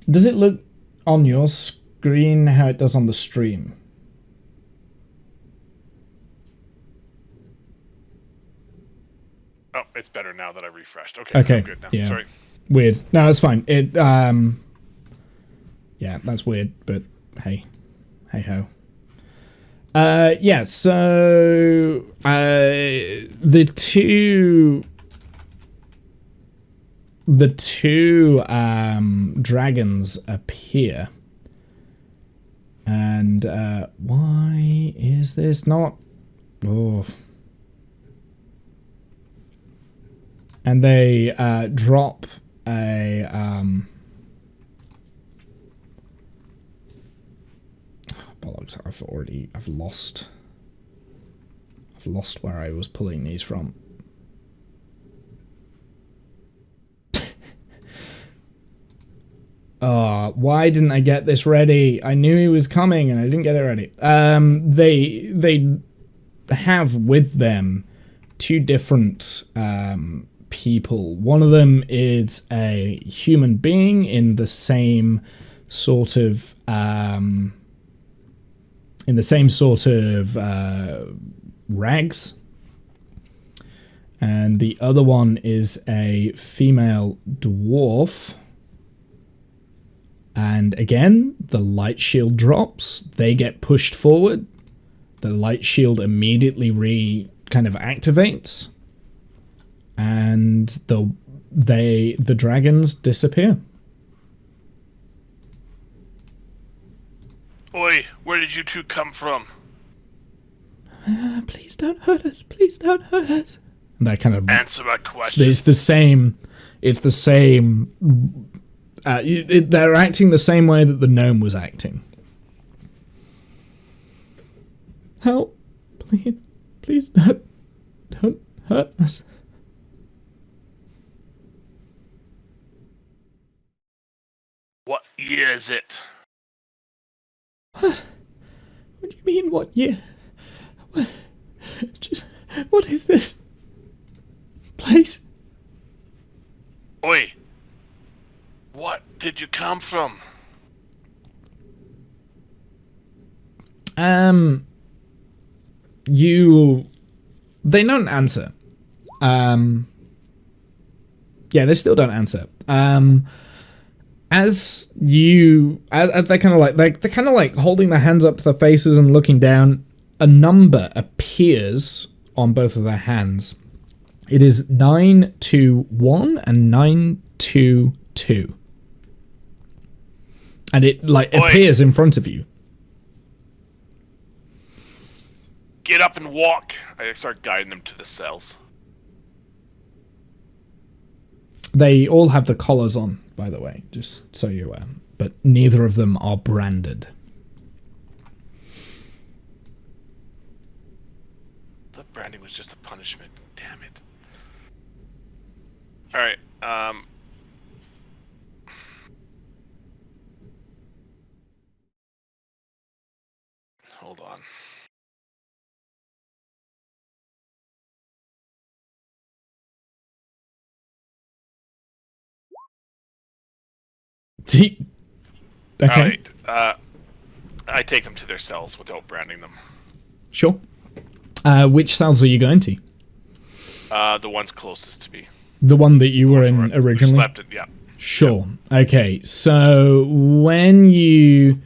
Does it look on your screen how it does on the stream? Oh, it's better now that I refreshed. Okay, Okay, I'm good now. yeah. Sorry. Weird. No, that's fine. It Yeah, that's weird, but hey ho. Yeah, so the two dragons appear. And why is this not? Oh. And they drop a bollocks! I've lost where I was pulling these from. Oh, why didn't I get this ready? I knew he was coming and I didn't get it ready. They have with them two different people. One of them is a human being in the same sort of rags, and the other one is a female dwarf. And again, the light shield drops. They get pushed forward. The light shield immediately kind of activates, and the dragons disappear. Oi, where did you two come from? Please don't hurt us. Please don't hurt us. And that kind of answer my question. It's the same. They're acting the same way that the gnome was acting. Help, please don't hurt us. What year is it? What do you mean, what year? What is this place? Oi, what did you come from? They don't answer. Yeah, they still don't answer. As they're kind of like holding their hands up to their faces and looking down, a number appears on both of their hands. It is 921 and 922. And it appears in front of you. Get up and walk. I start guiding them to the cells. They all have the collars on, by the way, just so you're aware. But neither of them are branded. The branding was just a punishment. Damn it. Alright, hold on. Okay. Alright, I take them to their cells without branding them. Sure. Which cells are you going to? The ones closest to me. The one that you were in originally? Slept in, yeah. Sure. Okay, so when you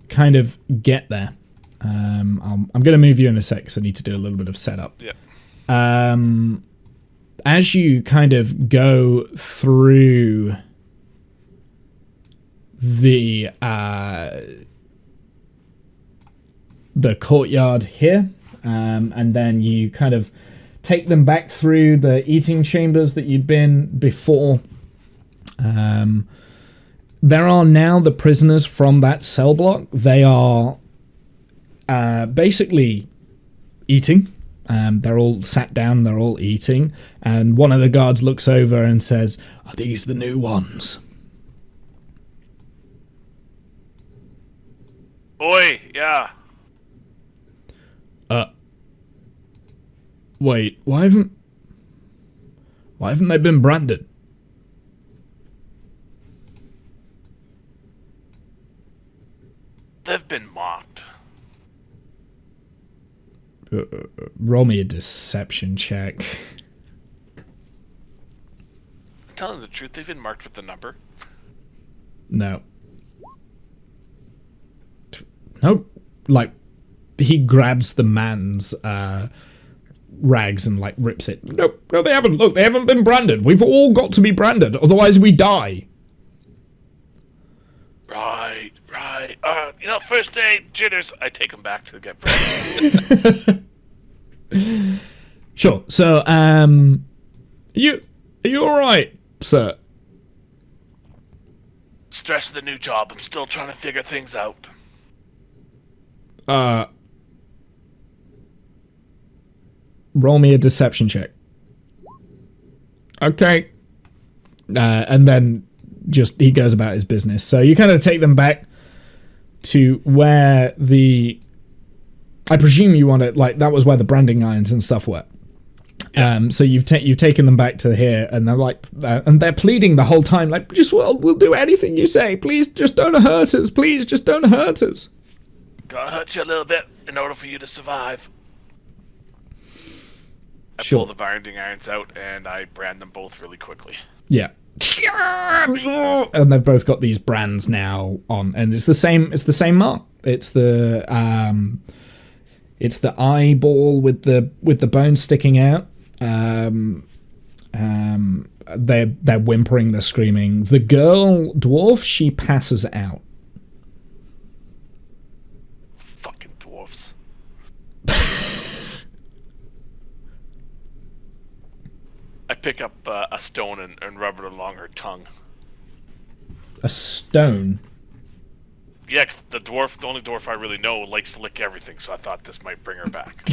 kind of get there, I'm going to move you in a sec because I need to do a little bit of setup. Yeah. As you kind of go through the courtyard here, and then you kind of take them back through the eating chambers that you'd been before. There are now the prisoners from that cell block. They are basically eating. They're all sat down, they're all eating, and one of the guards looks over and says, "Are these the new ones?" Oi, yeah. Wait, why haven't they been branded? They've been mocked. Roll me a deception check. Telling the truth, they've been marked with the number. No. Nope. Like, he grabs the man's rags and, like, rips it. No, they haven't. Look, they haven't been branded. We've all got to be branded, otherwise we die. Right. First aid, jitters. I take him back to get branded. Sure. So, are you alright, sir? Stress of the new job. I'm still trying to figure things out. Roll me a deception check. Okay. And then just he goes about his business. So you kind of take them back to where I presume you want it, like, that was where the branding irons and stuff were. Yeah. So you've taken them back to here, and they're like, and they're pleading the whole time, like, we'll do anything you say. Please, just don't hurt us. Please, just don't hurt us. Gotta hurt you a little bit in order for you to survive. I Sure. pull the branding irons out and I brand them both really quickly. Yeah. And they've both got these brands now on, and it's the same mark. It's the eyeball with the bone sticking out. They're whimpering, they're screaming. The girl dwarf, she passes out. Fucking dwarfs. I pick up a stone and rub it along her tongue. A stone? Yeah, 'cause the only dwarf I really know, likes to lick everything, so I thought this might bring her back.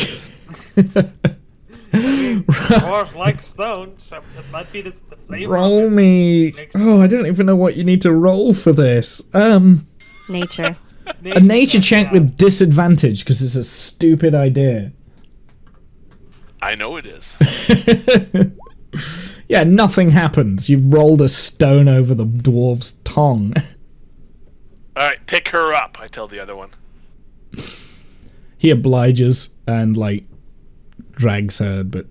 Dwarves like stone, so it might be the flavor. Roll me. Oh, I don't even know what you need to roll for this. Nature. A nature check with disadvantage, because it's a stupid idea. I know it is. Yeah, nothing happens. You've rolled a stone over the dwarf's tongue. Alright, pick her up, I tell the other one. He obliges and, like, drags her, but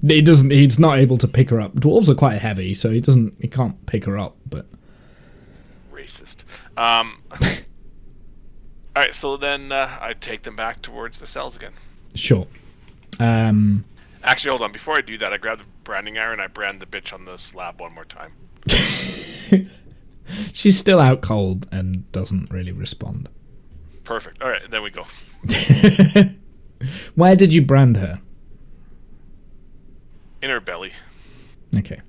he's not able to pick her up. Dwarves are quite heavy, so he can't pick her up, but... Racist. Alright, so then I take them back towards the cells again. Sure. Actually, hold on. Before I do that, I grab the branding iron and I brand the bitch on the slab one more time. She's still out cold and doesn't really respond. Perfect. Alright, then we go. Where did you brand her? In her belly. Okay.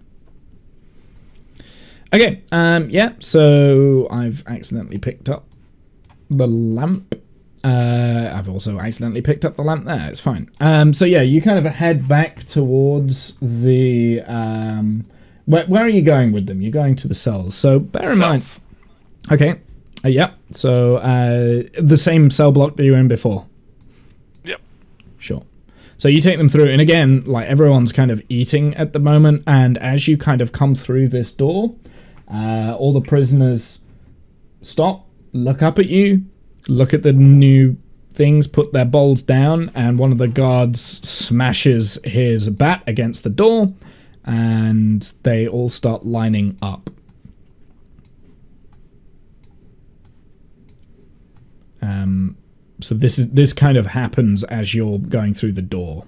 Okay, yeah, so I've accidentally picked up the lamp. I've also accidentally picked up the lamp there. It's fine. So yeah, you kind of head back towards the... where are you going with them? You're going to the cells. So bear in mind... Okay. Yeah. So the same cell block that you were in before. Yep. Sure. So you take them through, and again, like, everyone's kind of eating at the moment, and as you kind of come through this door, all the prisoners stop, look up at you, look at the new things, put their bowls down, and one of the guards smashes his bat against the door, and they all start lining up. So this kind of happens as you're going through the door.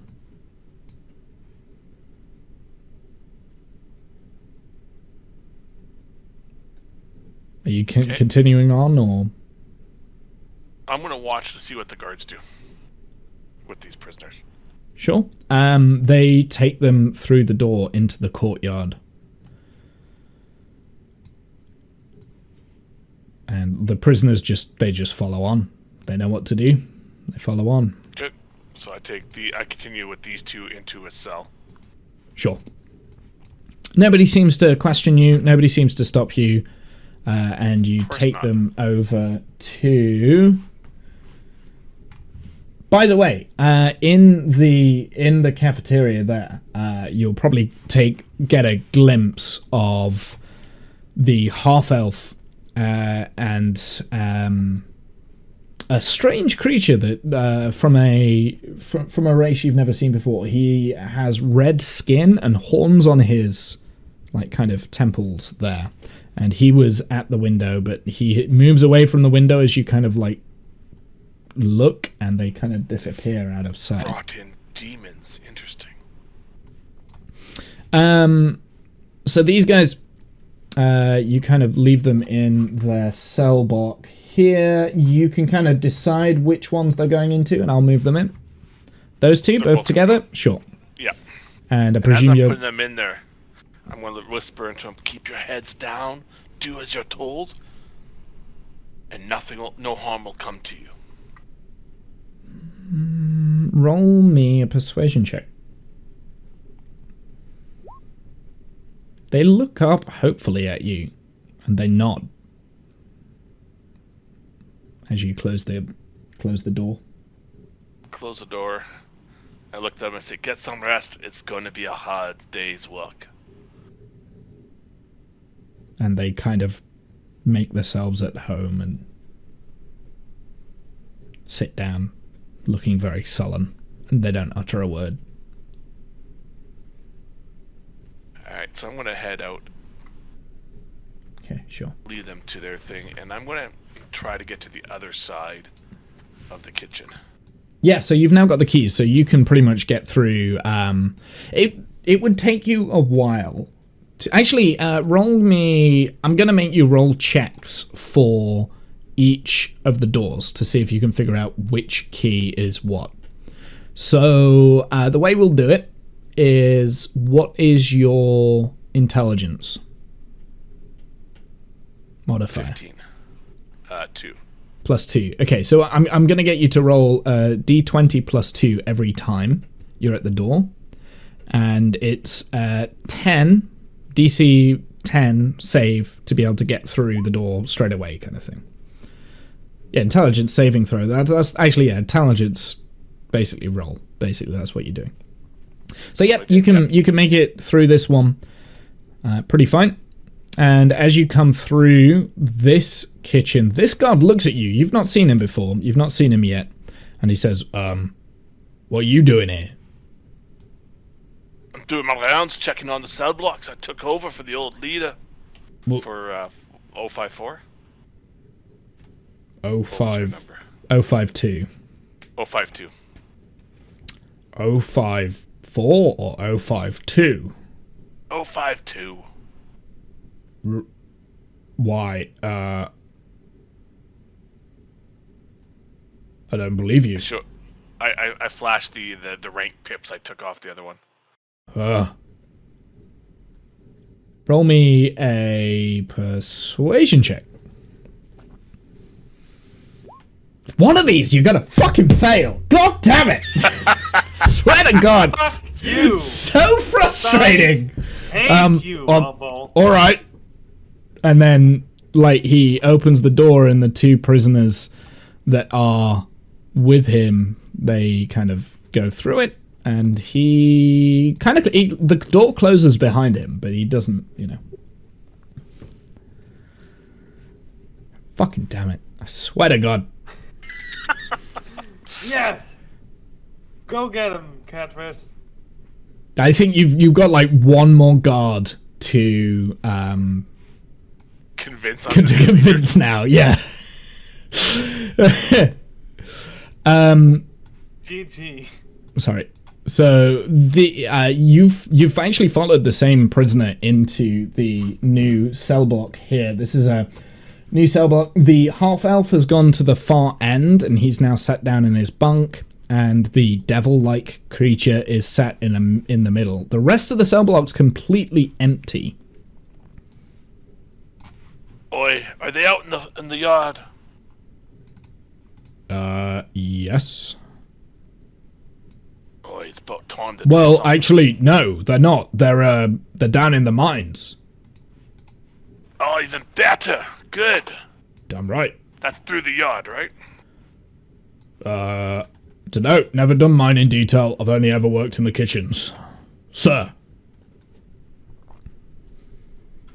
Are you continuing on, or? I'm going to watch to see what the guards do with these prisoners. Sure. They take them through the door into the courtyard. And the prisoners just follow on. They know what to do. They follow on. Good. So I continue with these two into a cell. Sure. Nobody seems to question you. Nobody seems to stop you. And you take them over to... By the way, in the cafeteria there, you'll probably get a glimpse of the half-elf and a strange creature that from a race you've never seen before. He has red skin and horns on his, like, kind of temples there. And he was at the window, but he moves away from the window as you kind of like look, and they kind of disappear out of sight. Brought in demons. Interesting. So these guys, you kind of leave them in their cell block here. You can kind of decide which ones they're going into, and I'll move them in. Those two, both together? Sure. Yeah. And I As presume I'm you're... putting them in there, I'm going to whisper into them, keep your heads down, do as you're told, and no harm will come to you. Roll me a persuasion check. They look up, hopefully, at you, and they nod as you close the door. Close the door. I look at them and say, get some rest. It's going to be a hard day's work. And they kind of make themselves at home and sit down, looking very sullen, and they don't utter a word. Alright, so I'm going to head out, Okay, sure. lead them to their thing, and I'm going to try to get to the other side of the kitchen. Yeah, so you've now got the keys, so you can pretty much get through. It would take you a while. Actually, roll me... I'm going to make you roll checks for each of the doors to see if you can figure out which key is what. So the way we'll do it is, what is your intelligence modifier? 15. 2. Plus 2. Okay, so I'm going to get you to roll a d20 plus 2 every time you're at the door. And it's 10, DC 10 save to be able to get through the door straight away kind of thing. Yeah, intelligence saving throw. That's actually, yeah, intelligence basically roll. Basically, that's what you're doing. So, yeah, you can make it through this one pretty fine. And as you come through this kitchen, this guard looks at you. You've not seen him before. You've not seen him yet. And he says, what are you doing here? I'm doing my rounds, checking on the cell blocks. I took over for the old leader for 054. 05... 052. 052. 054 or 052? 052. Why? I don't believe you. Sure. I flashed the rank pips I took off the other one. Roll me a persuasion check. One of these you gotta fucking fail. God damn it! Swear to God. You. So frustrating. Hate you, Bobo. All right. And then, like, he opens the door, and the two prisoners that are with him, they kind of go through it, and the door closes behind him, but he doesn't, Fucking damn it. I swear to God. Yes! Go get him, Catris. I think you've got, like, one more guard to, convince now, yeah. GG. Sorry. So you've actually followed the same prisoner into the new cell block here. This is a new cell block. The half elf has gone to the far end, and he's now sat down in his bunk. And the devil-like creature is sat in the middle. The rest of the cell block's completely empty. Oi, are they out in the yard? Yes. Oi, it's about time to Well, actually, no, they're not. They're down in the mines. Oh, even better. Good. Damn right. That's through the yard, right? Dunno. Never done mine in detail. I've only ever worked in the kitchens. Sir.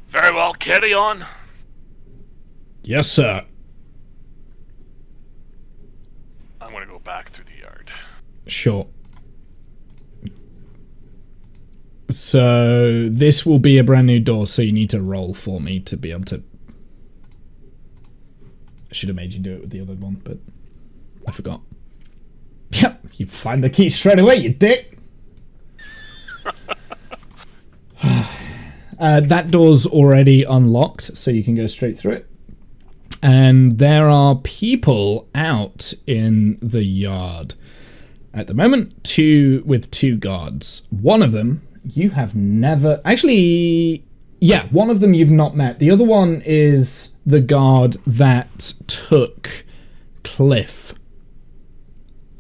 Very well, carry on. Yes, sir. I'm gonna go back through the yard. Sure. So this will be a brand new door, so you need to roll for me to be able to... I should have made you do it with the other one, but I forgot. Yep, you find the key straight away, you dick! That door's already unlocked, so you can go straight through it. And there are people out in the yard. At the moment, with two guards. One of them you have never... Actually, yeah, one of them you've not met. The other one is the guard that took Cliff.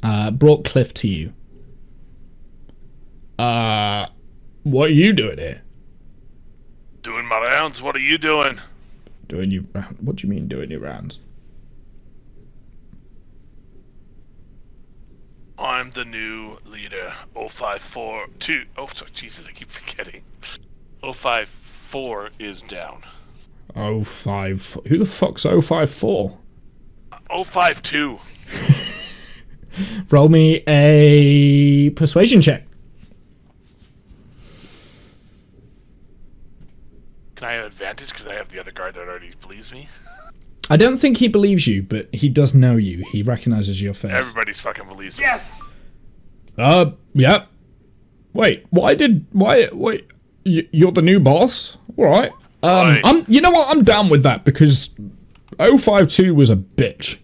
Brought Cliff to you. What are you doing here? Doing my rounds. What are you doing? Doing your... What do you mean doing your rounds? I'm the new leader. 0542. Oh, sorry, Jesus, I keep forgetting. 054 is down. 05... Who the fuck's 054? 052. Roll me a persuasion check. Can I have advantage because I have the other guard that already believes me? I don't think he believes you, but he does know you. He recognizes your face. Everybody's fucking believes me. Yes! Yeah. Wait, you're the new boss? Alright. Right. You know what, I'm down with that, because 052 was a bitch.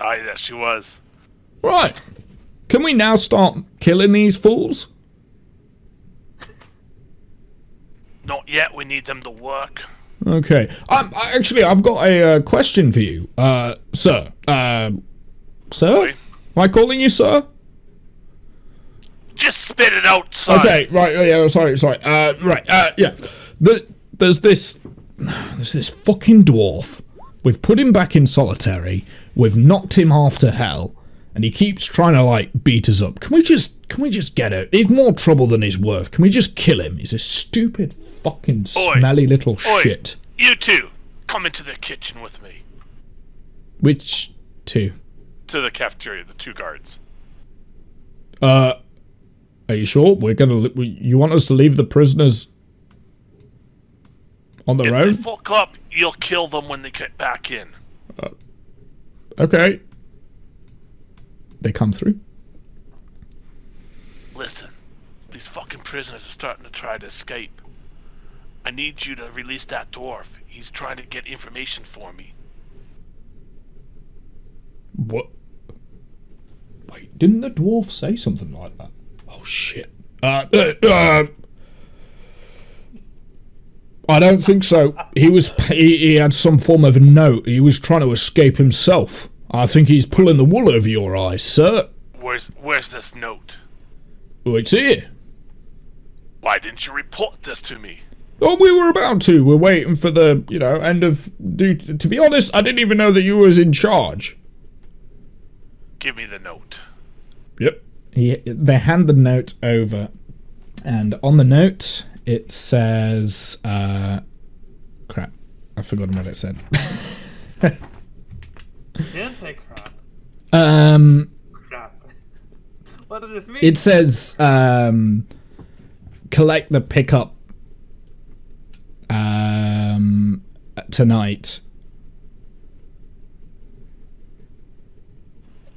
Ah, yes, she was. Right. Can we now start killing these fools? Not yet, we need them to work. Okay. Actually, I've got a question for you. Sir. Sir? Oi. Am I calling you sir? Just spit it out, son. Okay, right, yeah, sorry. Yeah. There's this fucking dwarf. We've put him back in solitary. We've knocked him half to hell. And he keeps trying to, like, beat us up. Can we just get out? He's more trouble than he's worth. Can we just kill him? He's a stupid fucking smelly little shit. You two, come into the kitchen with me. Which two? To the cafeteria, the two guards. Are you sure? You want us to leave the prisoners on their own? If they fuck up, you'll kill them when they get back in. Okay. They come through. Listen, these fucking prisoners are starting to try to escape. I need you to release that dwarf. He's trying to get information for me. What? Wait, didn't the dwarf say something like that? Oh shit. I don't think so. He had some form of note. He was trying to escape himself. I think he's pulling the wool over your eyes, sir. Where's this note? Oh, it's here. Why didn't you report this to me? Oh, we were about to. We're waiting for the, end of duty. To be honest, I didn't even know that you was in charge. Give me the note. Yep. They hand the note over, and on the note it says, crap, I've forgotten what it said. You didn't say crap. Crap. What does this mean? It says, collect the pickup tonight.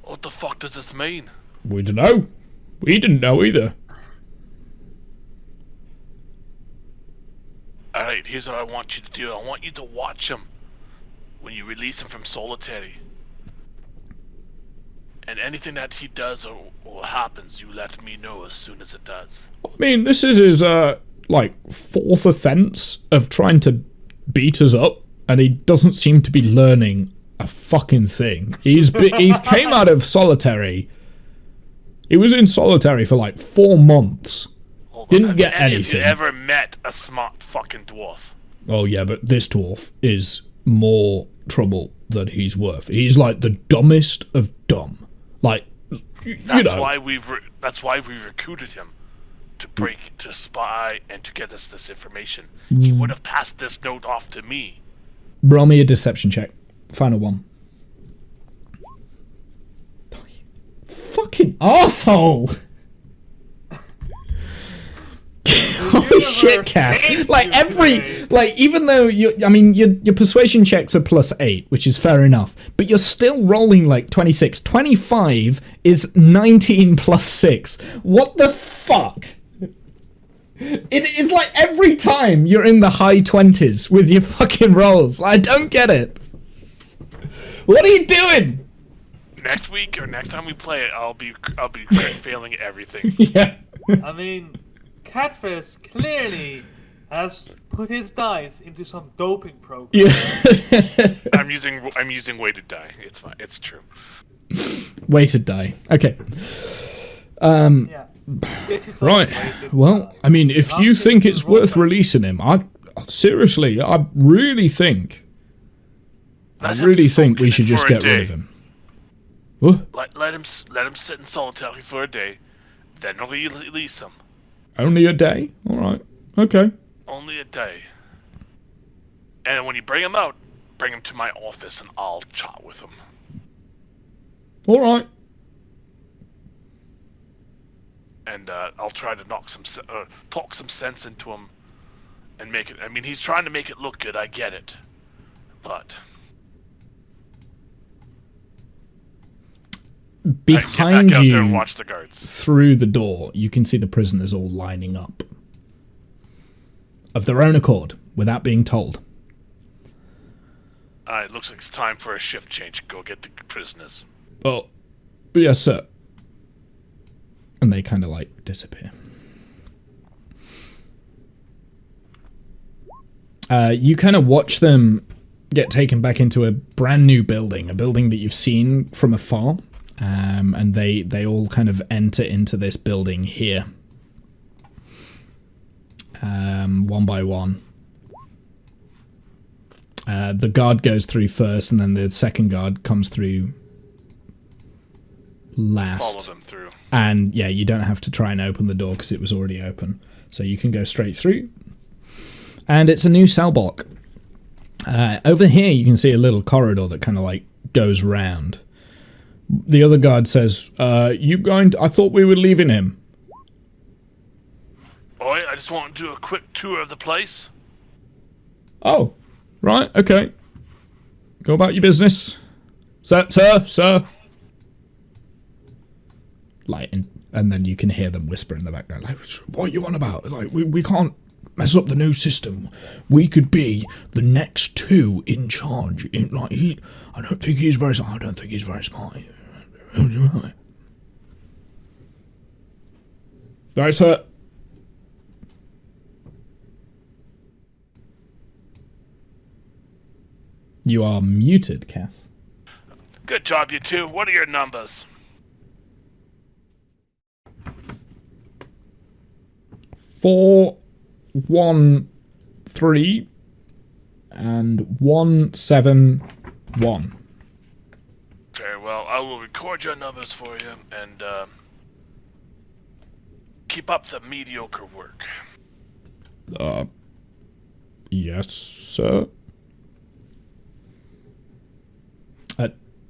What the fuck does this mean? We don't know. We didn't know either. Alright, here's what I want you to do. I want you to watch him when you release him from solitary. And anything that he does or happens, you let me know as soon as it does. I mean, this is his, fourth offense of trying to beat us up, and he doesn't seem to be learning a fucking thing. He's came out of solitary. He was in solitary for like 4 months. Didn't get anything. Have you ever met a smart fucking dwarf? Oh yeah, but this dwarf is more trouble than he's worth. He's like the dumbest of dumb. Like, That's why we've recruited him to spy and to get us this information. He would have passed this note off to me. Roll me a deception check. Final one. Fucking asshole! Holy shit, Cat. Like even though your persuasion checks are +8, which is fair enough, but you're still rolling like 26. 25 is 19 plus 6. What the fuck? It is like every time you're in the high 20s with your fucking rolls. I don't get it. What are you doing? Next week or next time we play it, I'll be crit failing everything. Yeah. I mean, Catfish clearly has put his dice into some doping program. Yeah. I'm using weighted die. It's fine. It's true. Weighted die. Okay. Yeah. Right. Well, I mean, if you think it's worth releasing him, I really think we should just get rid of him. What? Let him sit in solitary for a day, then release him. Only a day? All right. Okay. Only a day. And when you bring him out, bring him to my office and I'll chat with him. All right. And I'll try to talk some sense into him and make it. I mean, he's trying to make it look good. I get it, but behind get back out there and you, watch the guards. Through the door, you can see the prisoners all lining up of their own accord, without being told. It looks like it's time for a shift change. Go get the prisoners. Oh, yes, sir. And they kind of like disappear. You kind of watch them get taken back into a brand new building, a building that you've seen from afar, and they all kind of enter into this building here, one by one. The guard goes through first, and then the second guard comes through last. Follow them through. And yeah, you don't have to try and open the door because it was already open. So you can go straight through. And it's a new cell block. Over here you can see a little corridor that kind of like goes round. The other guard says, I thought we were leaving him. Alright, I just want to do a quick tour of the place. Oh, right, okay. Go about your business. Sir. Like, and then you can hear them whisper in the background, like, what are you on about? Like, we can't mess up the new system. We could be the next two in charge. I don't think he's very smart. Right, sir. You are muted, Kath. Good job, you two. What are your numbers? 4, 1, 3, and 1, 7, 1. Very well. I will record your numbers for you and keep up the mediocre work. Yes, sir.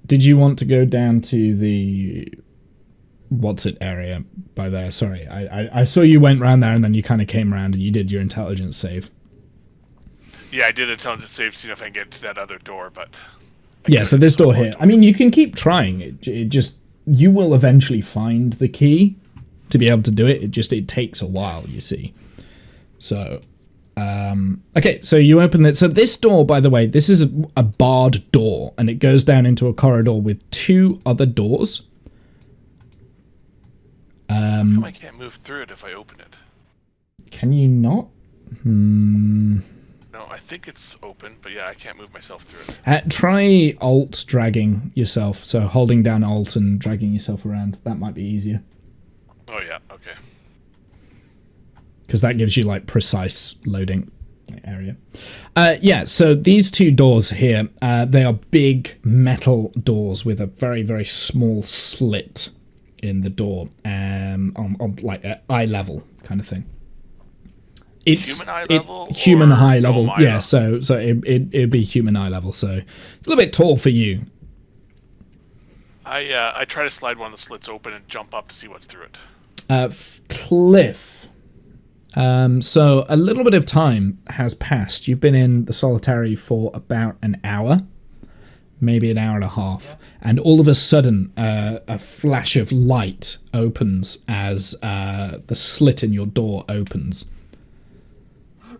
Did you want to go down to the what's it area by there? Sorry, I saw you went round there and then you kind of came round and you did your intelligence save. Yeah, I did intelligence save, see if I can get to that other door, but yeah, so this door here. I mean, you can keep trying. It just, you will eventually find the key to be able to do it. It takes a while, you see. So, okay, so you open it. So this door, by the way, this is a barred door, and it goes down into a corridor with 2 other doors. How come I can't move through it if I open it? Can you not? No, I think it's open, but yeah, I can't move myself through it. Try Alt dragging yourself. So holding down Alt and dragging yourself around. That might be easier. Oh yeah, okay. Because that gives you like precise loading area. Yeah, so these 2 doors here, they are big metal doors with a very, very small slit in the door, on like eye level kind of thing. It's human eye level. Human eye level, yeah. Level? So it'd be human eye level. So it's a little bit tall for you. I try to slide one of the slits open and jump up to see what's through it. Cliff, So a little bit of time has passed. You've been in the solitary for about an hour, maybe an hour and a half, and all of a sudden a flash of light opens as the slit in your door opens.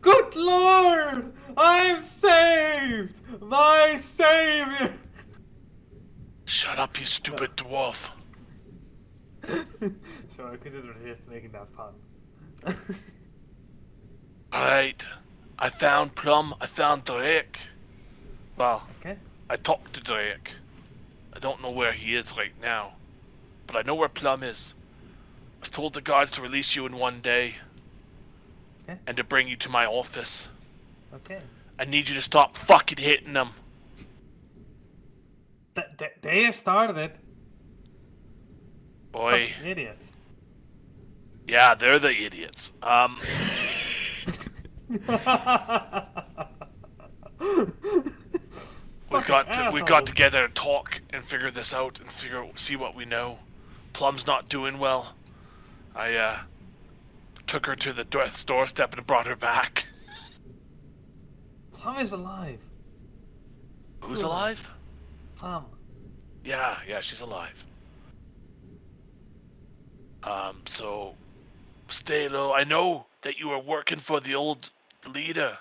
Good Lord! I'm saved! My savior! Shut up, you stupid dwarf. Sorry, I couldn't resist making that pun. Alright. I found Plum. I found Drake. Well, Okay. I talked to Drake. I don't know where he is right now. But I know where Plum is. I've told the guards to release you in one day. Okay. And to bring you to my office. Okay. I need you to stop fucking hitting them. They started it. Boy. Fucking idiots. Yeah, they're the idiots. We got together and talk and figure this out and see what we know. Plum's not doing well. I took her to the death's doorstep and brought her back. Plum is alive. Who's alive? Plum. Yeah, she's alive. So stay low. I know that you were working for the old leader.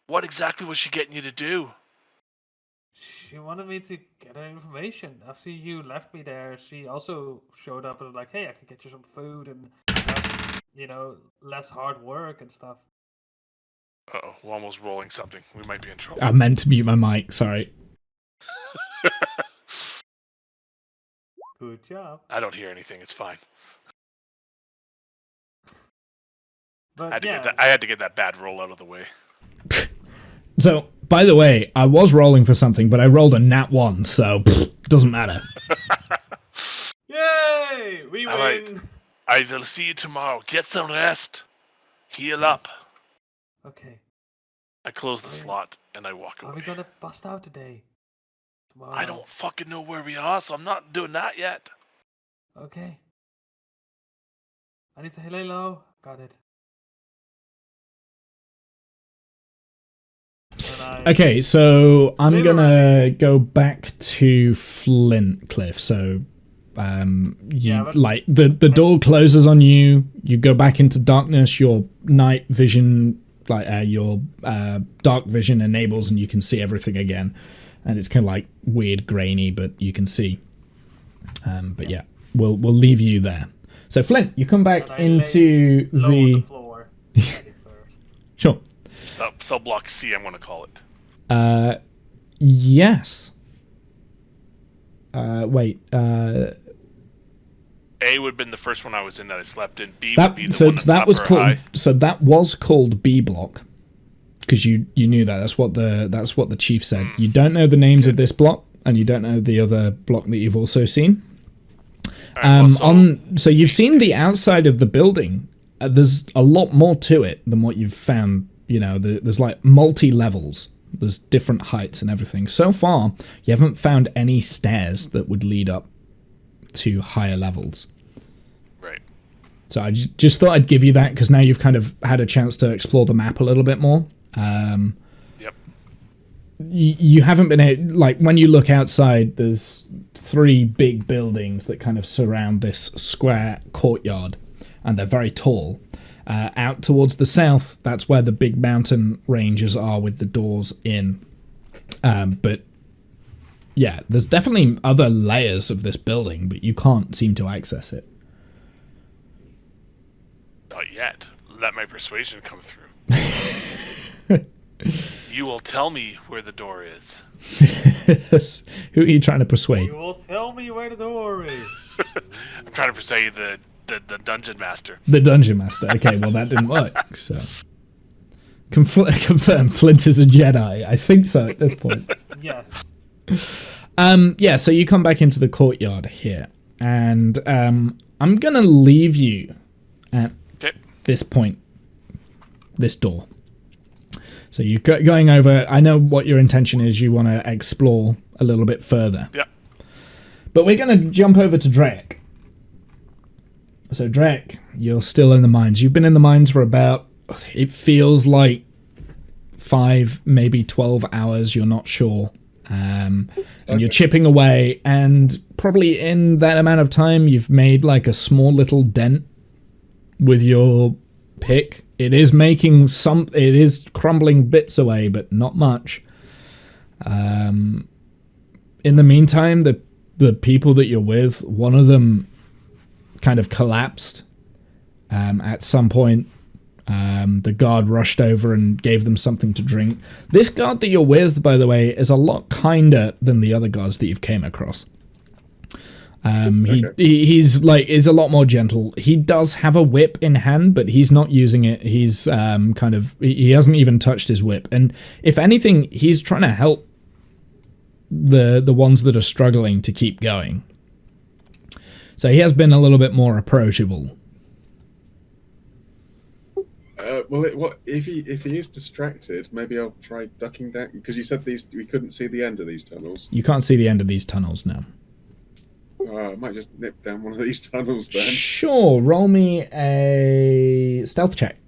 What exactly was she getting you to do? She wanted me to get her information. After you left me there, she also showed up and was like, hey, I could get you some food and less hard work and stuff. Uh-oh, we're almost rolling something. We might be in trouble. I meant to mute my mic, sorry. Good job. I don't hear anything. It's fine. But I had to get that bad roll out of the way. So, by the way, I was rolling for something, but I rolled a nat 1, so doesn't matter. Yay! We All win! right. I will see you tomorrow. Get some rest. Heal up. Okay. I close the slot and I walk Are away. we gonna bust out today? Tomorrow? I don't fucking know where we are, so I'm not doing that yet. Okay. I need to lay low. Got it. Okay, so I'm gonna go back to Flint Cliff. So, the door closes on you. You go back into darkness. Your night vision, your dark vision enables, and you can see everything again. And it's kind of like weird, grainy, but you can see. But yeah, we'll leave you there. So Flint, you come back into the floor. Sure. Cell block C, I'm going to call it. Yes. Wait. A would have been the first one I was in that I slept in. B would be the one that was called. high. So that was called B block, because you knew that. That's what the chief said. You don't know the names of this block, and you don't know the other block that you've also seen. So you've seen the outside of the building. There's a lot more to it than what you've found. There's like multi-levels. There's different heights and everything. So far, you haven't found any stairs that would lead up to higher levels. Right. So I just thought I'd give you that, because now you've kind of had a chance to explore the map a little bit more. Yep. You haven't been like, when you look outside, there's 3 big buildings that kind of surround this square courtyard, and they're very tall. Out towards the south, that's where the big mountain ranges are with the doors in. But yeah, there's definitely other layers of this building, but you can't seem to access it. Not yet. Let my persuasion come through. You will tell me where the door is. Who are you trying to persuade? You will tell me where the door is. I'm trying to persuade the dungeon master. The dungeon master. Okay, well that didn't work. So confirm Flint is a Jedi. I think so at this point. Yes. Yeah. So you come back into the courtyard here, and I'm gonna leave you at this point. This door. So you're going over. I know what your intention is. You want to explore a little bit further. Yeah. But we're gonna jump over to Drake. So, Drek, you're still in the mines. You've been in the mines for about, it feels like 5, maybe 12 hours. You're not sure. And you're chipping away, and probably in that amount of time, you've made like a small little dent with your pick. It is making it is crumbling bits away, but not much. In the meantime, the people that you're with, one of them kind of collapsed at some point. The guard rushed over and gave them something to drink. This guard that you're with, by the way, is a lot kinder than the other guards that you've came across. He's a lot more gentle. He does have a whip in hand, but he's not using it. He's he hasn't even touched his whip. And if anything, he's trying to help the ones that are struggling to keep going. So he has been a little bit more approachable. What if he is distracted? Maybe I'll try ducking down, because you said we couldn't see the end of these tunnels. You can't see the end of these tunnels now. I might just nip down one of these tunnels then. Sure, roll me a stealth check.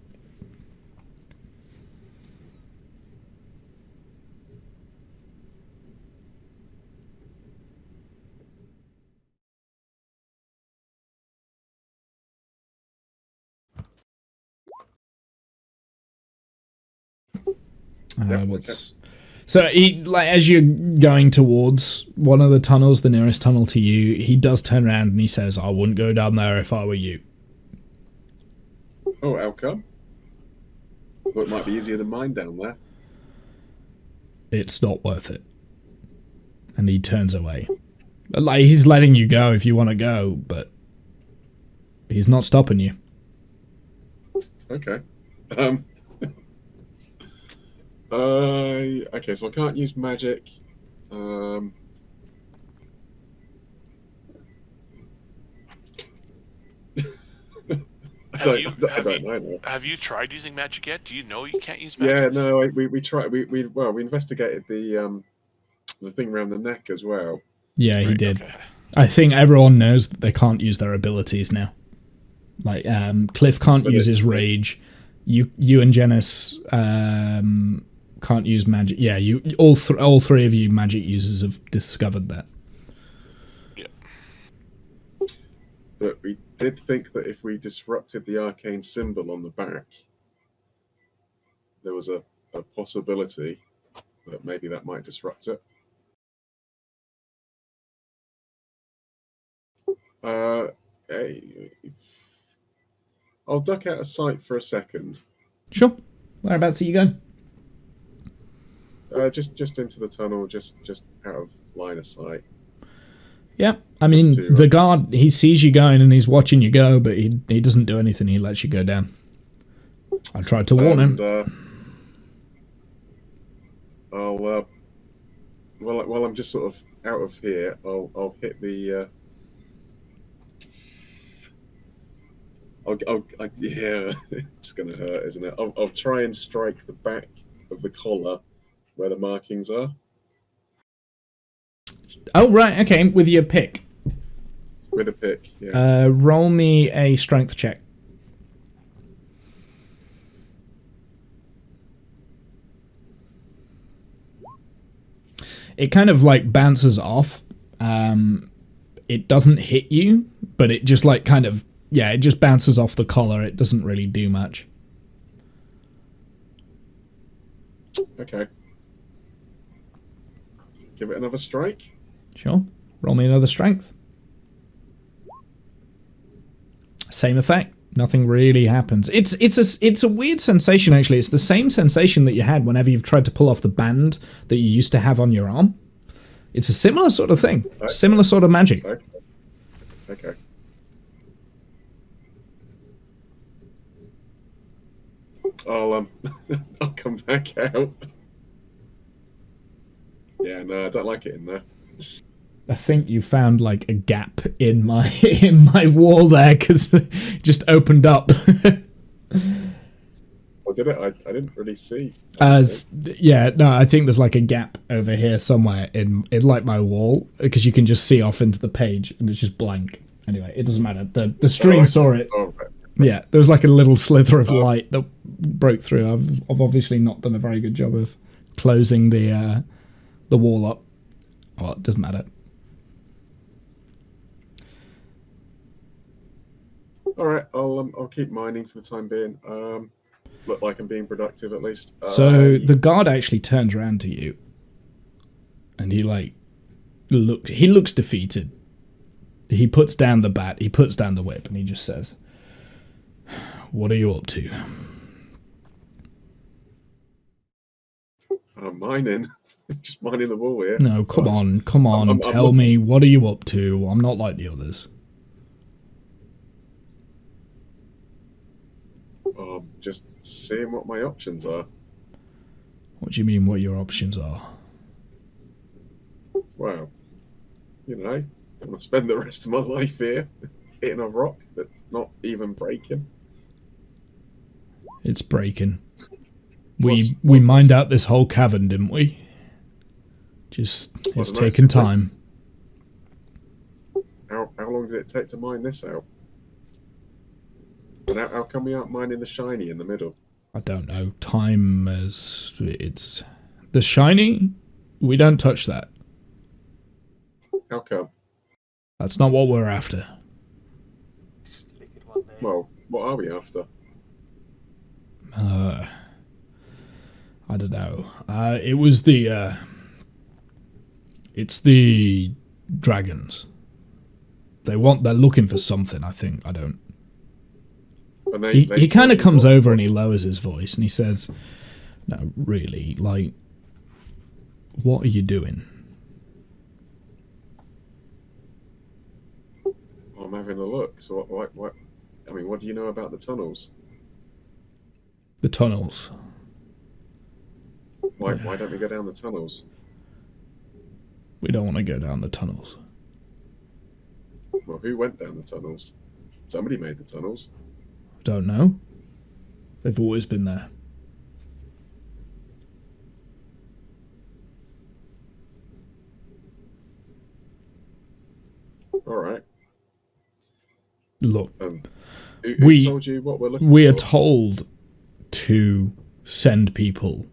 So he, as you're going towards one of the tunnels, the nearest tunnel to you, he does turn around and he says, "I wouldn't go down there if I were you." Oh, how come? Well, it might be easier than mine down there. It's not worth it. And he turns away. He's letting you go if you want to go, but he's not stopping you. Okay. Okay, so I can't use magic. I don't know. Have you tried using magic yet? Do you know you can't use magic? Yeah, no, we tried. We investigated the thing around the neck as well. Yeah, he did. Okay. I think everyone knows that they can't use their abilities now. Like Cliff can't use his rage. You and Janice can't use magic. Yeah, all three of you magic users have discovered that. Yeah. But we did think that if we disrupted the arcane symbol on the back, there was a possibility that maybe that might disrupt it. I'll duck out of sight for a second. Sure. Whereabouts are you going? Just into the tunnel, just out of line of sight. Yeah, I mean, the guard, he sees you going and he's watching you go, but he doesn't do anything. He lets you go down. I tried to warn him. While I'm just sort of out of here, I'll hit the. Yeah, it's gonna hurt, isn't it? I'll try and strike the back of the collar where the markings are. Oh, right, okay, with your pick. With a pick, yeah. Roll me a strength check. It kind of like bounces off. It doesn't hit you, but it just like kind of, yeah, it just bounces off the collar. It doesn't really do much. Okay. Give it another strike. Sure. Roll me another strength. Same effect. Nothing really happens. It's a weird sensation, actually. It's the same sensation that you had whenever you've tried to pull off the band that you used to have on your arm. It's a similar sort of thing. Okay. Similar sort of magic. Okay. I'll come back out. Yeah, no, I don't like it in there. I think you found like a gap in my wall there because it just opened up. Or did it? I didn't really see. Yeah, no, I think there's like a gap over here somewhere in like my wall because you can just see off into the page and it's just blank. Anyway, it doesn't matter. The stream saw it. Oh, right. Yeah, there was like a little slither of light that broke through. I've obviously not done a very good job of closing the wall up. Oh, it doesn't matter. All right, I'll keep mining for the time being. Look like I'm being productive at least. So the guard actually turns around to you, and he looks defeated. He puts down the bat, he puts down the whip, and he just says, "What are you up to?" I'm mining, just mining the wall here. No, come on, tell me, what are you up to? I'm not like the others. Just seeing what my options are. What do you mean, what your options are? Well, you know, I want to spend the rest of my life here, hitting a rock that's not even breaking. It's breaking. We mined out this whole cavern, didn't we? It's taking time. How long does it take to mine this out? And how come we aren't mining the shiny in the middle? I don't know. Time it's the shiny. We don't touch that. How come? That's not what we're after. Click it one day. Well, what are we after? I don't know. It was the. It's the dragons. They're looking for something. I think. I don't. And He kind of comes over and he lowers his voice and he says, "No, really, like, what are you doing?" I'm having a look. So what? I mean, what do you know about the tunnels? The tunnels. Why don't we go down the tunnels? We don't want to go down the tunnels. Well, who went down the tunnels? Somebody made the tunnels. Don't know. They've always been there. All right. Look, Who we told you what we're looking we for? are told to send people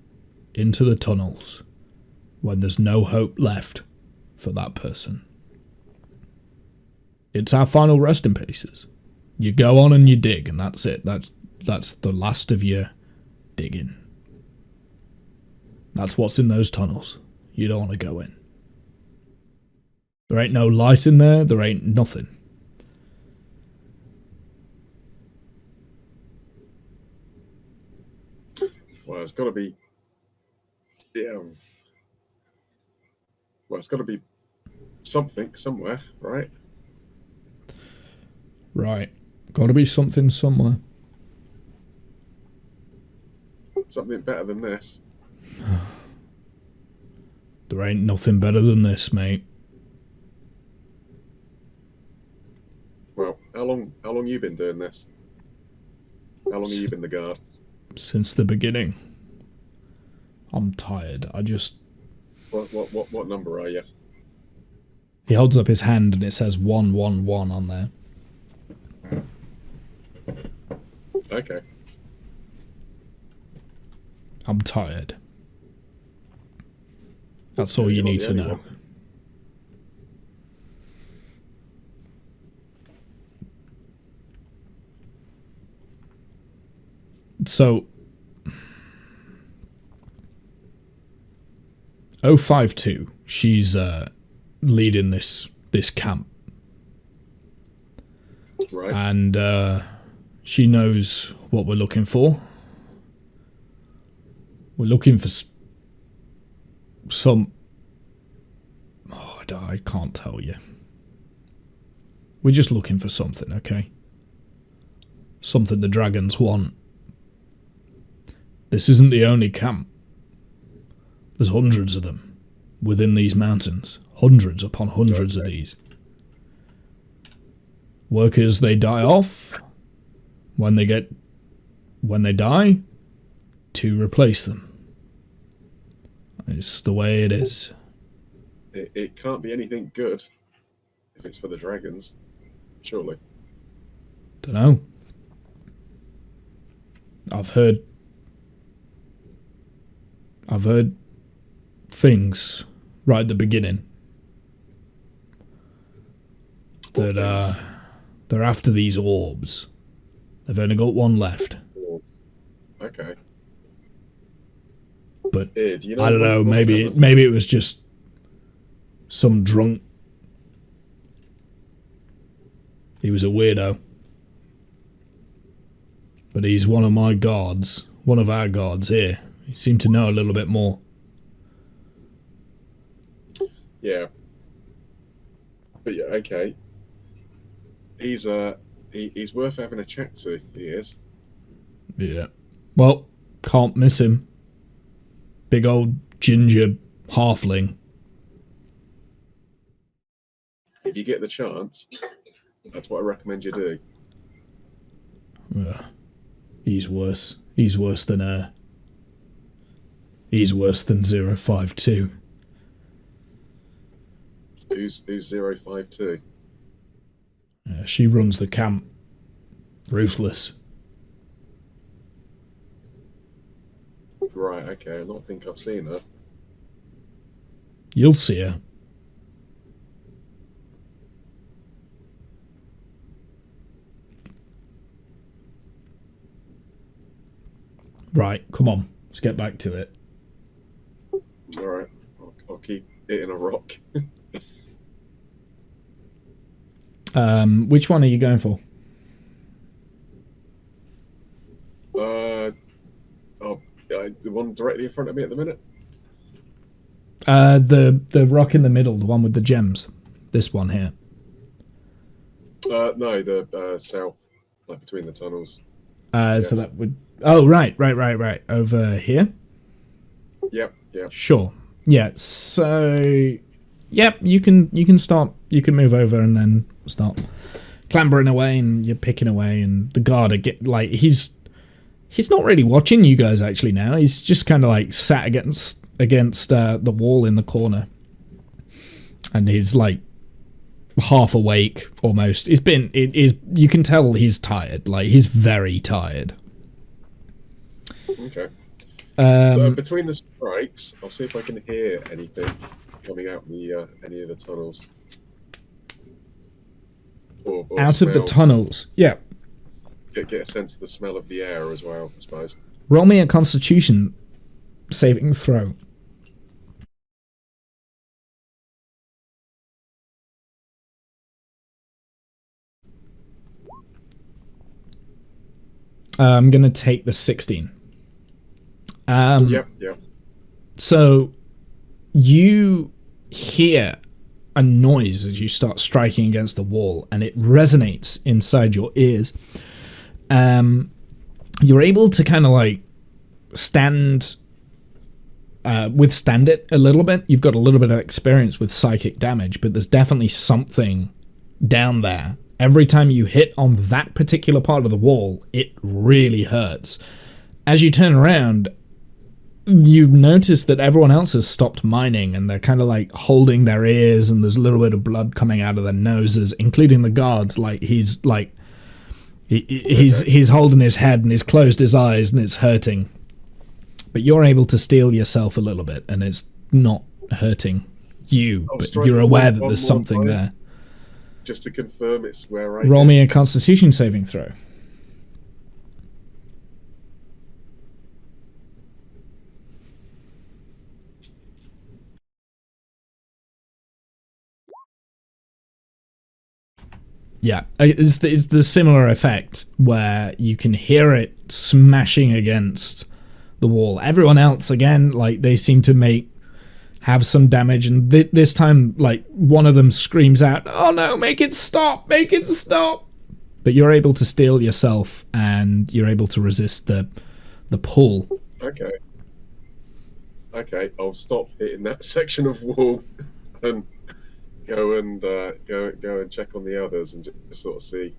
into the tunnels when there's no hope left for that person. It's our final resting places. You go on and you dig, and that's it. That's the last of your digging. That's what's in those tunnels. You don't want to go in. There ain't no light in there. There ain't nothing. Well, it's got to be. Yeah. Well, it's got to be something somewhere, right? Right. Got to be something somewhere. Something better than this. There ain't nothing better than this, mate. Well, how long you been doing this? How long have you been the guard? Since the beginning. I'm tired. I just... What number are you? He holds up his hand and it says 111 on there. Okay. I'm tired. That's all you You're not need the to only know. one. So, 052, she's leading this camp. Right. And she knows what we're looking for. We're looking for some... Oh, I can't tell you. We're just looking for something, okay? Something the dragons want. This isn't the only camp. There's hundreds of them within these mountains. Hundreds upon hundreds of these. Workers, they die off. When they die, to replace them. It's the way it is. It can't be anything good if it's for the dragons. Surely. Don't know. I've heard things right at the beginning that they're after these orbs. They've only got one left. Okay. But Here, do you know I don't know, what's maybe happened? it was just some drunk. He was a weirdo. But he's one of my guards, one of our guards here. He seemed to know a little bit more. Yeah. But yeah, okay. He's worth having a chat to. He is. Yeah. Well, can't miss him. Big old ginger halfling. If you get the chance, that's what I recommend you do. He's worse. He's worse than 052. Who's 052? She runs the camp. Ruthless. Right, okay. I don't think I've seen her. You'll see her. Right, come on. Let's get back to it. All right. I'll keep hitting a rock. Which one are you going for? The one directly in front of me at the minute. The rock in the middle, the one with the gems. This one here. No, the south, like between the tunnels. So that would. Oh, right. Over here. Yep. Sure. Yeah. So, yep. You can start. You can move over and then start clambering away, and you're picking away, and the guard he's not really watching you guys actually now. He's just kind of like sat against the wall in the corner, and he's like half awake almost. You can tell he's tired. Like he's very tired. Okay. So between the strikes, I'll see if I can hear anything coming out the any of the tunnels. Or out of the tunnels. Yeah. Get a sense of the smell of the air as well, I suppose. Roll me a Constitution saving throw. I'm going to take the 16. Yep. So you hear a noise as you start striking against the wall, and it resonates inside your ears. You're able to kind of like withstand it a little bit. You've got a little bit of experience with psychic damage, but there's definitely something down there. Every time you hit on that particular part of the wall, it really hurts. As you turn around, you notice that everyone else has stopped mining, and they're kind of like holding their ears, and there's a little bit of blood coming out of their noses, including the guards. Like he's holding his head and he's closed his eyes, and it's hurting. But you're able to steel yourself a little bit, and it's not hurting you, but you're aware that there's something there. Just to confirm it's where I Roll me a Constitution saving throw. Yeah, it's the similar effect where you can hear it smashing against the wall. Everyone else, again, like they seem to have some damage, and this time, like one of them screams out, "Oh no, make it stop, make it stop!" But you're able to steel yourself, and you're able to resist the pull. Okay, I'll stop hitting that section of wall and go and check on the others and just sort of see,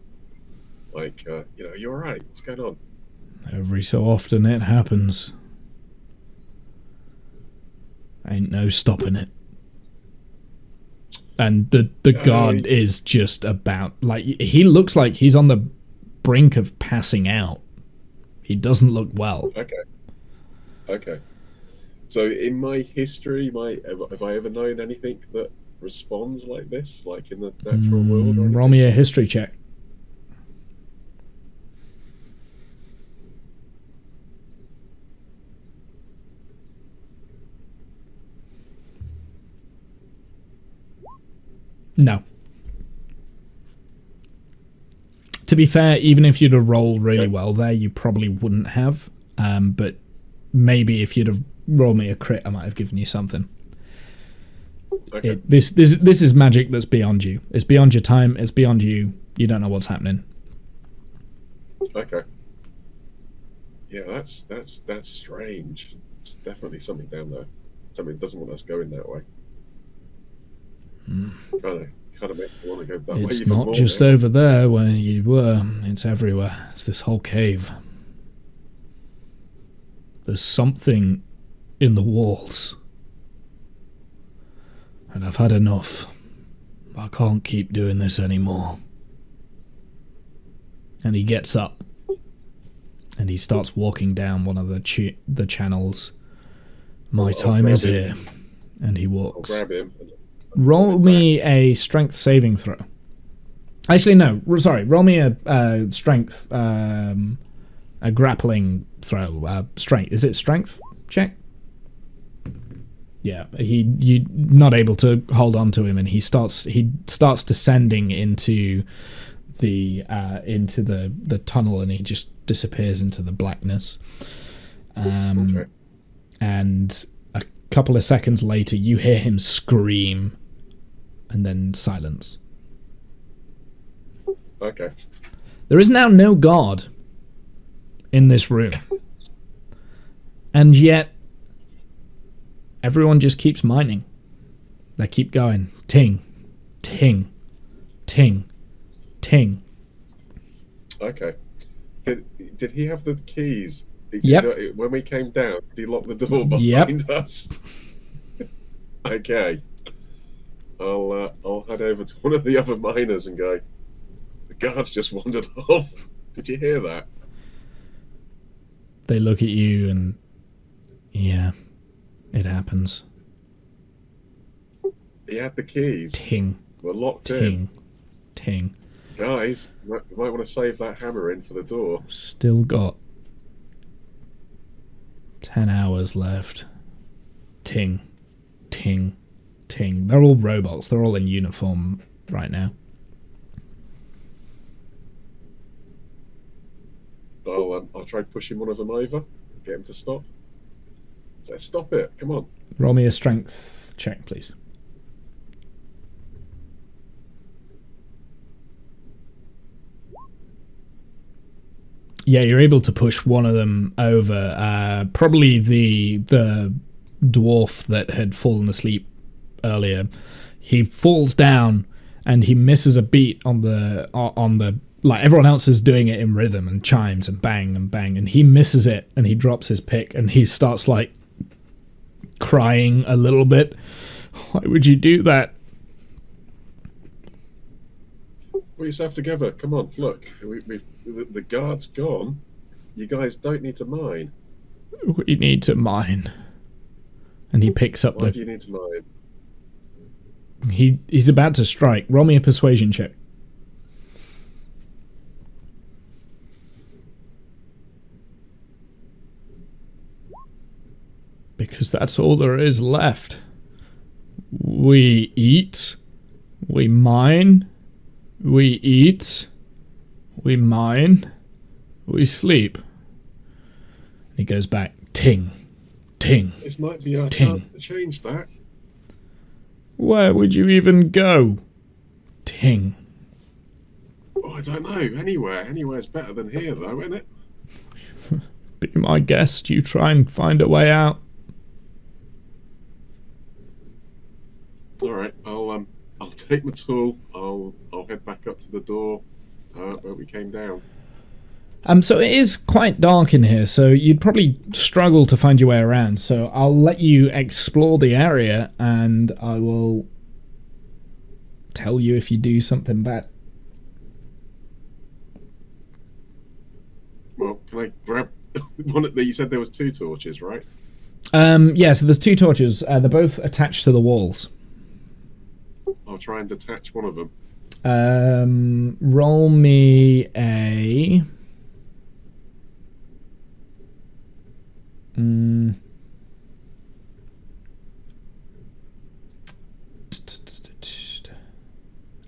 like, you're all right. What's going on? Every so often it happens. Ain't no stopping it. And the guard is just about, like, he looks like he's on the brink of passing out. He doesn't look well. Okay. So in my history, have I ever known anything that responds like this, like in the natural world? Or roll me a history check. No. To be fair, even if you'd have rolled really well there, you probably wouldn't have. But maybe if you'd have rolled me a crit, I might have given you something. Okay. This is magic that's beyond you. It's beyond your time. It's beyond you. You don't know what's happening. Okay. Yeah, that's strange. It's definitely something down there. Something doesn't want us going that way. Kind of makes me want to go that way. It's even not more just now. over there where you were. It's everywhere. It's this whole cave. There's something in the walls. And I've had enough. I can't keep doing this anymore. And he gets up. And he starts walking down one of the channels. My time is here. And he I'll walks. grab him. Roll me a strength saving throw. Actually, no. Sorry. Roll me a strength, a grappling throw. Strength. Is it strength check? Yeah. You're not able to hold on to him, and he starts descending into the tunnel, and he just disappears into the blackness. Okay. And a couple of seconds later, you hear him scream. And then silence. Okay. There is now no guard in this room. And yet, everyone just keeps mining. They keep going. Ting, ting, ting, ting. Okay. Did he have the keys? Yep. When we came down, did he lock the door Yep. behind us? Okay. I'll head over to one of the other miners and go, the guard's just wandered off. Did you hear that? They look at you and... Yeah, it happens. He had the keys. Ting, We're locked in. ting, ting. Guys, you might want to save that hammer in for the door. Still got 10 hours left. Ting, ting, ting. They're all robots. They're all in uniform right now. I'll try pushing one of them over, get him to stop. So stop it! Come on. Roll me a strength check, please. Yeah, you're able to push one of them over. Probably the dwarf that had fallen asleep earlier. He falls down and he misses a beat on the like everyone else is doing it in rhythm and chimes and bang, and he misses it and he drops his pick and he starts like crying a little bit. Why would you do that? Put yourself together. Come on, look. The guard's gone. You guys don't need to mine. We need to mine. And he picks up Why do you need to mine? He's about to strike. Roll me a persuasion check. Because that's all there is left. We eat. We mine. We eat. We mine. We sleep. He goes back. Ting. Ting. This might be our Ting. chance to change that. Where would you even go? Ting. Oh, I don't know. Anywhere. Anywhere's better than here, though, isn't it? Be my guest. You try and find a way out. All right. I'll take my tool. I'll head back up to the door where we came down. So it is quite dark in here, so you'd probably struggle to find your way around. So I'll let you explore the area, and I will tell you if you do something bad. Well, can I grab one of the... You said there was 2 torches, right? Yeah, so there's 2 torches. They're both attached to the walls. I'll try and detach one of them. Roll me a...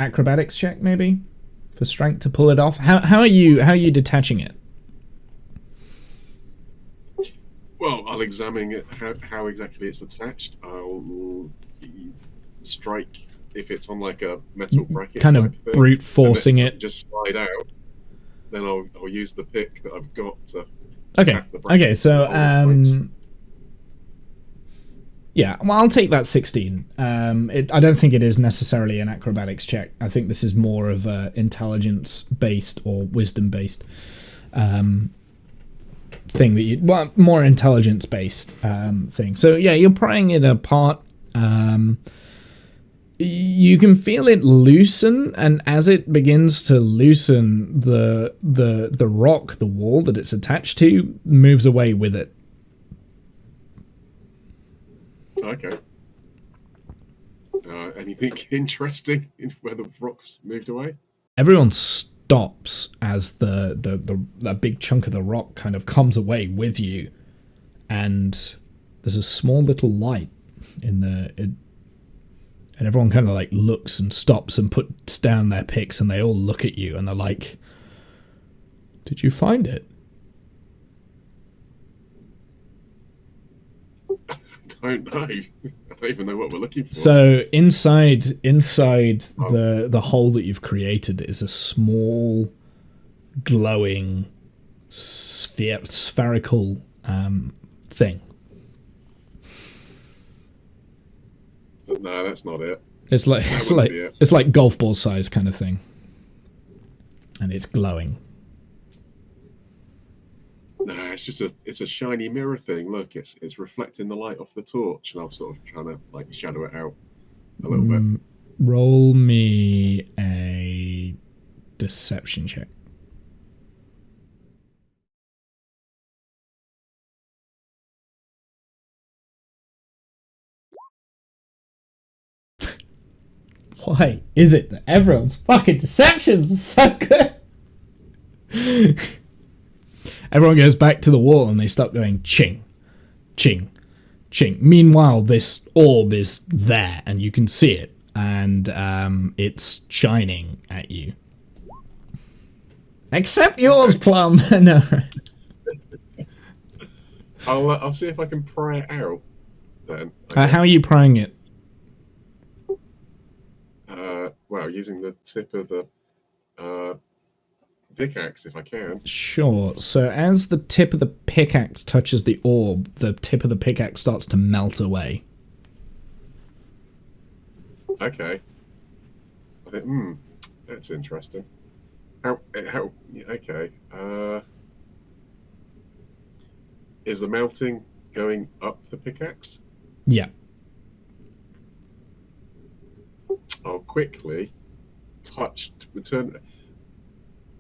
acrobatics check, maybe? For strength to pull it off. How are you detaching it? Well, I'll examine it, how exactly it's attached. I'll strike if it's on like a metal bracket Kind type of thing, brute forcing it. just slide out. Then I'll use the pick that I've got to Okay. attack the bracket. Okay. So yeah. Well, I'll take that 16. I don't think it is necessarily an acrobatics check. I think this is more of a intelligence based or wisdom based thing that you more intelligence based thing. So yeah, you're prying it apart. You can feel it loosen, and as it begins to loosen, the rock, the wall that it's attached to, moves away with it. Okay. Anything interesting in where the rocks moved away? Everyone stops as the big chunk of the rock kind of comes away with you, and there's a small little light in and everyone kind of like looks and stops and puts down their picks, and they all look at you and they're like, "Did you find it?" I don't know. I don't even know what we're looking for. So inside the hole that you've created is a small, glowing, spherical thing. But no, that's not it. It's like golf ball size kind of thing, and it's glowing. No, it's a shiny mirror thing. Look, it's reflecting the light off the torch, and I'm sort of trying to like shadow it out a little bit. Roll me a deception check. Why is it that everyone's fucking deceptions are so good? Everyone goes back to the wall and they start going ching, ching, ching. Meanwhile, this orb is there and you can see it, and it's shining at you. Except yours, Plum. No. I'll see if I can pry it out. Then. How are you prying it? Well, using the tip of the pickaxe, if I can. Sure. So as the tip of the pickaxe touches the orb, the tip of the pickaxe starts to melt away. Okay. I think, that's interesting. How? Okay. Is the melting going up the pickaxe? Yeah. I'll quickly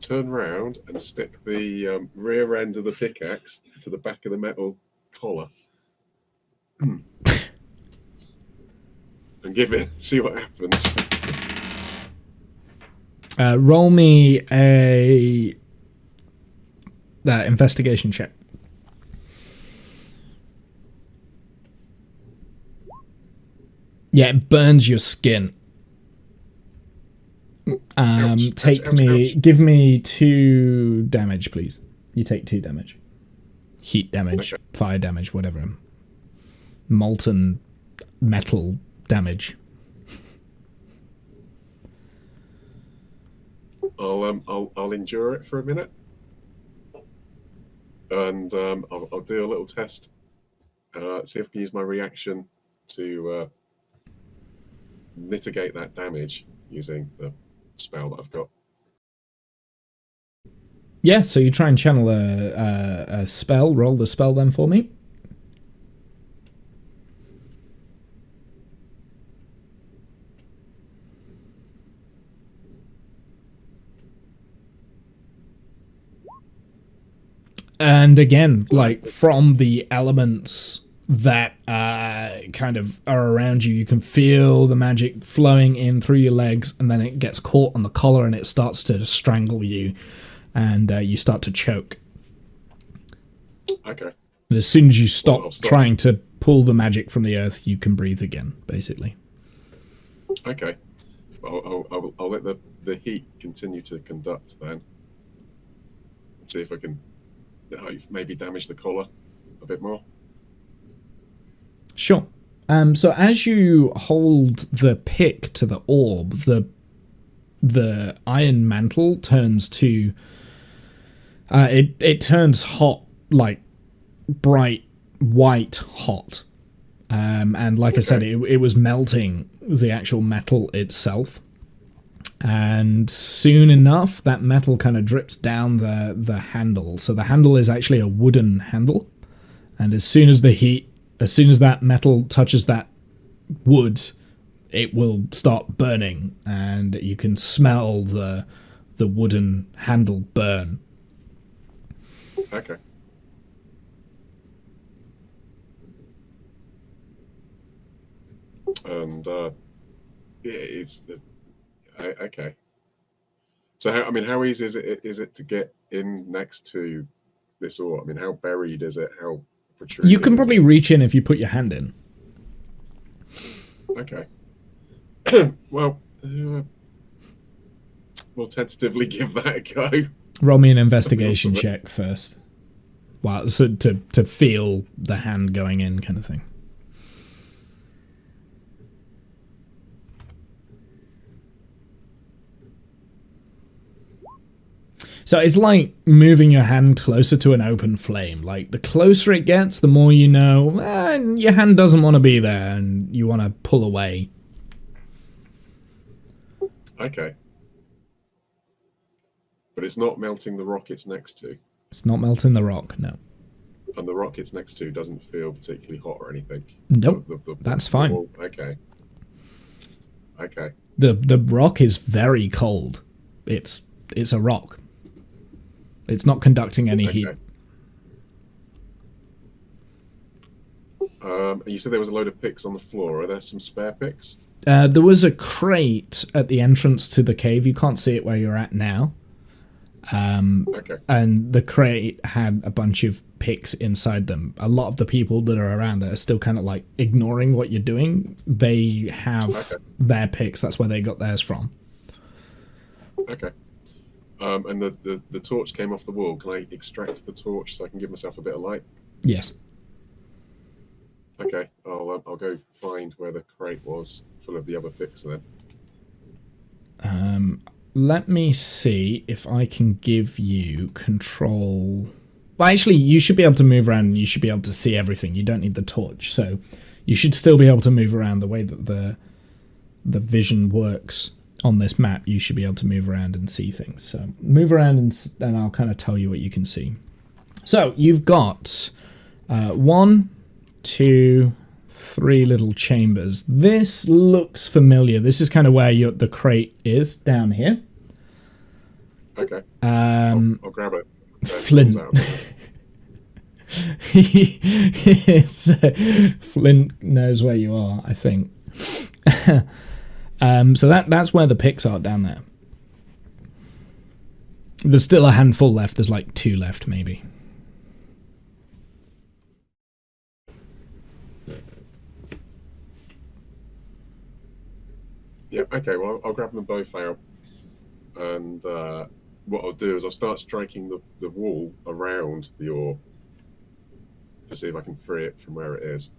turn round and stick the rear end of the pickaxe to the back of the metal collar. And see what happens. Roll me a investigation check. Yeah, it burns your skin. Give me 2 damage, please. You take 2 damage. Heat damage, okay. Fire damage, whatever. Molten metal damage. I'll endure it for a minute, and I'll do a little test. See if I can use my reaction to mitigate that damage using the spell that I've got. Yeah, so you try and channel a spell. Roll the spell then for me. And again, like from the elements that kind of are around you, you can feel the magic flowing in through your legs, and then it gets caught on the collar and it starts to strangle you, and you start to choke. Okay. And as soon as you stop I'll stop. trying to pull the magic from the earth, you can breathe again, basically. Okay. I'll let the heat continue to conduct then. Let's see if I can maybe damage the collar a bit more. Sure. So as you hold the pick to the orb, the iron mantle turns to it turns hot, like bright white hot. And like I said, it was melting the actual metal itself. And soon enough, that metal kind of drips down the handle. So the handle is actually a wooden handle. And as soon as that metal touches that wood, it will start burning. And you can smell the wooden handle burn. Okay. And it's okay. So how easy is it to get in next to this ore? I mean, how buried is it? How protruding? You can probably reach in if you put your hand in. Okay. Well, we'll tentatively give that a go. Roll me an investigation check first. Well, so to feel the hand going in, kind of thing. So it's like moving your hand closer to an open flame. Like, the closer it gets, the more you know, your hand doesn't want to be there and you want to pull away. Okay. But it's not melting the rock it's next to. It's not melting the rock, no. And the rock it's next to doesn't feel particularly hot or anything. Nope, that's fine. Okay. Okay. The rock is very cold. It's a rock. It's not conducting any heat. You said there was a load of picks on the floor. Are there some spare picks? There was a crate at the entrance to the cave. You can't see it where you're at now. Okay. And the crate had a bunch of picks inside them. A lot of the people that are around there are still kind of like ignoring what you're doing. They have their picks. That's where they got theirs from. Okay. And the torch came off the wall. Can I extract the torch so I can give myself a bit of light? Yes. Okay. I'll go find where the crate was full of the other picks then. Let me see if I can give you control. Well, actually, you should be able to move around and you should be able to see everything. You don't need the torch, so you should still be able to move around the way that the vision works on this map. You should be able to move around and see things. So move around and I'll kind of tell you what you can see. So you've got 1, 2, 3 little chambers. This looks familiar. This is kind of where the crate is, down here. Okay. I'll grab it. Flint. Flint knows where you are, I think. So that's where the picks are, down there. There's still a handful left. There's like 2 left, maybe. Yeah, okay, well, I'll grab them both out. And what I'll do is I'll start striking the wall around the ore to see if I can free it from where it is.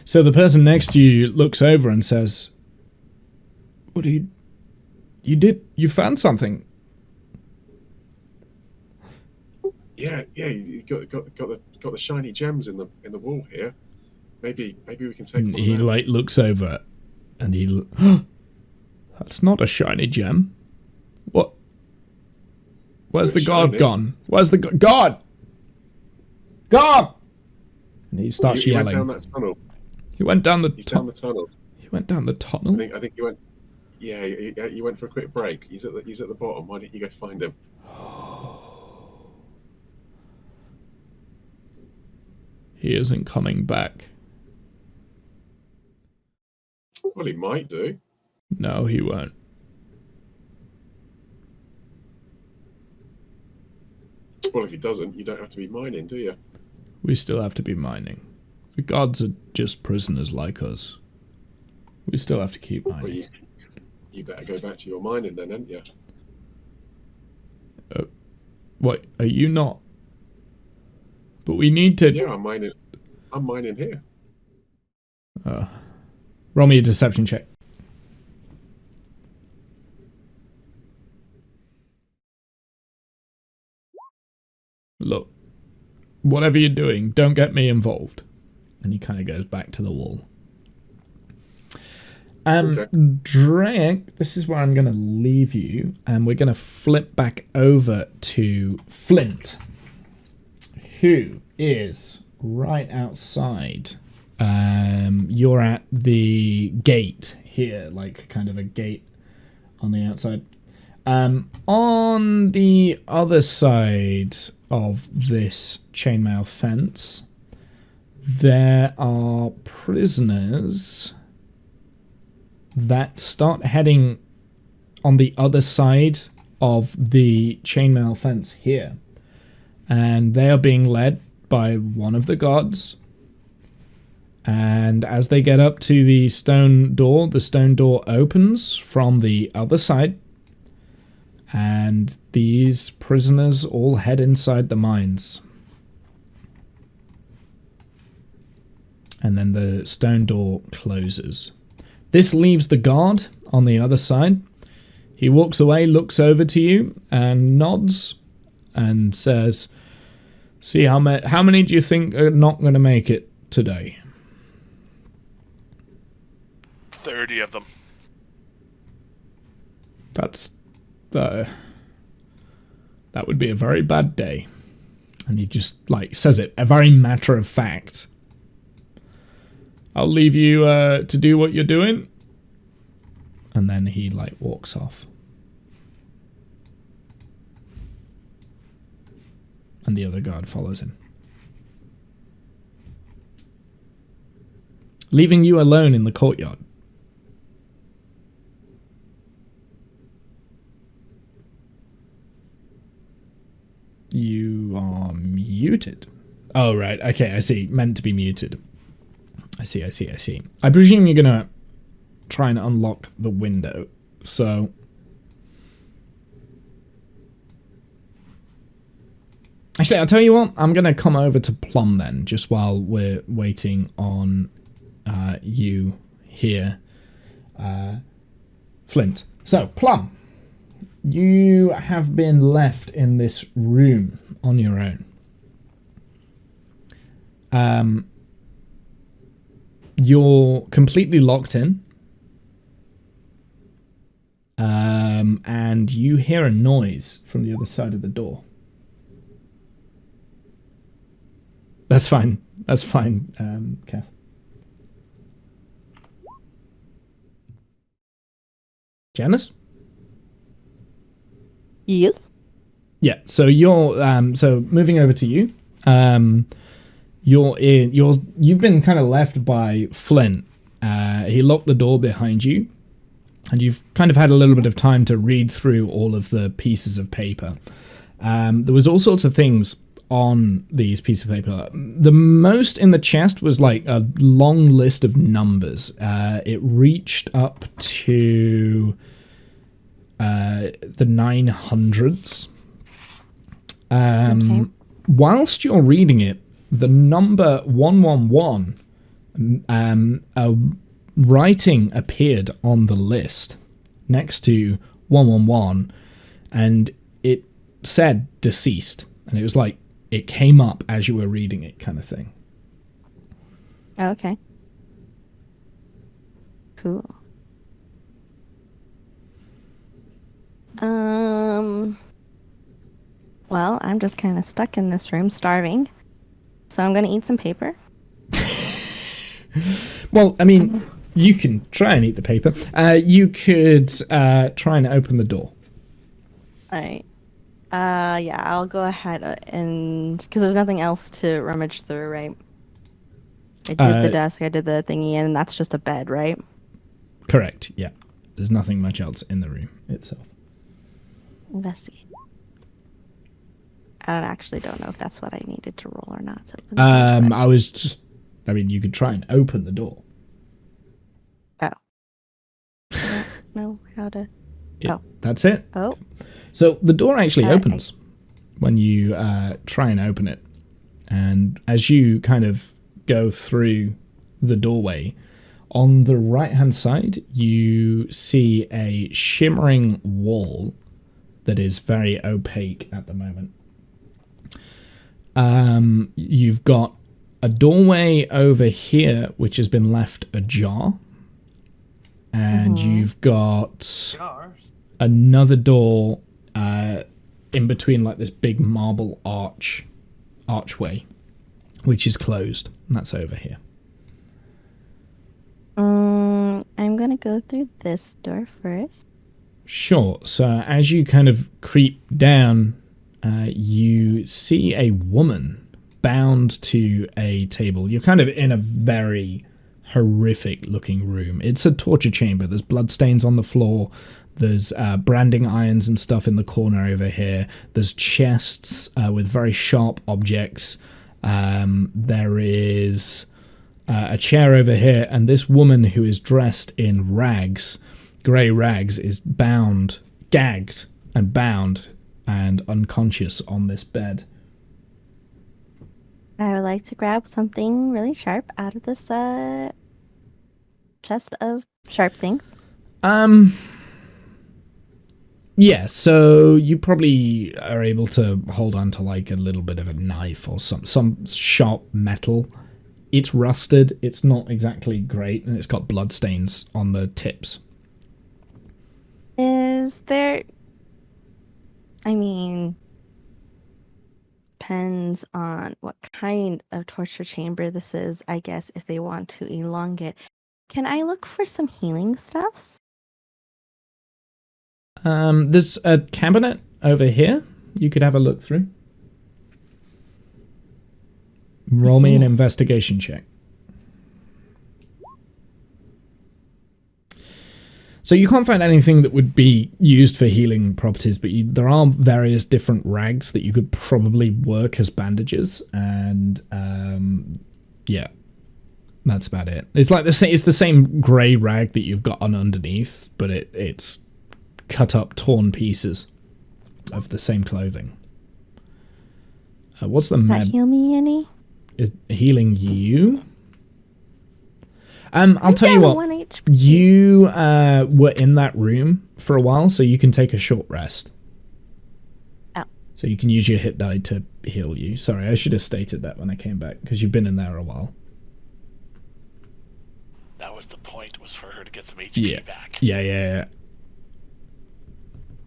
So the person next to you looks over and says, "What you found something?" Yeah, you got the shiny gems in the wall here. Maybe we can take one. He like looks over, and that's not a shiny gem. What? Where's the god gone? Where's the god? God! And he starts yelling. Went down that tunnel. He went down the He's down the tunnel. He went down the tunnel. I think he went. Yeah, you went for a quick break. He's at the bottom. Why don't you go find him? He isn't coming back. Well, he might do. No, he won't. Well, if he doesn't, you don't have to be mining, do you? We still have to be mining. The gods are just prisoners like us. We still have to keep Well, mining. you better go back to your mining then, haven't you? What, are you not? But we need to... Yeah, I'm mining here. Roll me a deception check. Look, whatever you're doing, don't get me involved. And he kind of goes back to the wall. Okay. Drake, this is where I'm going to leave you, and we're going to flip back over to Flint, who is right outside. You're at the gate here, like kind of a gate on the outside. On the other side of this chainmail fence, there are prisoners that start heading on the other side of the chainmail fence here. And they are being led by one of the gods. And as they get up to the stone door opens from the other side. And these prisoners all head inside the mines. And then the stone door closes. This leaves the guard on the other side. He walks away, looks over to you, and nods, and says, "See, how many do you think are not going to make it today?" 30 of them. That would be a very bad day. And he just, like, says it, a very matter of fact. "I'll leave you to do what you're doing." And then he, like, walks off. And the other guard follows him. Leaving you alone in the courtyard. You are muted. Oh, right. Okay, I see. Meant to be muted. I see. I presume you're going to try and unlock the window. So... Actually, I'll tell you what. I'm going to come over to Plum then, just while we're waiting on you here. Flint. So, Plum. You have been left in this room on your own. You're completely locked in. And you hear a noise from the other side of the door. That's fine. That's fine, Kath. Janice? Yes. Yeah, so you're so moving over to you. You've been kind of left by Flint. He locked the door behind you, and you've kind of had a little bit of time to read through all of the pieces of paper. There was all sorts of things on these pieces of paper. The most in the chest was like a long list of numbers. It reached up to the 900s. Okay. Whilst you're reading it, the number 111, a writing appeared on the list next to 111, and it said deceased. And it was like, it came up as you were reading it, kind of thing. Okay. Cool. Well, I'm just kind of stuck in this room, starving. So I'm going to eat some paper. Well, I mean, You can try and eat the paper. You could try and open the door. All right. Yeah, I'll go ahead and because there's nothing else to rummage through, right? I did the desk, I did the thingy, and that's just a bed, right? Correct. Yeah. There's nothing much else in the room itself. Investigate. I don't know if that's what I needed to roll or not. So you could try and open the door. Oh. I don't know how to. That's it. Oh. So the door actually opens when you try and open it. And as you kind of go through the doorway, on the right-hand side, you see a shimmering wall that is very opaque at the moment. You've got a doorway over here which has been left ajar. And you've got another door in between like this big marble archway, which is closed. And that's over here. I'm gonna go through this door first. Sure. So as you kind of creep down, you see a woman bound to a table. You're kind of in a very horrific looking room. It's a torture chamber. There's bloodstains on the floor. There's branding irons and stuff in the corner over here. There's chests with very sharp objects. There is a chair over here, and this woman who is dressed in rags, grey rags, is bound, gagged and bound and unconscious on this bed. I would like to grab something really sharp out of this chest of sharp things. Yeah, so you probably are able to hold on to like a little bit of a knife or some sharp metal. It's rusted, it's not exactly great, and it's got bloodstains on the tips. Is there... depends on what kind of torture chamber this is, I guess, if they want to elongate. Can I look for some healing stuffs? There's a cabinet over here you could have a look through. Roll me an investigation check. So you can't find anything that would be used for healing properties, but there are various different rags that you could probably work as bandages, and yeah, that's about it. It's like it's the same grey rag that you've got on underneath, but it's cut up, torn pieces of the same clothing. What's the Does that heal me any? Is healing you? I'll tell you what, 1 HP. you were in that room for a while, so you can take a short rest. Oh. So you can use your hit die to heal you. Sorry, I should have stated that when I came back, because you've been in there a while. That was the point, was for her to get some HP back. Yeah.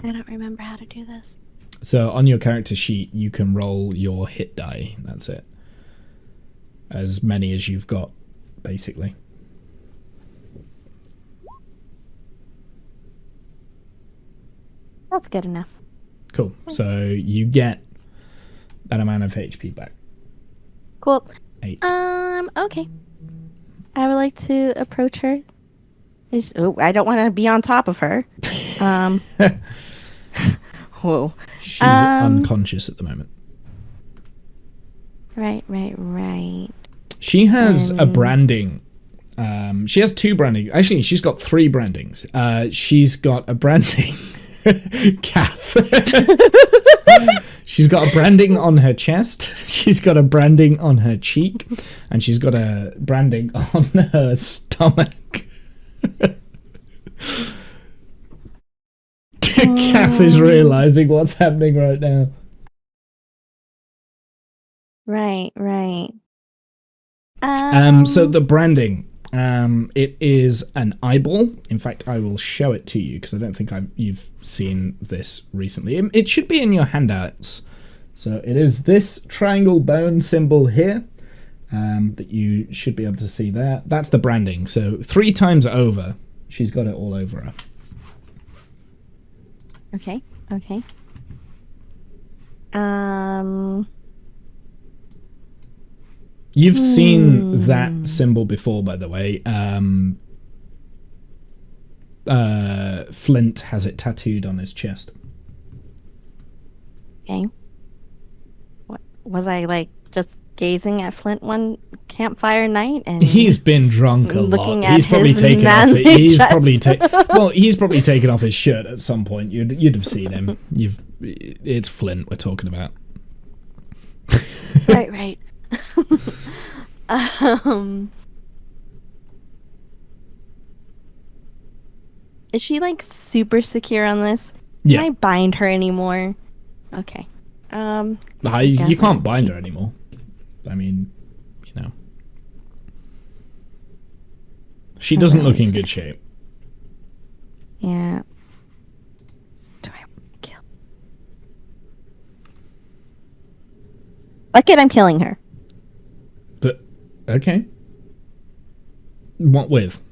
I don't remember how to do this. So on your character sheet, you can roll your hit die. That's it. As many as you've got, basically. That's good enough. Cool. So you get that amount of HP back. Cool. 8. Okay. I would like to approach her. I don't want to be on top of her. Whoa. She's unconscious at the moment. Right. She has a branding. She has 2 branding. Actually, she's got 3 brandings. She's got a branding. Kath. She's got a branding on her chest. She's got a branding on her cheek. And she's got a branding on her stomach. Kath is realizing what's happening right now. Right. So the branding, it is an eyeball. In fact, I will show it to you because I don't think you've seen this recently. It should be in your handouts. So it is this triangle bone symbol here, that you should be able to see there. That's the branding. So 3 times over, she's got it all over her. Okay. Okay. You've seen that symbol before, by the way. Flint has it tattooed on his chest. Okay. What was I like? Just gazing at Flint one campfire night, and He's been drunk a lot. Looking at He's probably his taken off. manly He's chest. probably he's probably taken off his shirt at some point. You'd have seen him. It's Flint we're talking about. right. Is she like super secure on this? Yeah. Can I bind her anymore? Okay. You guessing can't bind she- her anymore. I mean, you know. She doesn't look in good shape. Yeah. Do I kill? Fuck it, I'm killing her. But okay. What with?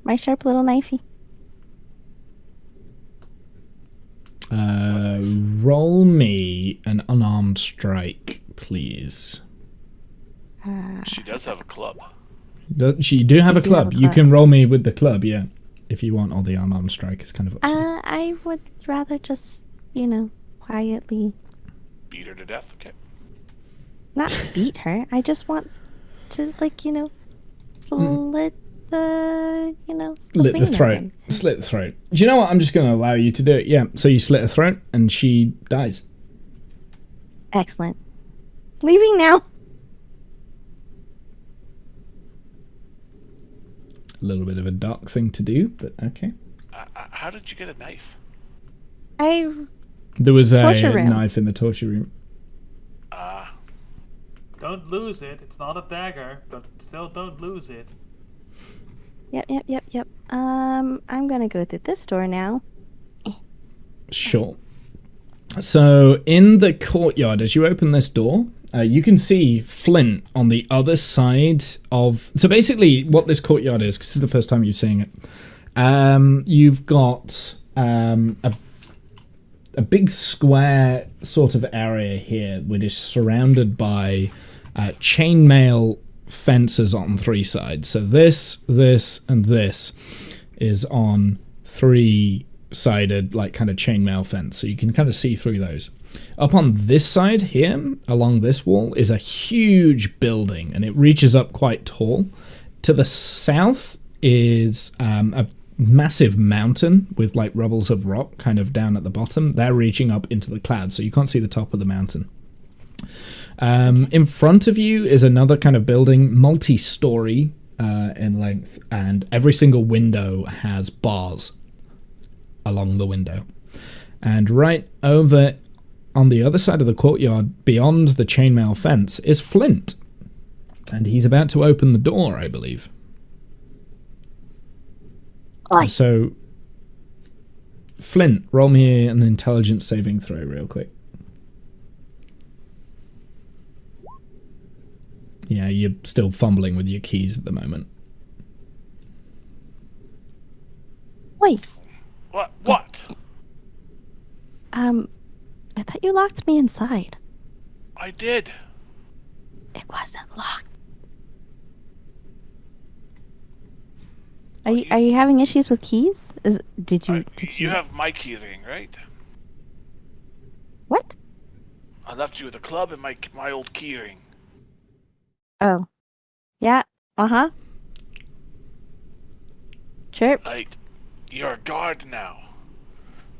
My sharp little knifey. Roll me an unarmed strike, please. She does have a club. You do have a do have club. a You club. can roll me with the club, yeah. If you want, or the unarmed strike is kind of up to you. I would rather just, quietly Beat her to death. Okay. not beat her. I just want to, slit the, Slit the vein throat. open. Slit the throat. Do you know what? I'm just going to allow you to do it. Yeah. So you slit her throat, and she dies. Excellent. Leaving now. A little bit of a dark thing to do, but okay. How did you get a knife? There was a Torture room. knife in the torture room. Don't lose it. It's not a dagger, but still don't lose it. Yep. I'm gonna go through this door now. Sure. So in the courtyard, as you open this door, you can see Flint on the other side of... So basically what this courtyard is, because this is the first time you're seeing it, you've got a big square sort of area here, which is surrounded by chainmail fences on 3 sides. So this, and this is on 3-sided, like, kind of chainmail fence. So you can kind of see through those. Up on this side here, along this wall, is a huge building, and it reaches up quite tall. To the south is a massive mountain with, like, rubbles of rock kind of down at the bottom. They're reaching up into the clouds, so you can't see the top of the mountain. In front of you is another kind of building, multi-story in length, and every single window has bars along the window. And right over on the other side of the courtyard, beyond the chainmail fence, is Flint. And he's about to open the door, I believe. Oi. So, Flint, roll me an intelligence saving throw real quick. Yeah, you're still fumbling with your keys at the moment. Wait. What? I thought you locked me inside. I did. It wasn't locked. Are you having issues with keys? Did you You have my key ring, right? what? I left you with a club and my old key ring. Oh. Yeah. Uh-huh. Sure. You're a guard now.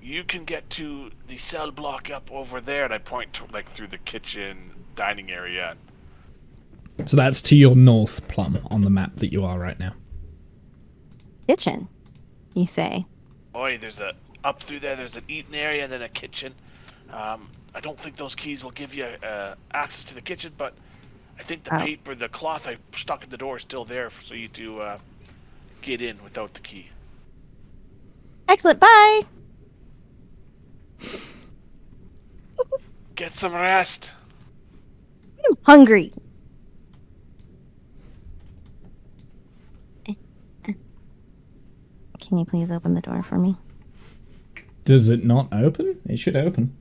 You can get to the cell block up over there, and I point to, like, through the kitchen, dining area. So that's to your north, Plum, on the map that you are right now. Kitchen, you say? Boy, up through there, there's an eating area and then a kitchen. I don't think those keys will give you access to the kitchen, but I think the paper, the cloth I stuck in the door is still there for you to get in without the key. Excellent. Bye. Get some rest. I'm hungry. Can you please open the door for me? Does it not open? It should open.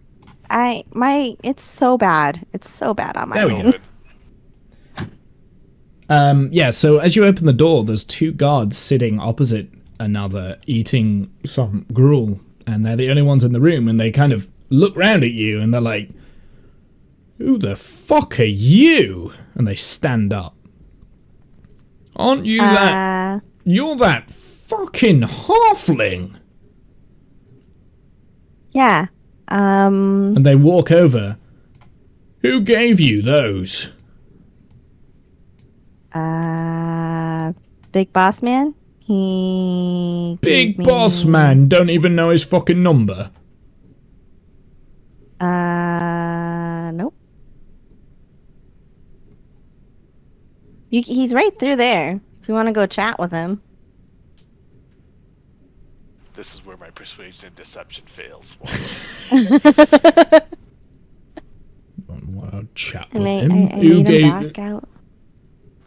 It's so bad. It's so bad on my There we end. go. Yeah, so as you open the door, there's two guards sitting opposite another eating some gruel, and they're the only ones in the room, and they kind of look round at you, and they're like, who the fuck are you? And they stand up. Aren't you that... You're that fucking halfling! Yeah. And they walk over. Who gave you those? Big boss man. He Big gave me- boss man don't even know his fucking number. Nope. He's right through there. If you want to go chat with him. This is where my persuasion and deception fails. I'll chat And with I him. Who need gave... him back out.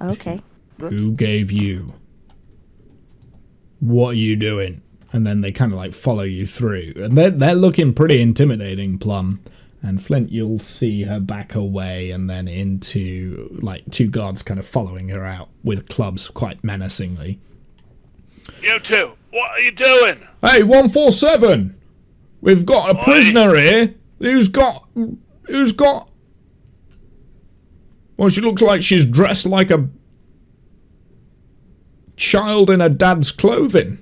Okay. Who gave you? What are you doing? And then they kind of like follow you through. And they're looking pretty intimidating, Plum. And Flint, you'll see her back away and then into like two guards kind of following her out with clubs quite menacingly. You two, what are you doing? Hey, 147! We've got a prisoner here who's got... Well, she looks like she's dressed like a child in her dad's clothing.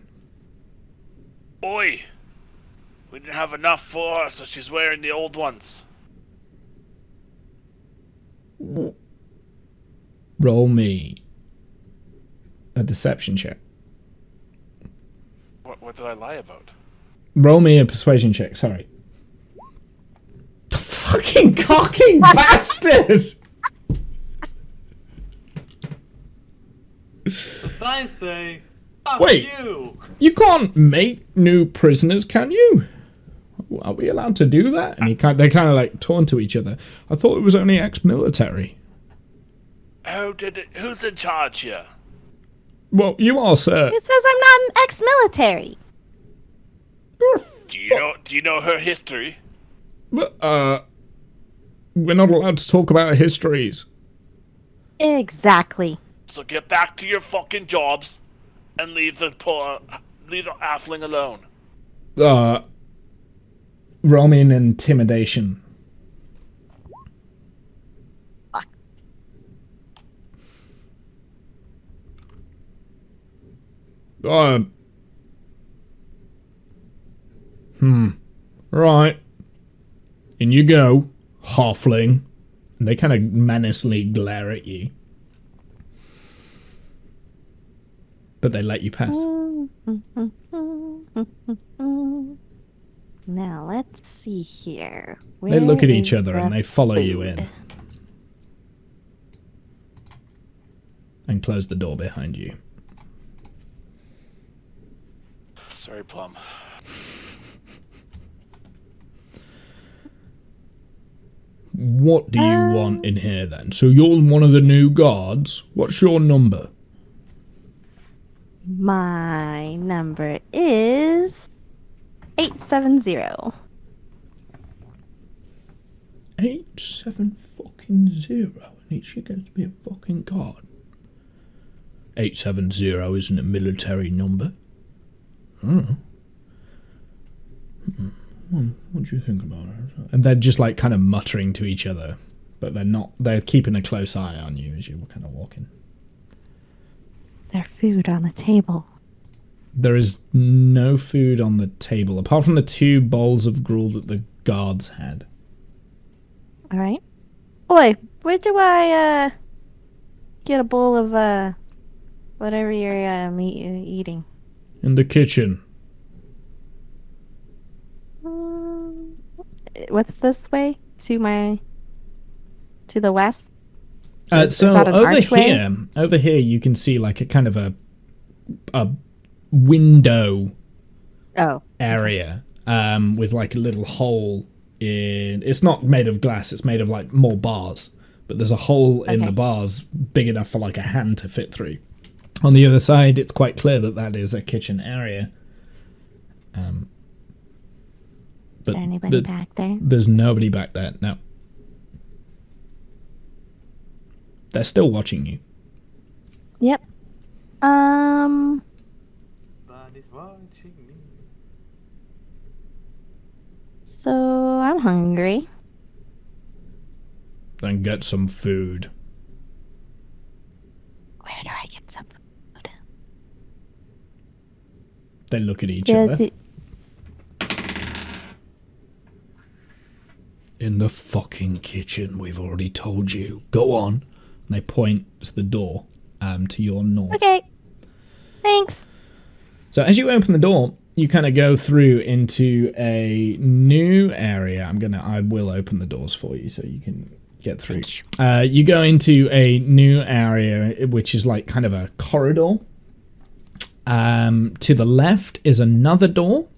Oi! We didn't have enough for her, so she's wearing the old ones. Roll me a deception check. What did I lie about? Roll me a persuasion check, sorry. Fucking cocky bastard! But I say, fuck Wait. you. You can't make new prisoners, can you? Are we allowed to do that? And they kind of like torn to each other. I thought it was only ex-military. Who's in charge here? Well, you are, sir. Who says I'm not ex-military? Do you know her history? But, we're not allowed to talk about histories. Exactly. So get back to your fucking jobs and leave the halfling alone. Roll me an intimidation. Right. In you go, halfling. And they kind of menacingly glare at you. But they let you pass. Now let's see here. They look at Where each is other the and they follow you food? in. And close the door behind you. Sorry, Plum. What do you want in here then? So you're one of the new guards. What's your number? My number is 870. 870. And she gets to be a fucking guard. 870 isn't a military number. What do you think about it? And they're just like kind of muttering to each other, but they're keeping a close eye on you as you're kind of walking. There's food on the table. There is no food on the table apart from the 2 bowls of gruel that the guards had. All right. Boy, where do I get a bowl of whatever you're eating? In the kitchen. What's this way? To the west? So that an archway? over here you can see like a kind of a window area with like a little hole in. It's not made of glass, it's made of like more bars, but there's a hole in the bars big enough for like a hand to fit through. On the other side, it's quite clear that is a kitchen area, Is there anybody back there? There's nobody back there. No. They're still watching you. Yep. Body's watching me. So I'm hungry. Then get some food. Where do I get some food? They look at each other. In the fucking kitchen, we've already told you. Go on. And they point to the door to your north. Okay. Thanks. So as you open the door, you kind of go through into a new area. I will open the doors for you so you can get through. You go into a new area, which is like kind of a corridor. To the left is another door.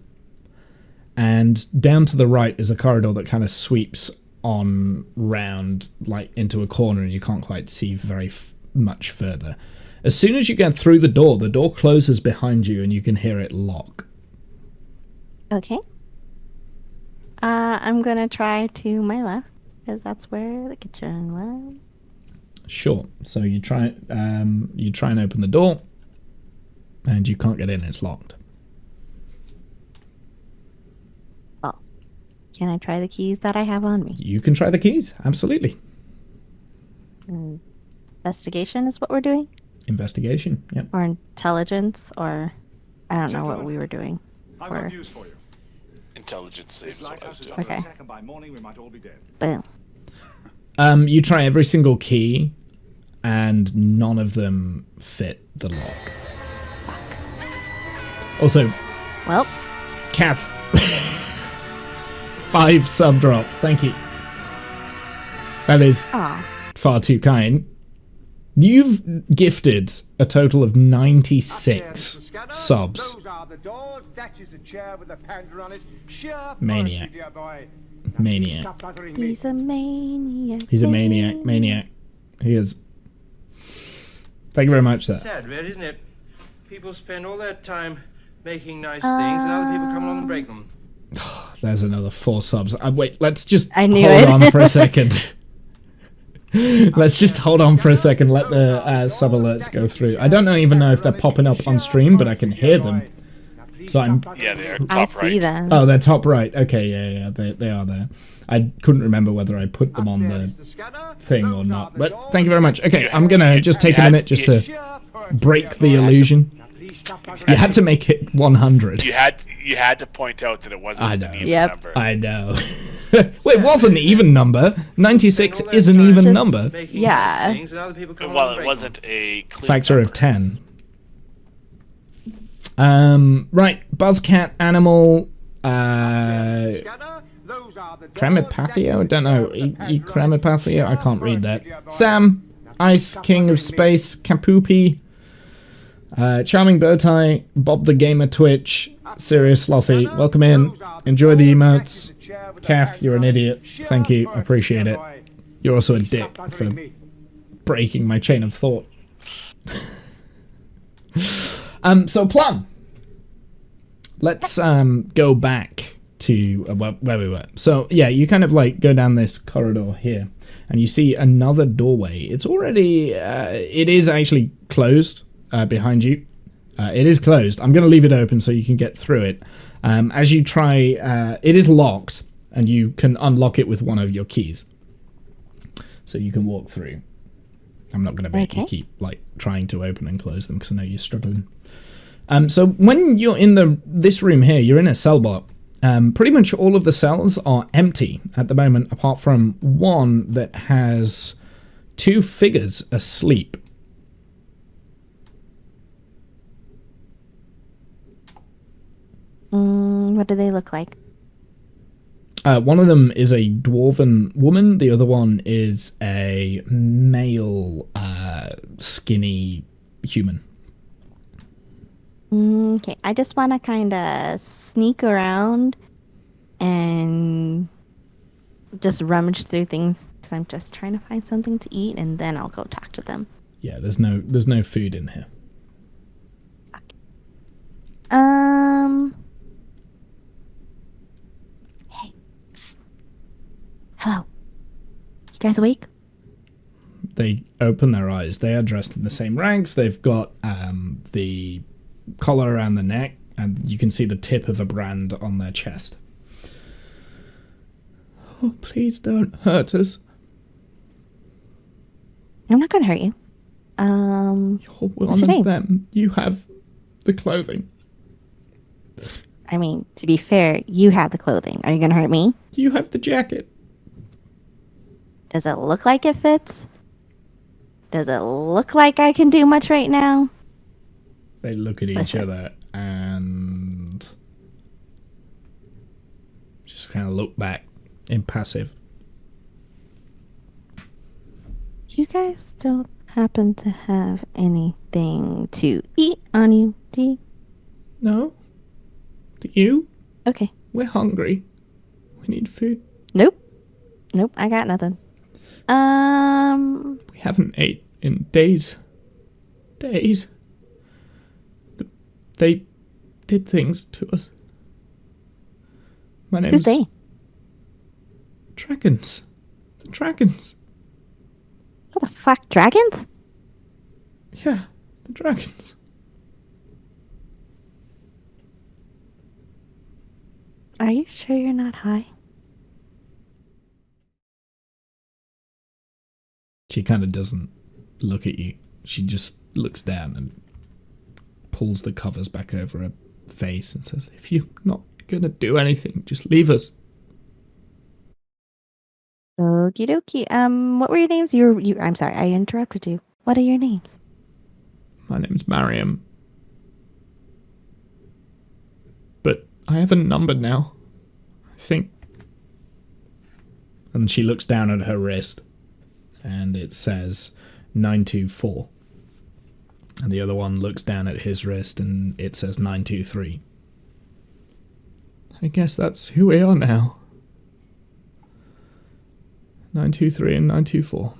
And down to the right is a corridor that kind of sweeps on round like into a corner, and you can't quite see very much further. As soon as you get through the door closes behind you and you can hear it lock. Okay. I'm gonna try to my left, because that's where the kitchen was. Sure. So you try and open the door, and you can't get in. It's locked. Well, can I try the keys that I have on me? You can try the keys. Absolutely. Investigation is what we're doing? Investigation. Yep. Or intelligence, or I don't know what we were doing. I've got news for you. Intelligence saves This what I was lighthouse is doing. under Okay. attack, and by morning we might all be dead. Boom. You try every single key, and none of them fit the lock. Also, Well, Kath, 5 sub drops. Thank you. That is aw. far too kind. You've gifted a total of 96 subs. Maniac. Maniac. He's a maniac. He's a maniac. Maniac. He is. Thank you very much, sir. Sad, really, isn't it? People spend all their time making nice things, and other people come along and break them. There's another 4 subs. Wait, let's just I knew hold it. on for a second. Let's just hold on for a second. Let the sub alerts go through. I don't even know if they're popping up on stream, but I can hear them. So I'm. Yeah, they're I top see right. them. Oh, they're top right. Okay, yeah, they are there. I couldn't remember whether I put them on the thing or not. But thank you very much. Okay, I'm gonna just take a minute just to break the illusion. You had to make it 100. You had to point out that it wasn't I an know. even Yep. number. I know. Wait, it was an even number. 96 is an even Just- number. Making Yeah. nice things, and other people come along Well, and it break wasn't a clean Factor number. of 10. Right, Buzzcat animal. Cremipathio? I don't know. Cremipathio? I can't read that. Sam, Ice King of Space, Kapoopy, Charming Bowtie, Bob the Gamer Twitch, Serious Slothy. Welcome in. Enjoy the emotes. Kath, you're an idiot. Thank you. Appreciate it. You're also a dick for breaking my chain of thought. So Plum. Let's go back to where we were. So yeah, you kind of like go down this corridor here, and you see another doorway. It's already, it is actually closed behind you. It is closed. I'm going to leave it open so you can get through it. As you try, it is locked, and you can unlock it with one of your keys. So you can walk through. I'm not going to make you keep like trying to open and close them because I know you're struggling. So when you're in this room here, you're in a cell block. Pretty much all of the cells are empty at the moment, apart from one that has 2 figures asleep. What do they look like? One of them is a dwarven woman. The other one is a male, skinny human. Okay, I just want to kind of sneak around and just rummage through things because I'm just trying to find something to eat, and then I'll go talk to them. Yeah, there's no food in here. Hello. You guys awake? They open their eyes. They are dressed in the same rags. They've got the collar around the neck, and you can see the tip of a brand on their chest. Oh, please don't hurt us. I'm not gonna hurt you. You're one What's your of name? them. You have the clothing. I mean, to be fair, you have the clothing. Are you gonna hurt me? You have the jacket. Does it look like it fits? Does it look like I can do much right now? They look at each Listen. other and just kind of look back, impassive. You guys don't happen to have anything to eat on you, do you? No? Do you? Okay. We're hungry. We need food. Nope. Nope, I got nothing. We haven't ate in days. Days. They did things to us. My Who's name's they? Dragons. The dragons. What the fuck, dragons? Yeah, the dragons. Are you sure you're not high? She kind of doesn't look at you. She just looks down and pulls the covers back over her face and says, if you're not gonna do anything, just leave us. Okie dokie. What were your names? I'm sorry, I interrupted you. What are your names? My name's Mariam. But I have a number now, I think. And she looks down at her wrist, and it says 924. And the other one looks down at his wrist, and it says 923. I guess that's who we are now. 923 and 924.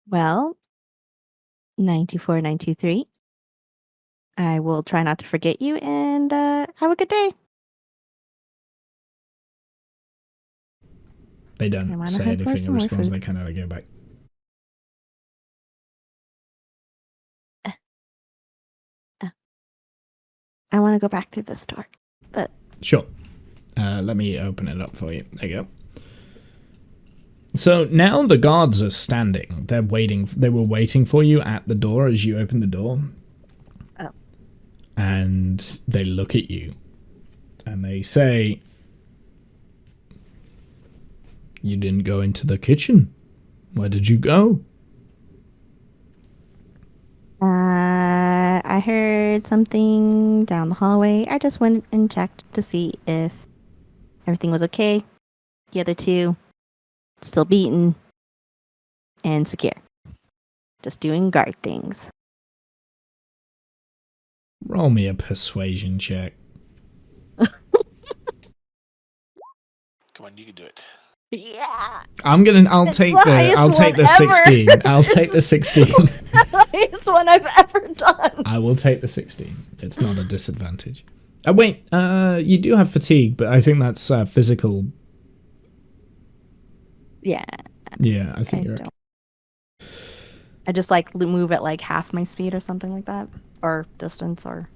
Well, 924, 923. I will try not to forget you, and have a good day. They I don't wanna say head for anything in some more response. food. They kind of go back. I want to go back to the store. But Sure. Let me open it up for you. There you go. So now the guards are standing. They're waiting. They were waiting for you at the door as you open the door. Oh. And they look at you. And they say, you didn't go into the kitchen. Where did you go? I heard something down the hallway. I just went and checked to see if everything was okay. The other two still beaten and secure. Just doing guard things. Roll me a persuasion check. Come on, you can do it. Yeah. I'll It's take the the highest I'll take the one ever. 16. I'll take the 16. Highest one I've ever done. I will take the 16. It's not a disadvantage. Oh, wait, you do have fatigue, but I think that's physical. Yeah. Yeah, I think I you're don't. I just like move at like half my speed or something like that, or distance, or.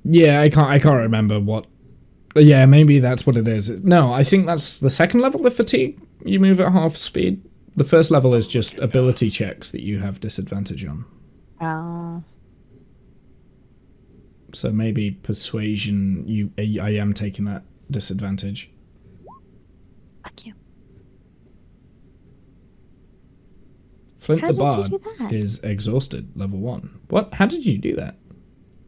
Yeah, I can't remember what. Yeah, maybe that's what it is. No, I think that's the second level of fatigue. You move at half speed. The first level is just ability checks that you have disadvantage on. Oh. So maybe persuasion. I am taking that disadvantage. Fuck you. Flint How the did you Bard do that? is exhausted, level 1. What? How did you do that?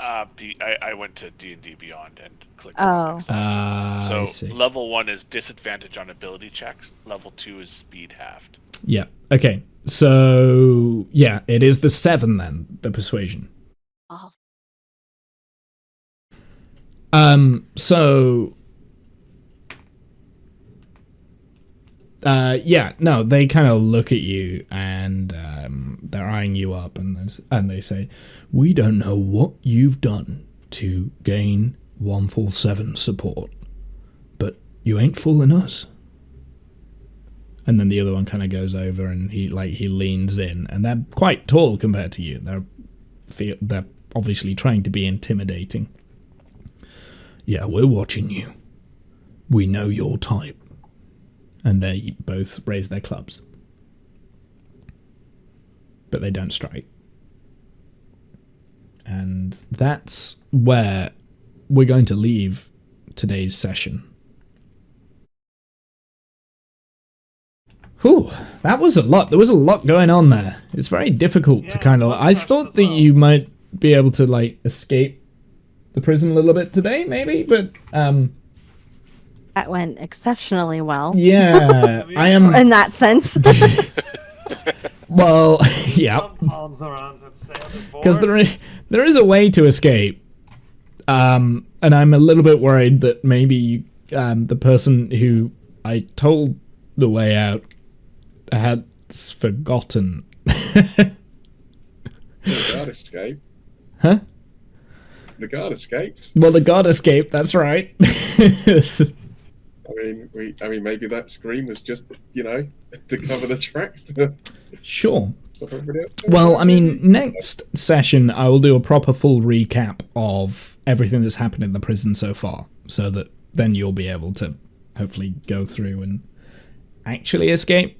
I went to D&D Beyond and clicked. Oh. on it. I So see. level 1 is disadvantage on ability checks. Level 2 is speed halved. Yeah. Okay. So yeah, it is the 7 then, the persuasion. Oh. So yeah, no, they kind of look at you and they're eyeing you up and they say, we don't know what you've done to gain 147 support, but you ain't fooling us. And then the other one kind of goes over and he leans in, and they're quite tall compared to you. They're obviously trying to be intimidating. Yeah, we're watching you. We know your type. And they both raise their clubs. But they don't strike. And that's where we're going to leave today's session. Whew, that was a lot. There was a lot going on there. It's very difficult to kind of... I thought that you might be able to, like, escape the prison a little bit today, maybe, but... That went exceptionally well. Yeah, I am... In that sense. Well, yeah. Because there is a way to escape. And I'm a little bit worried that maybe the person who I told the way out had forgotten. The guard escaped. Huh? The guard escaped. Well, the guard escaped, that's right. I mean, maybe that scream was just, to cover the tracks. Sure. Stop everybody else. Well, I mean, next session I will do a proper full recap of everything that's happened in the prison so far, so that then you'll be able to hopefully go through and actually escape.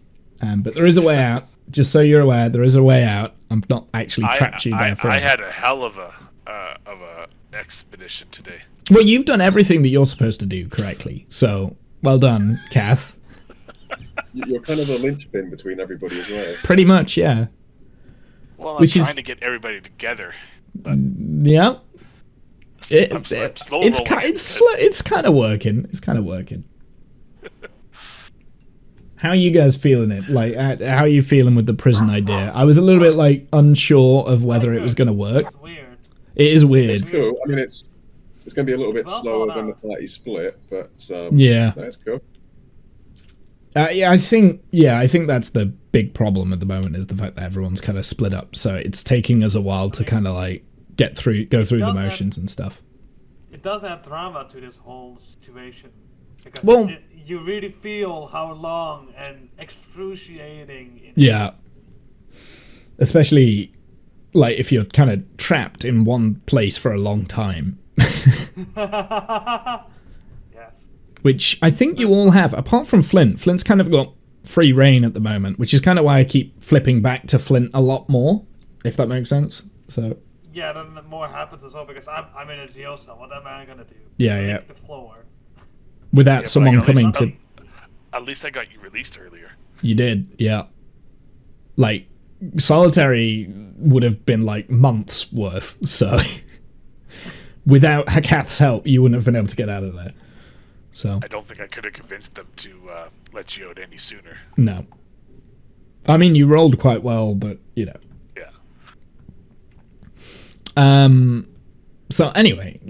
But there is a way out. Just so you're aware, there is a way out. I'm not actually trapped you there forever. I had a hell of a expedition today. Well, you've done everything that you're supposed to do correctly. So, well done, Kath. You're kind of the linchpin between everybody as well. Pretty much, yeah. Well, I'm trying to get everybody together. Yeah. It's kind of working. It's kind of working. How are you guys feeling it? Like, how are you feeling with the prison idea? I was a little bit like unsure of whether it was going to work. It's weird. It is weird. It's cool. I mean, it's going to be a little bit slower than the party split, but yeah, that's cool. I think that's the big problem at the moment, is the fact that everyone's kind of split up. So it's taking us a while to kind of like go through the motions and stuff. It does add drama to this whole situation, because you really feel how long and excruciating it is. Especially like if you're kind of trapped in one place for a long time. Yes. Which I think you all have, apart from Flint. Flint's kind of got free reign at the moment, which is kind of why I keep flipping back to Flint a lot more, if that makes sense. So. Yeah, then more happens as well, because I'm in a jail cell. What am I gonna do? Yeah. The floor. Without someone coming to. At least I got you released earlier. You did, yeah. Like, solitary would have been like months worth, so without Hakath's help, you wouldn't have been able to get out of there. So I don't think I could have convinced them to let you out any sooner. No. I mean, you rolled quite well, but Yeah. So anyway,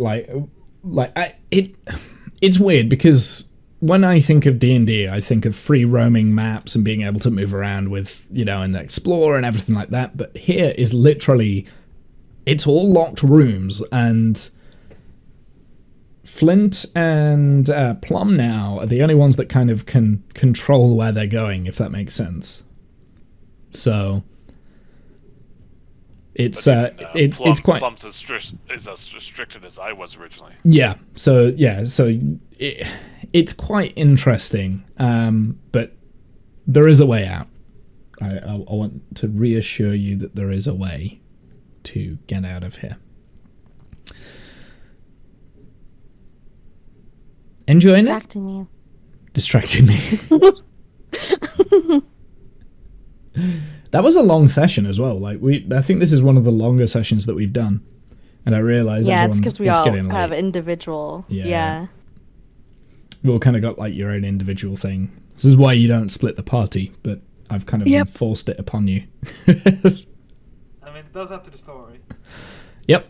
it's weird because when I think of D&D, I think of free roaming maps and being able to move around with, and explore and everything like that. But here is literally, it's all locked rooms, and Flint and Plum now are the only ones that kind of can control where they're going, if that makes sense. So it's quite. Plum's as restricted as I was originally. Yeah. So it's quite interesting. But there is a way out. I want to reassure you that there is a way to get out of here. Enjoying it? Distracting me. That was a long session as well. I think this is one of the longer sessions that we've done, and I realize it's because we all getting have late. individual. Yeah. We all kind of got like your own individual thing. This is why you don't split the party, but I've kind of enforced it upon you. I mean, it does add to the story. Yep.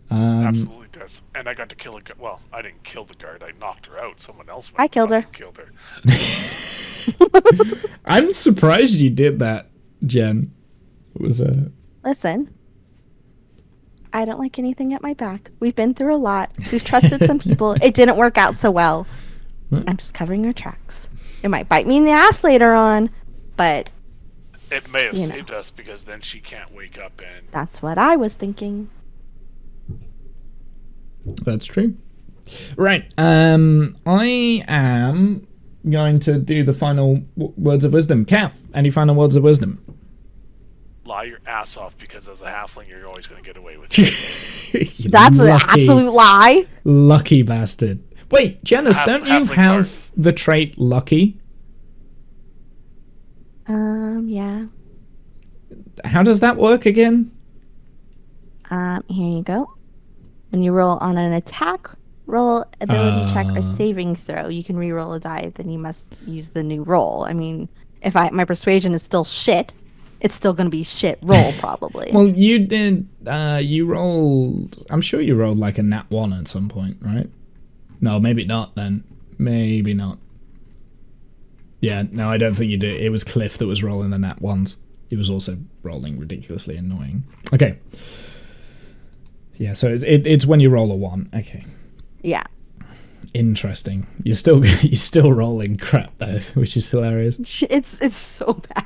Absolutely does. And I got to kill a guard. Well, I didn't kill the guard. I knocked her out. Someone else I killed her. Killed her. I'm surprised you did that, Jen. It was Listen, I don't like anything at my back. We've been through a lot. We've trusted some people. It didn't work out so well. I'm just covering our tracks. It might bite me in the ass later on, but It may have You know. saved us because then she can't wake up and that's what I was thinking. That's true. Right. I am going to do the final words of wisdom. Kath, any final words of wisdom? lie your ass off because as a halfling you're always going to get away with it. You That's an lucky, absolute lie. lucky bastard. Wait, Janice, don't you halflings have the trait lucky? Yeah. How does that work again? Here you go. When you roll on an attack, roll, ability check, or saving throw, you can re-roll a die. Then you must use the new roll. I mean, if my persuasion is still shit, it's still going to be shit roll probably. Well, you did. You rolled. I'm sure you rolled like a nat 1 at some point, right? No, maybe not. Then maybe not. Yeah, no, I don't think you did. It was Cliff that was rolling the nat 1s. He was also rolling ridiculously annoying. Okay. Yeah, so it's when you roll a 1. Okay. Yeah. Interesting. You're still rolling crap though, which is hilarious. It's so bad.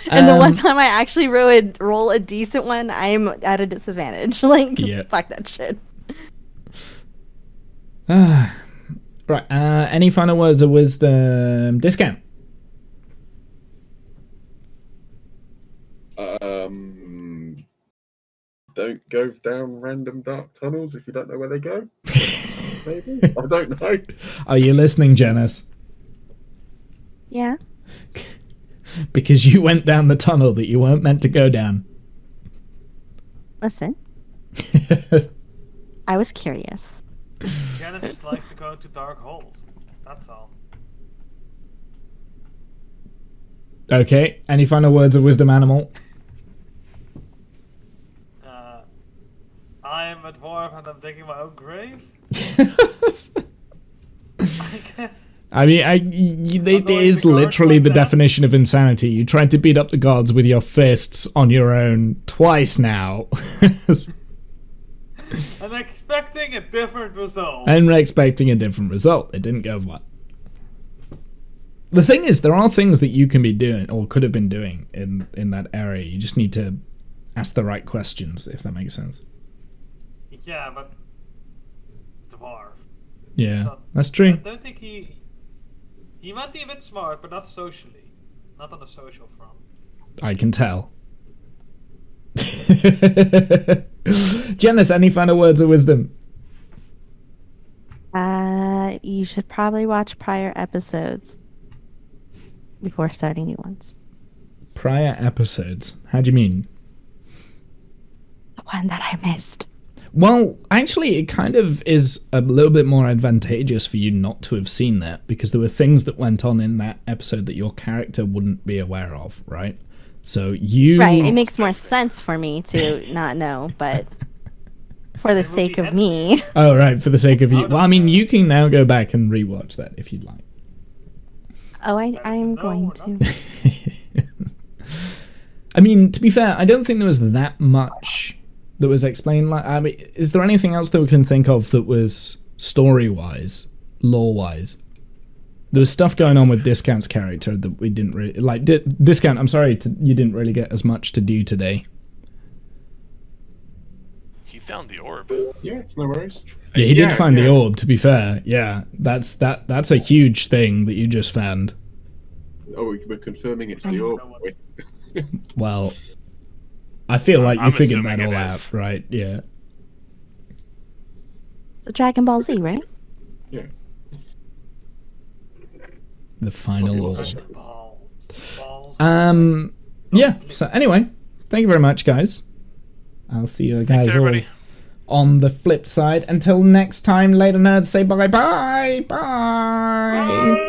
And the one time I actually roll a decent one, I'm at a disadvantage. Like, Yeah. fuck that shit. Right. Any final words of wisdom? Discount. Don't go down random dark tunnels if you don't know where they go. Maybe? I don't know. Are you listening, Janice? Yeah. Because you went down the tunnel that you weren't meant to go down. Listen, I was curious. Janice just likes to go to dark holes. That's all. Okay. Any final words of wisdom, animal? I am a dwarf and I'm digging my own grave. I guess. I mean, it is literally the definition of insanity. You tried to beat up the gods with your fists on your own twice now. I'm expecting a different result. And expecting a different result. It didn't go well. The thing is, there are things that you can be doing, or could have been doing, in that area. You just need to ask the right questions, if that makes sense. Yeah, but dwarf. Yeah, that's I true. don't think he might be a bit smart, but not socially. Not on a social front. I can tell. Janice, any final words of wisdom? You should probably watch prior episodes before starting new ones. Prior episodes? How do you mean? The one that I missed. Well, actually, it kind of is a little bit more advantageous for you not to have seen that, because there were things that went on in that episode that your character wouldn't be aware of, right? So you... Right, it makes more sense for me to not know, but for the sake of me. Oh, right, for the sake of you. Well, I mean, you can now go back and rewatch that if you'd like. Oh, I'm going to. I mean, to be fair, I don't think there was that much that was explained. Like, I mean, is there anything else that we can think of that was story-wise, lore-wise? There was stuff going on with Discount's character that we didn't really... Like, Discount, I'm sorry, you didn't really get as much to do today. He found the orb. Yeah, it's no worries. Yeah, he did find the yeah. orb, to be fair. Yeah, that's a huge thing that you just found. Oh, we're confirming it's the orb. Well, I feel like you I'm figured assuming that all it out, is. right? Yeah. It's a Dragon Ball Z, right? Yeah. The final orb. Balls. Yeah, so anyway, thank you very much, guys. I'll see you guys Thanks, all everybody. on the flip side. Until next time, later nerds, say bye-bye. Bye.